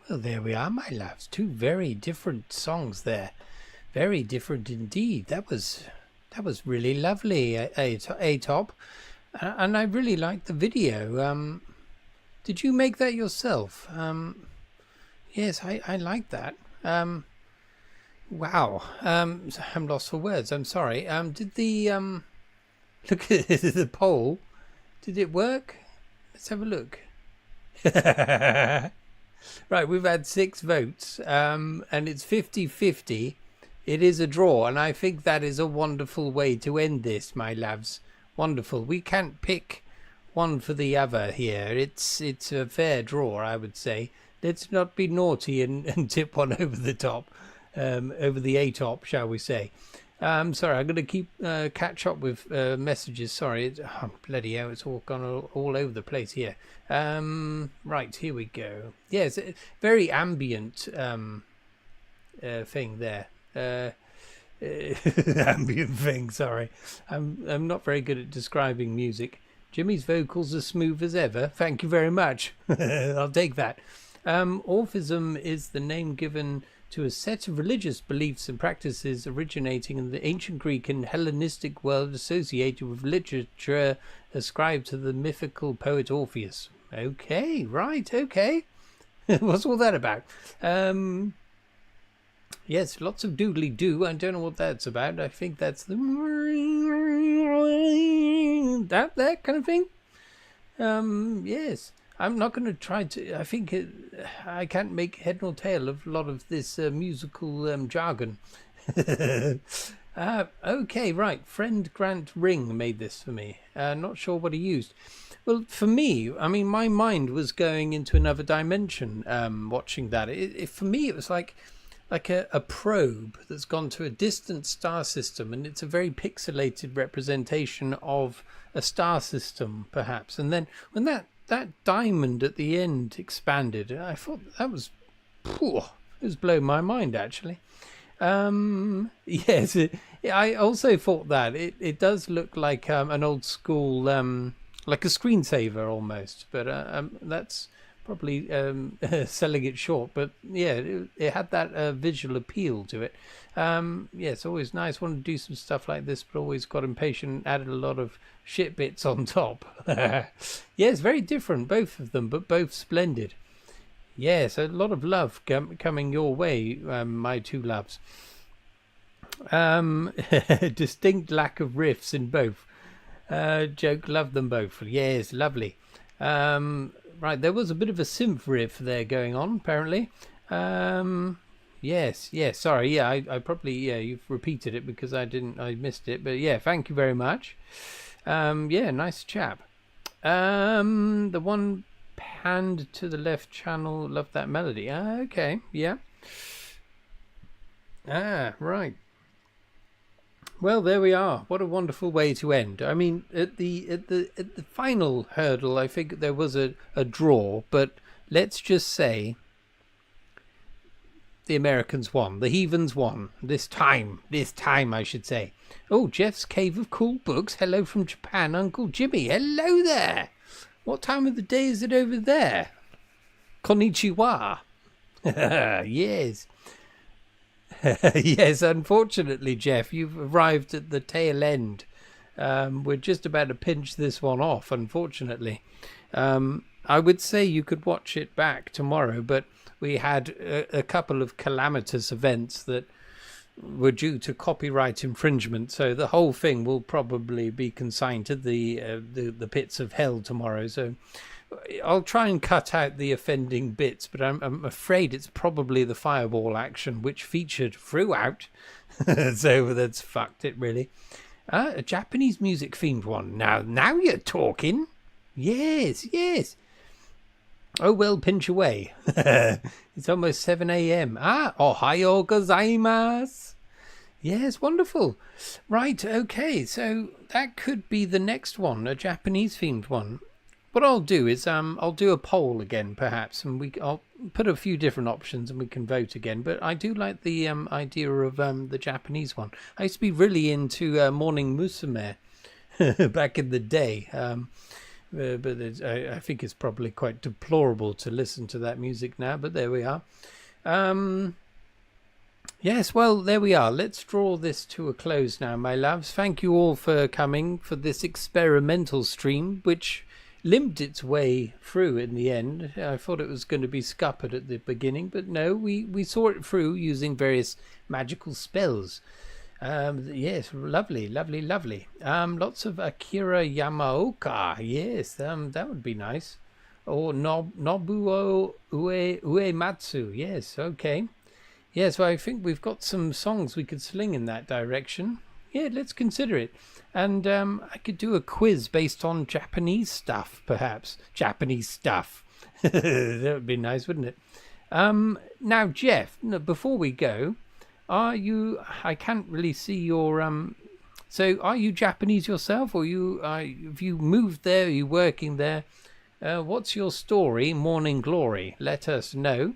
E: Well, there we are, my loves. Two very different songs there. Very different indeed. That was really lovely, A-Top. And I really liked the video. Did you make that yourself? Yes, I like that. Wow. I'm lost for words. I'm sorry. Did the look at the poll? Did it work? Let's have a look. Right, we've had 6 votes, and it's 50-50. It is a draw, and I think that is a wonderful way to end this, my loves. Wonderful. We can't pick one for the other here. It's a fair draw, I would say. Let's not be naughty and tip one over the top, over the A-top, shall we say. Sorry, I'm going to keep catch up with messages. Sorry, bloody hell, it's all gone all over the place here. Right, here we go. Yes, a very ambient thing there. Ambient thing, sorry. I'm not very good at describing music. Jimmy's vocals are smooth as ever. Thank you very much. I'll take that. Orphism is the name given to a set of religious beliefs and practices originating in the ancient Greek and Hellenistic world associated with literature ascribed to the mythical poet Orpheus. Okay, right, okay. What's all that about? Yes, lots of doodly-doo. I don't know what that's about. I think that's the... that kind of thing. Yes. I'm not going to try to... I think I can't make head nor tail of a lot of this musical jargon. Okay, right. Friend Grant Ring made this for me. Not sure what he used. Well, for me, I mean, my mind was going into another dimension watching that. For me, it was like a probe that's gone to a distant star system, and it's a very pixelated representation of a star system, perhaps. And then when that diamond at the end expanded, I thought that was... it was blowing my mind, actually. Yes, I also thought that. It does look like an old school... like a screensaver almost, but that's probably selling it short. But yeah, it had that visual appeal to it. Yeah, it's always nice. Wanted to do some stuff like this, but always got impatient, added a lot of shit bits on top. Yes, very different, both of them, but both splendid. Yes, a lot of love coming your way, my two loves. Distinct lack of riffs in both. Joke, love them both. Yes, lovely. Right, there was a bit of a synth riff there going on, apparently. Yes, sorry, yeah, I probably, you've repeated it because I missed it, but yeah, thank you very much. Yeah, nice chap. The one panned to the left channel, love that melody. Okay, yeah. Right. Well, there we are. What a wonderful way to end. I mean, at the final hurdle, I think there was a draw, but let's just say the Americans won. The heathens won. This time, I should say. Oh, Jeff's Cave of Cool Books. Hello from Japan, Uncle Jimmy. Hello there. What time of the day is it over there? Konnichiwa. Yes. Yes, unfortunately, Jeff, you've arrived at the tail end. We're just about to pinch this one off, unfortunately. I would say you could watch it back tomorrow, but we had a couple of calamitous events that were due to copyright infringement, so the whole thing will probably be consigned to the pits of hell tomorrow. So I'll try and cut out the offending bits, but I'm afraid it's probably the fireball action which featured throughout. So that's fucked it, really. A Japanese music themed one. Now you're talking. Yes. Oh, well, pinch away. It's almost 7 a.m. Ohayo gozaimasu. Yes, wonderful. Right, okay, so that could be the next one, a Japanese themed one. What I'll do is I'll do a poll again, perhaps, and I'll put a few different options and we can vote again. But I do like the idea of the Japanese one. I used to be really into Morning Musume back in the day. but I think it's probably quite deplorable to listen to that music now, but there we are. Yes, well, there we are. Let's draw this to a close now, my loves. Thank you all for coming for this experimental stream, which limped its way through in the end. I thought it was going to be scuppered at the beginning, but no, we saw it through using various magical spells. Yes, lovely. Lots of Akira Yamaoka. Yes, that would be nice. Or Nobuo Uematsu. Yes, okay. Yeah, so I think we've got some songs we could sling in that direction. Yeah, let's consider it. And I could do a quiz based on Japanese stuff, perhaps. Japanese stuff. That would be nice, wouldn't it? Now, Jeff, before we go, are you... I can't really see your... So, are you Japanese yourself, or have you moved there? Are you working there? What's your story, Morning Glory? Let us know.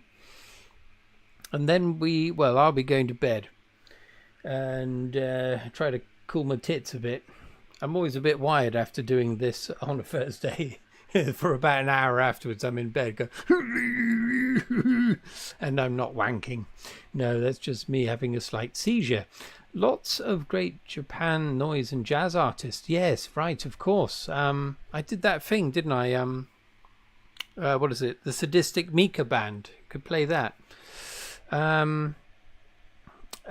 E: And then I'll be going to bed and try to cool my tits a bit. I'm always a bit wired after doing this on a Thursday. For about an hour afterwards, I'm in bed, go, and I'm not wanking. No, that's just me having a slight seizure. Lots of great Japan noise and jazz artists. Yes, right, of course. I did that thing, didn't I? What is it? The Sadistic Mika Band. Could play that.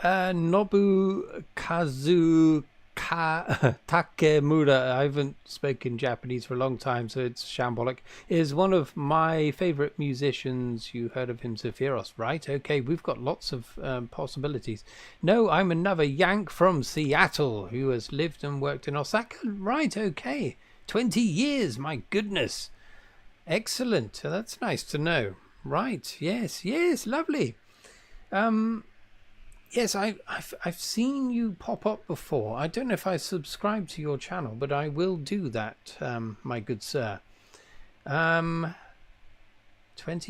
E: Nobukazu Takemura, I haven't spoken Japanese for a long time, so it's shambolic, is one of my favorite musicians. You heard of him, Zephyros, right? Okay, we've got lots of possibilities. No, I'm another Yank from Seattle who has lived and worked in Osaka. Right, okay. 20 years, my goodness. Excellent. That's nice to know. Right, yes, lovely. Yes, I've seen you pop up before. I don't know if I subscribe to your channel, but I will do that, my good sir. 20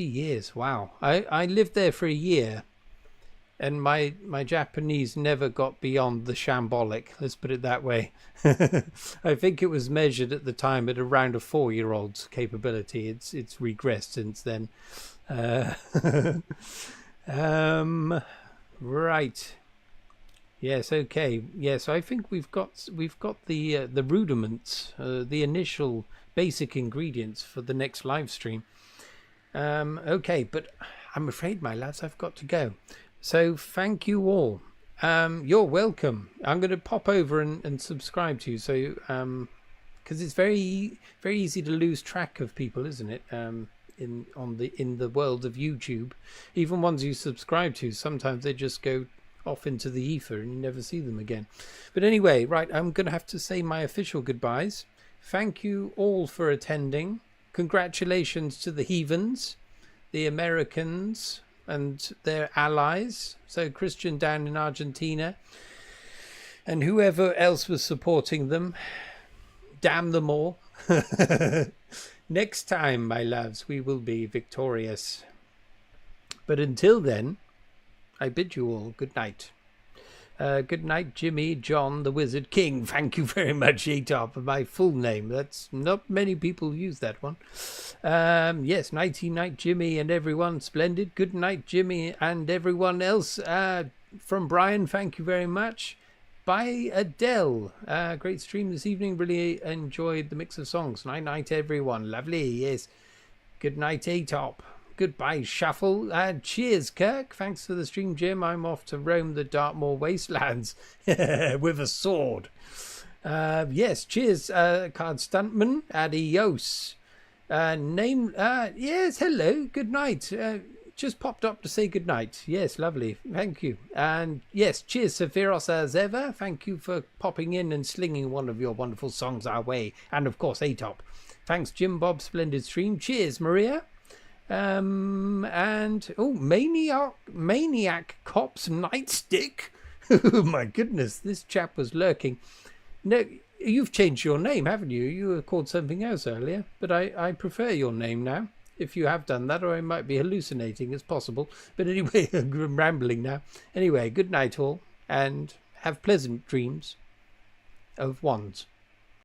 E: years, wow. I lived there for a year, and my Japanese never got beyond the shambolic, let's put it that way. I think it was measured at the time at around a 4-year-old's capability. It's regressed since then. Right. Yes. Okay. Yes. I think we've got the rudiments, the initial basic ingredients for the next live stream. Okay, but I'm afraid, my lads, I've got to go. So thank you all. You're welcome. I'm going to pop over and subscribe to you. So because it's very very easy to lose track of people, isn't it? In the world of YouTube, even ones you subscribe to, sometimes they just go off into the ether and you never see them again. But anyway, right, I'm going to have to say my official goodbyes. Thank you all for attending. Congratulations to the heathens, the Americans and their allies, so Christian down in Argentina and whoever else was supporting them. Damn them all. Next time, my loves, we will be victorious. But until then, I bid you all good night. Good night, Jimmy, John, the Wizard King. Thank you very much, Atop, for my full name. That's not many people use that one. Yes, nighty night, Jimmy and everyone. Splendid. Good night, Jimmy and everyone else. From Brian, thank you very much. By Adele. Great stream this evening. Really enjoyed the mix of songs. Night night, everyone. Lovely. Yes. Good night, Atop. Goodbye, Shuffle. Cheers, Kirk. Thanks for the stream, Jim. I'm off to roam the Dartmoor wastelands with a sword. Yes. Cheers, Card Stuntman. Adios. Yes. Hello. Good night. Just popped up to say good night. Yes, lovely. Thank you. And yes, cheers, Sephiros, as ever. Thank you for popping in and slinging one of your wonderful songs our way. And of course, Atop. Thanks, Jim Bob. Splendid stream. Cheers, Maria. And Maniac Cops Nightstick. Oh my goodness, this chap was lurking. No, you've changed your name, haven't you? You were called something else earlier, but I prefer your name now. If you have done that, or I might be hallucinating, it's possible. But anyway, I'm rambling now. Anyway, good night all, and have pleasant dreams of wands.